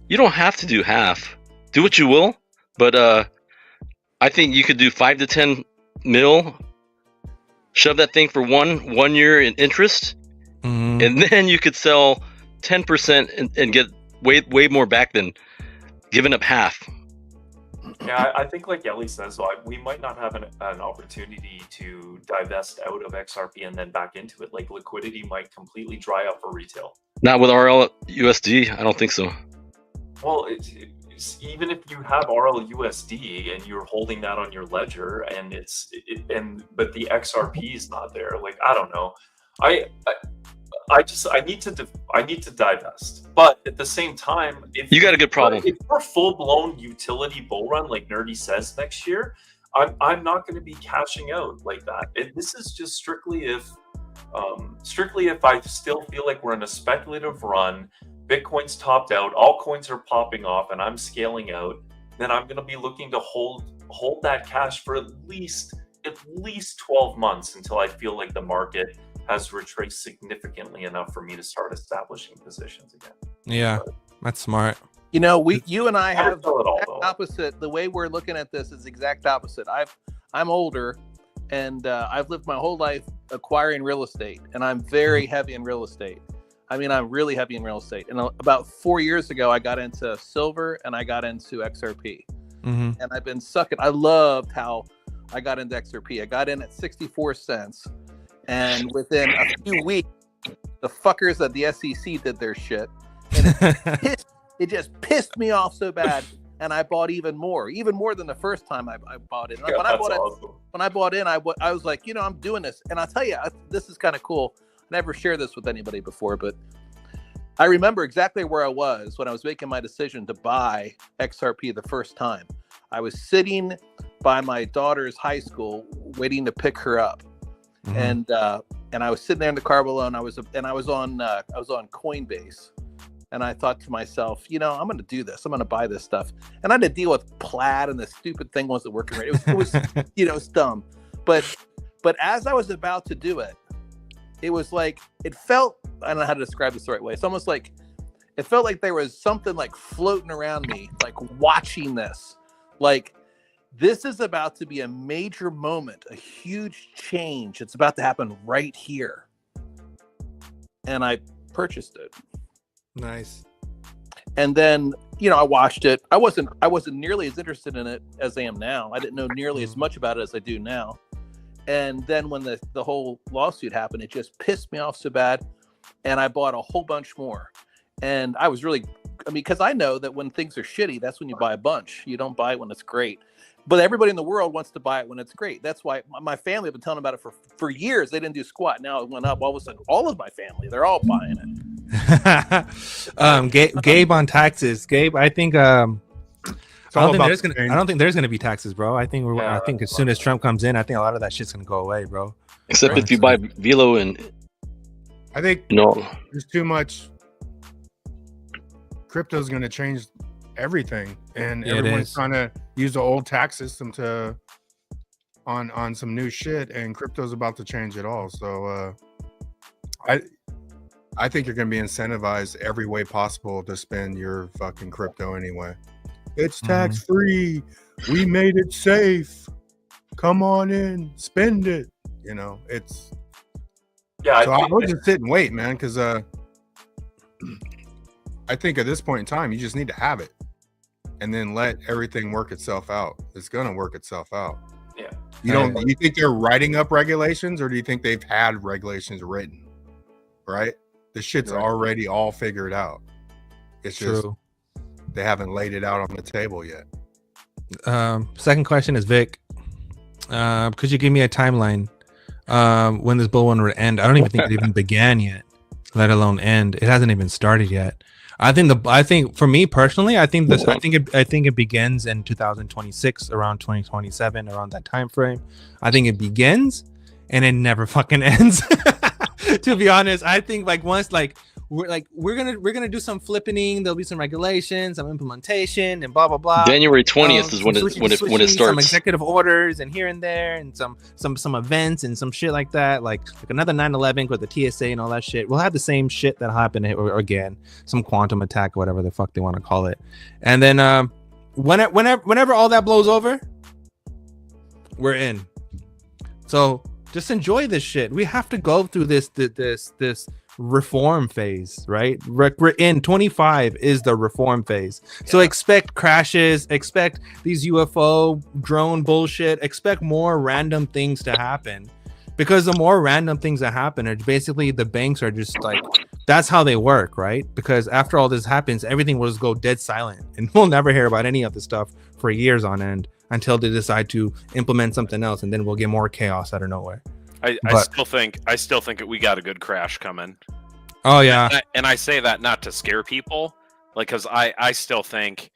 You don't have to do half. Do what you will, but I think you could do 5 to 10 mil. Shove that thing for one year in interest, and then you could sell 10% and get way more back than giving up half. Yeah, I think like Ellie says, we might not have an opportunity to divest out of XRP and then back into it. Like liquidity might completely dry up for retail. Not with RLUSD, I don't think so. Well, even if you have RLUSD and you're holding that on your ledger, and but the XRP is not there. Like I don't know, I need to divest. But at the same time, if you got a good problem, if we're full blown utility bull run like Nerdy says next year, I'm not going to be cashing out like that. This is just strictly if I still feel like we're in a speculative run. Bitcoin's topped out, all coins are popping off, and I'm scaling out, then I'm going to be looking to hold that cash for at least 12 months until I feel like the market has retraced significantly enough for me to start establishing positions again. Yeah, that's smart. You know, you and I Never have sell it all, exact though. opposite. The way we're looking at this is exact opposite. I'm older, and I've lived my whole life acquiring real estate, and I'm very heavy in real estate. I mean, I'm really heavy in real estate. And about 4 years ago, I got into silver and I got into XRP. Mm-hmm. And I've been sucking. I loved how I got into XRP. I got in at 64 cents. And within a few weeks, the fuckers at the SEC did their shit. And it just pissed me off so bad. And I bought even more than the first time I bought it. And Yeah, when I bought in, I was like, I'm doing this. And I'll tell you, this is kind of cool. I never shared this with anybody before, but I remember exactly where I was when I was making my decision to buy XRP the first time. I was sitting by my daughter's high school waiting to pick her up. Mm-hmm. And I was sitting there in the car below, and I was on Coinbase. And I thought to myself, I'm going to do this. I'm going to buy this stuff. And I had to deal with Plaid, and the stupid thing wasn't working right. It was it's dumb. But as I was about to do it, it was like, it felt, I don't know how to describe this the right way. It's almost like, it felt like there was something like floating around me, like watching this. Like, this is about to be a major moment, a huge change. It's about to happen right here. And I purchased it. Nice. And then, I watched it. I wasn't nearly as interested in it as I am now. I didn't know nearly as much about it as I do now. And then when the whole lawsuit happened, it just pissed me off so bad. And I bought a whole bunch more. And I was really, because I know that when things are shitty, that's when you buy a bunch. You don't buy it when it's great. But everybody in the world wants to buy it when it's great. That's why my family have been telling about it for years. They didn't do squat. Now it went up. All of a sudden, all of my family, they're all buying it. Gabe on taxes. Gabe, I think I don't think there's gonna be taxes, bro. I think I think as soon as Trump comes in, I think a lot of that shit's gonna go away, bro. Except if you buy Velo and I think there's too much. Crypto's gonna change everything, and everyone's trying to use the old tax system on some new shit, and crypto's about to change it all. So I think you're gonna be incentivized every way possible to spend your fucking crypto anyway. It's tax free. We made it safe. Come on in, spend it. It's So I would just sit and wait, man, because I think at this point in time, you just need to have it, and then let everything work itself out. It's gonna work itself out. Yeah. You think they're writing up regulations, or do you think they've had regulations written? Right. The shit's already all figured out. It's just they haven't laid it out on the table yet. Second question is Vic. Could you give me a timeline when this bull run would end? I don't even think it even began yet, let alone end. It hasn't even started yet. I think for me personally, I think it begins in 2026, around 2027, around that time frame. I think it begins and it never fucking ends. To be honest, I think once we're gonna do some flippening. There'll be some regulations, some implementation, and blah blah blah. January 20th is when it starts. Some executive orders and here and there, and some events and some shit like that, like another 9/11 with the TSA and all that shit. We'll have the same shit that happened again, some quantum attack or whatever the fuck they want to call it. And then whenever all that blows over, we're in. So just enjoy this shit. We have to go through this reform phase, right? We're in 25 is the reform phase. So expect crashes, expect these UFO drone bullshit, expect more random things to happen, because the more random things that happen are basically the banks are just like, that's how they work, right? Because after all this happens, everything will just go dead silent, and we'll never hear about any of this stuff for years on end until they decide to implement something else, and then we'll get more chaos out of nowhere. I still think we got a good crash coming. Oh yeah, and I say that not to scare people, because I still think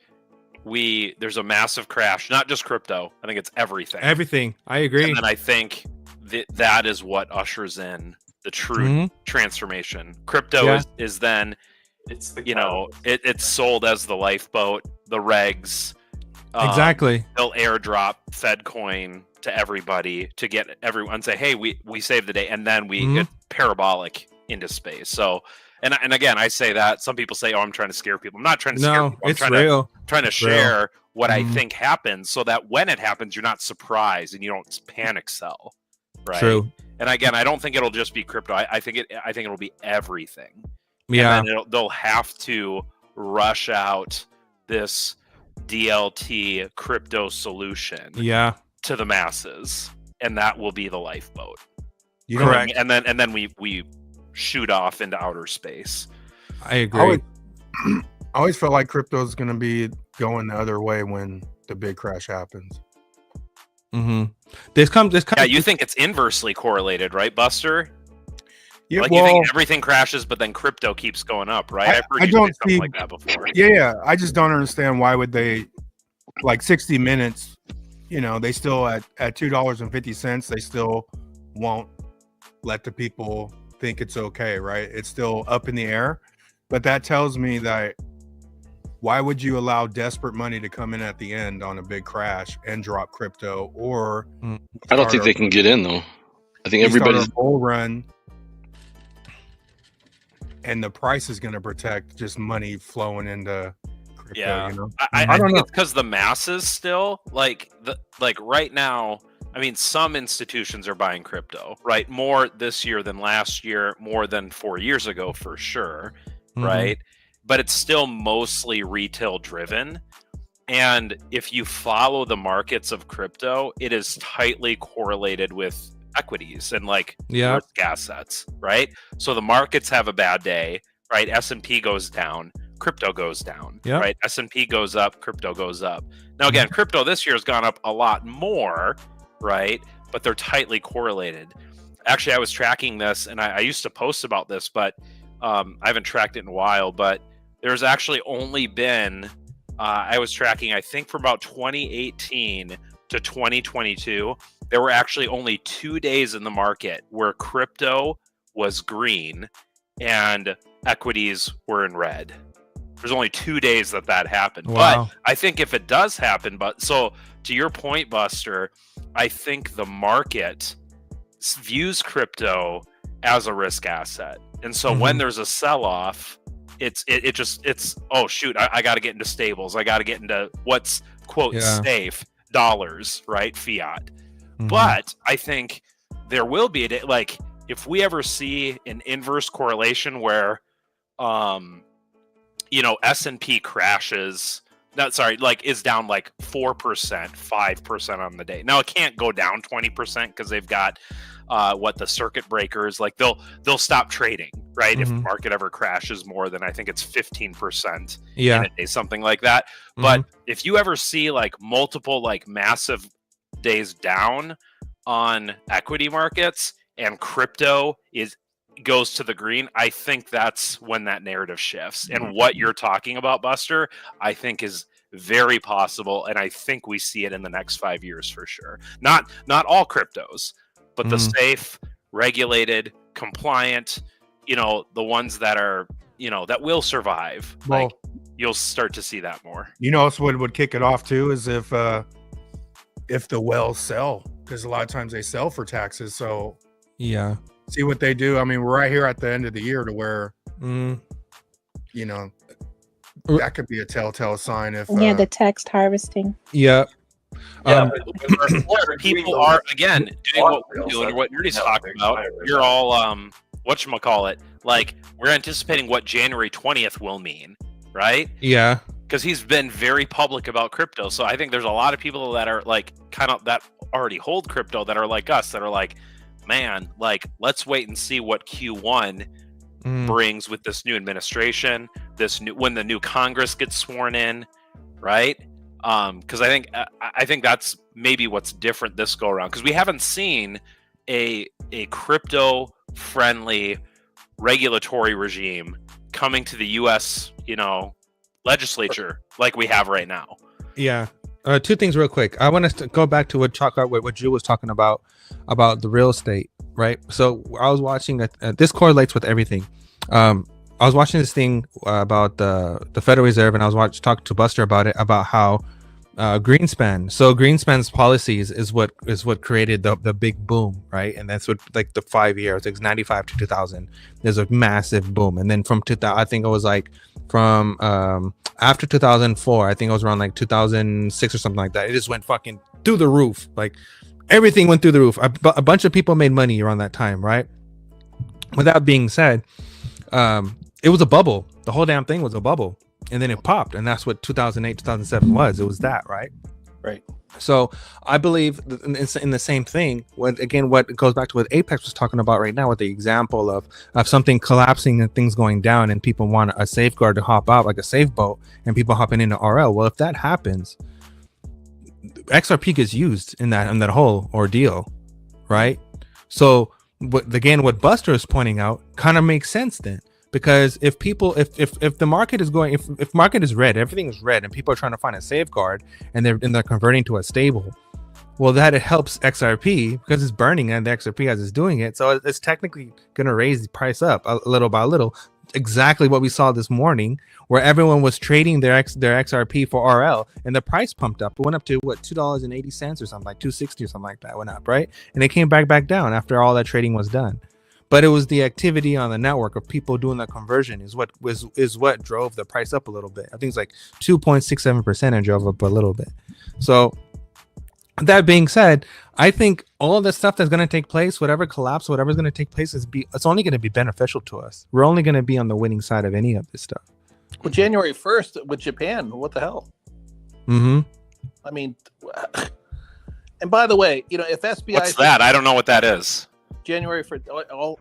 there's a massive crash, not just crypto. I think it's everything. Everything. I agree. And I think that is what ushers in the true transformation. Crypto is then It's the you know, it's sold as the lifeboat, the regs. Exactly. They'll airdrop Fed coin to everybody to get everyone say, hey, we saved the day, and then we get parabolic into space. So, and again, I say that some people say, oh, I'm trying to scare people. I'm not trying to scare people. I'm it's real. Trying to It's share real. what I think happens, so that when it happens, you're not surprised and you don't panic sell. Right. True. And again, I don't think it'll just be crypto. I think it'll be everything. Yeah. And then they'll have to rush out this DLT crypto solution. Yeah. To the masses, and that will be the lifeboat. Correct. And then we shoot off into outer space. I agree. I always felt like crypto is going to be going the other way when the big crash happens. Yeah, you think it's inversely correlated, right, Buster? Yeah, like you think everything crashes, but then crypto keeps going up, right? I've heard you say something like that before. Yeah, I just don't understand why would they, like 60 Minutes, you know, they still at $2.50, they still won't let the people think it's okay, right? It's still up in the air. But that tells me that why would you allow desperate money to come in at the end on a big crash and drop crypto? Or I don't think they can get in though. I think everybody's everybody's bull run, and the price is going to protect just money flowing into crypto. Yeah, you know? I think it's because the masses still like right now. I mean, some institutions are buying crypto, right? More this year than last year, more than 4 years ago for sure, right? But it's still mostly retail driven. And if you follow the markets of crypto, it is tightly correlated with equities and risk assets, right? So the markets have a bad day, right? S&P goes down, crypto goes down, right? S&P goes up, crypto goes up. Now again, crypto this year has gone up a lot more, right? But they're tightly correlated. Actually, I was tracking this, and I used to post about this, but I haven't tracked it in a while. But there's actually only been I was tracking, I think, from about 2018 to 2022. There were actually only 2 days in the market where crypto was green and equities were in red. There's only 2 days that happened. Wow. But I think if it does happen, so to your point, Buster, I think the market views crypto as a risk asset. And so when there's a sell-off, it's oh shoot, I got to get into stables. I got to get into what's quote safe dollars, right? Fiat. But I think there will be if we ever see an inverse correlation where S&P crashes, is down 4%, 5% on the day. Now it can't go down 20% because they've got the circuit breakers, they'll stop trading, right? If the market ever crashes more than, I think it's 15% in a day, something like that. But if you ever see multiple massive days down on equity markets and crypto goes to the green, I think that's when that narrative shifts. And what you're talking about, Buster, I think is very possible, and I think we see it in the next 5 years for sure. Not all cryptos, but the safe, regulated, compliant, the ones that are, that will survive. Well, you'll start to see that more. You know, what would kick it off too is if the wells sell, because a lot of times they sell for taxes. So see what they do. I mean, we're right here at the end of the year to where, that could be a telltale sign if the tax harvesting. People are again doing what we're doing, what Nerdy's talking about. You're all whatchamacallit, we're anticipating what January 20th will mean, right? Because he's been very public about crypto. So I think there's a lot of people that are that already hold crypto that are like us, that are man, let's wait and see what Q1 brings with this new administration, when the new Congress gets sworn in, right? Because I think that's maybe what's different this go around, because we haven't seen a crypto friendly regulatory regime coming to the U.S. legislature like we have right now. Two things real quick. I want to go back to what Drew was talking about the real estate, right? So I was watching that this correlates with everything. I was watching this thing about the Federal Reserve, and I was talking to Buster about it, about how Greenspan. So Greenspan's policies is what created the big boom, right? And that's what, like, the 5 years, like 95 to 2000, there's a massive boom. And then from 2000, I think it was like from after 2004, I think it was around like 2006 or something like that. It just went fucking through the roof. Like everything went through the roof. A bunch of people made money around that time, right? With that being said, it was a bubble. The whole damn thing was a bubble. And then it popped, and that's what 2008, 2007 was. It was that, right? Right. So I believe it's in the same thing. What goes back to what Apex was talking about right now, with the example of something collapsing and things going down, and people want a safeguard to hop out, like a safe boat, and people hopping into RL. Well, if that happens, XRP gets used in that whole ordeal, right? So, what Buster is pointing out kind of makes sense then. Because if the market is going, if market is red, everything is red, and people are trying to find a safeguard, and they're converting to a stable, well, that it helps XRP because it's burning, and the XRP as it's doing it, so it's technically going to raise the price up a little by little. Exactly what we saw this morning, where everyone was trading their XRP for RL, and the price pumped up. It went up to what, $2.80 or something, like $2.60 or something like that. Went up, right? And it came back down after all that trading was done. But it was the activity on the network of people doing the conversion is what drove the price up a little bit. I think it's like 2.67% and drove up a little bit. So that being said, I think all of the stuff that's going to take place, whatever's going to take place, it's only going to be beneficial to us. We're only going to be on the winning side of any of this stuff. Well, January 1st with Japan, what the hell? Mm-hmm. I mean, and by the way, if SBI... What's that? I don't know what that is. January for all,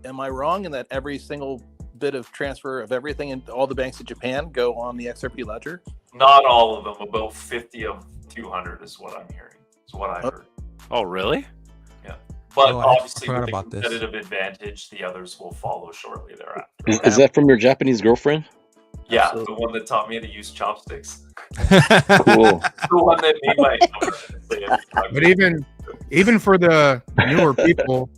am I wrong in that every single bit of transfer of everything in all the banks in Japan go on the XRP ledger? Not all of them. About 50 of 200 is what I'm hearing. Is what I heard. Oh, really? Yeah. But I obviously, forgot with the about this. competitive advantage, the others will follow shortly thereafter. Is that from your Japanese girlfriend? Yeah, the one that taught me to use chopsticks. Cool. The one that made my... But even for the newer people,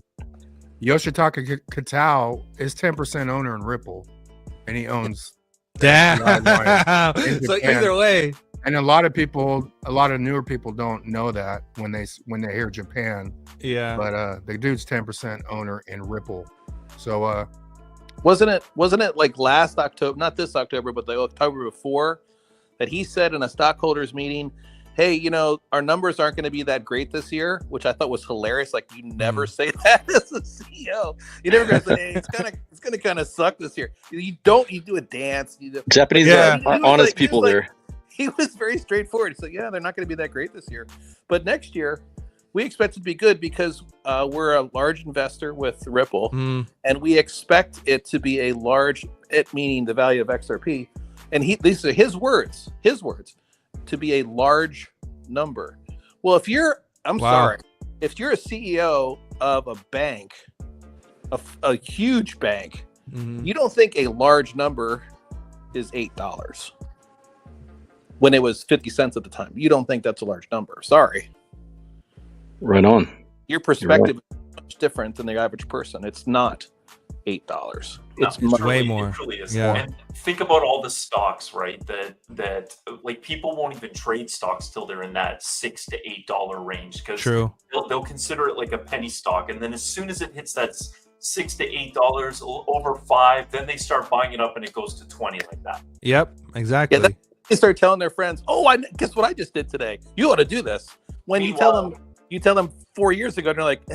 Yoshitaka Katao is 10% owner in Ripple, and he owns. Damn. So either way, and a lot of newer people don't know that when they hear Japan. Yeah. But the dude's 10% owner in Ripple, so wasn't it like last October, not this October, but the October before, that he said in a stockholders meeting, hey, our numbers aren't going to be that great this year, which I thought was hilarious. Like, you never say that as a CEO. You never go say, hey, it's going to kind of suck this year. You do a dance. Japanese are honest people there. He was very straightforward. He said, yeah, they're not going to be that great this year. But next year, we expect it to be good because we're a large investor with Ripple, and we expect it to be a large, meaning the value of XRP. And these are his words, to be a large number. Well, if you're a CEO of a bank, a huge bank, you don't think a large number is $8 when it was 50 cents at the time. You don't think that's a large number. Sorry. Right on. Your perspective is much different than the average person. It's not $8. It's way more. It really is. Yeah. And think about all the stocks, right? That like people won't even trade stocks till they're in that $6 to $8 range because they'll consider it like a penny stock, and then as soon as it hits that $6 to $8 over $5, then they start buying it up, and it goes to 20 like that. Yep, exactly. Yeah, they start telling their friends, "Oh, guess what I just did today? You ought to do this." When you tell them 4 years ago, and they're like,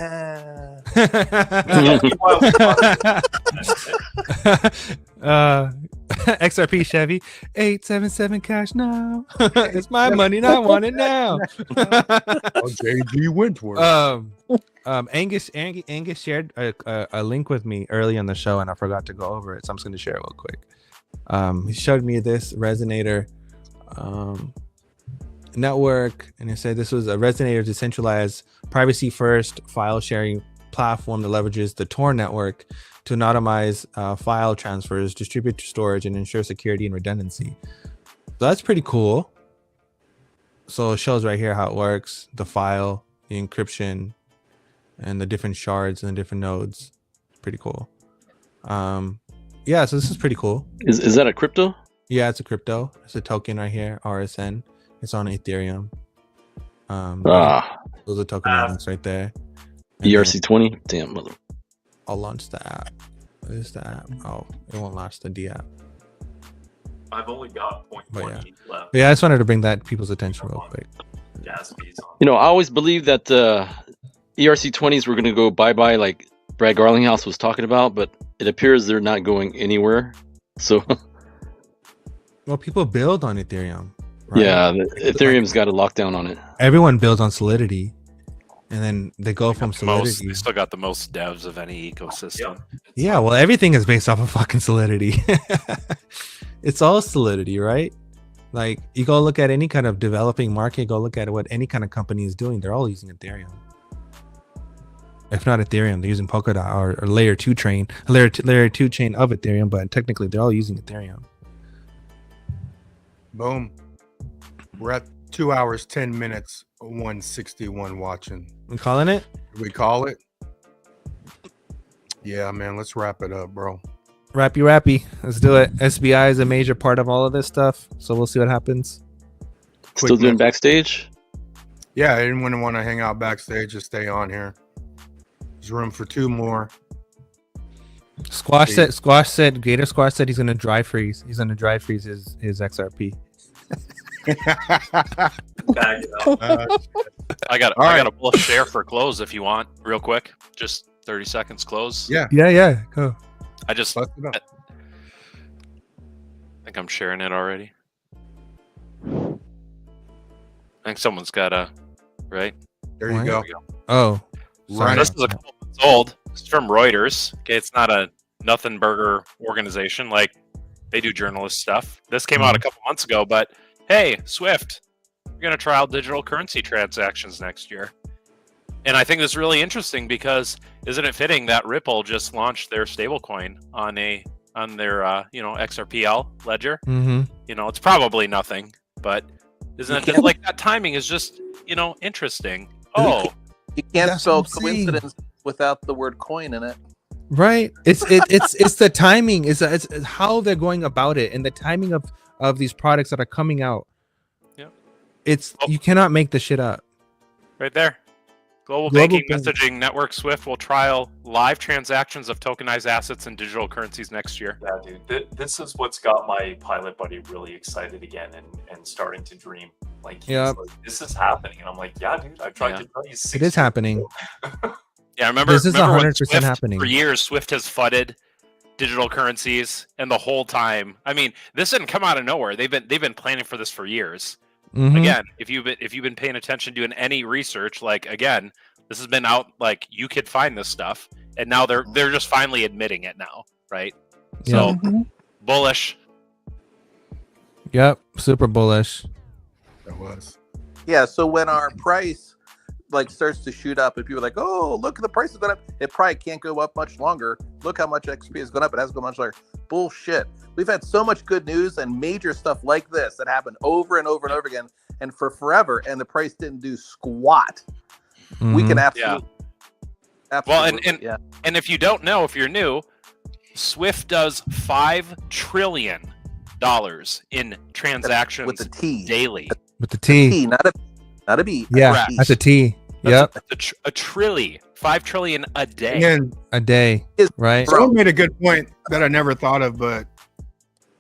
XRP Chevy 877 cash now. It's my money and I want it now. JG Wentworth. Angus shared a link with me early on the show, and I forgot to go over it, so I'm just going to share it real quick. He showed me this Resonator network, and he said this was a Resonator decentralized privacy first file sharing platform that leverages the Tor network to anonymize file transfers, distribute storage, and ensure security and redundancy. So that's pretty cool. So it shows right here how it works, the file, the encryption, and the different shards and the different nodes. Pretty cool. Yeah, so this is pretty cool. Is that a crypto? Yeah, it's a crypto. It's a token right here, RSN. It's on Ethereum. Those are token items right there. ERC20. Damn mother. I'll launch the app. What is the app? Oh, it won't launch the D app. I've only got But 0.1 ETH left. yeah, I just wanted to bring that to people's attention real quick. Gas fees on. You know, I always believed that ERC20s were going to go bye-bye like Brad Garlinghouse was talking about, but it appears they're not going anywhere. So Well, people build on Ethereum. Right? yeah, Ethereum's got a lockdown on it. Everyone builds on Solidity, and then they go from Solidity. They still got the most devs of any ecosystem. Yeah, well, everything is based off of fucking Solidity. It's all Solidity, right? Like, you go look at any kind of developing market, go look at what any kind of company is doing. They're all using Ethereum. If not Ethereum, they're using Polkadot or layer 2 chain, layer 2 chain of Ethereum, but technically they're all using Ethereum. Boom. We're at 2 hours, 10 minutes, 161 watching. We calling it? We call it? Yeah, man, let's wrap it up, bro. Rappy. Let's do it. SBI is a major part of all of this stuff, so we'll see what happens. Still doing backstage? Yeah, anyone want to hang out backstage, just stay on here. There's room for 2 more. Gator Squash said he's gonna dry freeze. He's gonna dry freeze his XRP. I got a bullish share for close if you want, real quick. Just 30 seconds close. Yeah. Go. I think I'm sharing it already. I think someone's got a right. There you go. Oh, sorry. This is a couple months old. It's from Reuters. Okay, it's not a nothing burger organization. Like, they do journalist stuff. This came out a couple months ago, but hey, Swift, we're gonna trial digital currency transactions next year. And I think this is really interesting because isn't it fitting that Ripple just launched their stablecoin on their XRPL ledger? Mm-hmm. You know, it's probably nothing, but isn't it just like that timing is just, interesting. Oh, you can't That's spell what I'm saying. coincidence without the word coin in it. Right. It's the timing. It's how they're going about it and the timing of these products that are coming out. Yeah. You cannot make the shit up. Right there. Global Banking Messaging Network Swift will trial live transactions of tokenized assets and digital currencies next year. Yeah, dude. This is what's got my pilot buddy really excited again and starting to dream. Like, he's like, this is happening. And I'm like, yeah, dude, I've tried to tell you 6 It is happening. Yeah, remember This is when 100% Swift, happening. For years, Swift has fudded digital currencies, and the whole time, I mean, this didn't come out of nowhere. They've been planning for this for years. Mhm. Again, if you've been paying attention, doing any research, like, again, this has been out, like, you could find this stuff, and now they're just finally admitting it now, right? So bullish. Yep, super bullish. It was. Yeah, so when our price starts to shoot up and people are like, oh, look, the price is going up, it probably can't go up much longer. Look how much XP has gone up. It hasn't gone much longer. Bullshit. We've had so much good news and major stuff like this that happened over and over and over again and for forever, and the price didn't do squat. We can absolutely. Well, and if you don't know, if you're new, Swift does $5 trillion in transactions with the T daily. With the T. Not a B. Yeah, that's a T. Yep. That's a trillion. 5 trillion a day. And a day, right? Someone made a good point that I never thought of, but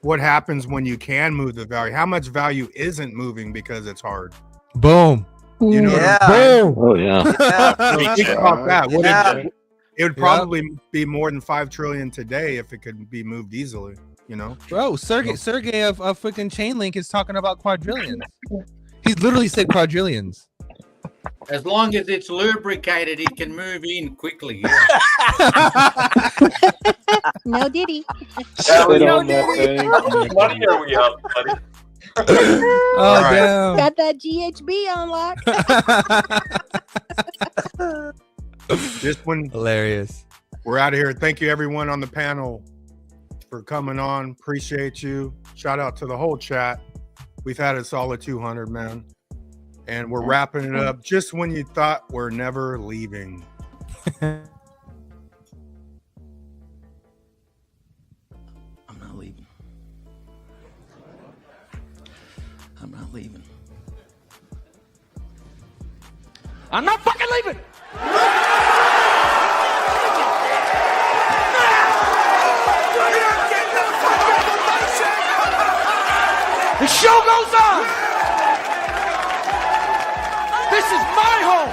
what happens when you can move the value? How much value isn't moving because it's hard? Boom. You know, Boom. Oh yeah. So think about that. It would probably be more than 5 trillion today if it could be moved easily. You know, Bro, Sergey of freaking Chainlink is talking about quadrillions. He's literally said quadrillions. As long as it's lubricated, it can move in quickly. No diddy. What money are we up, buddy? Oh, damn. Got that GHB on lock. just when hilarious. We're out of here. Thank you, everyone on the panel, for coming on. Appreciate you. Shout out to the whole chat. We've had a solid 200, man. And we're wrapping it up just when you thought we're never leaving. leaving. I'm not fucking leaving. The show goes on. This is my home.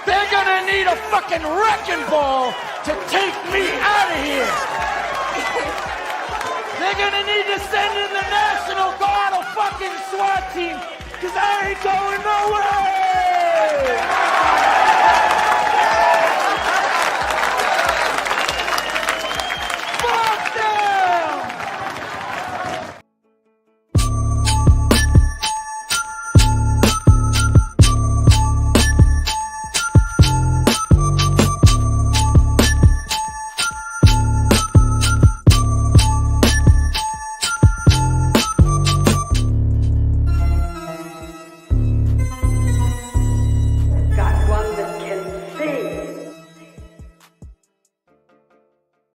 They're gonna need a fucking wrecking ball to take me out of here. They're gonna need to send in the National Guard, a fucking SWAT team, because I ain't going nowhere.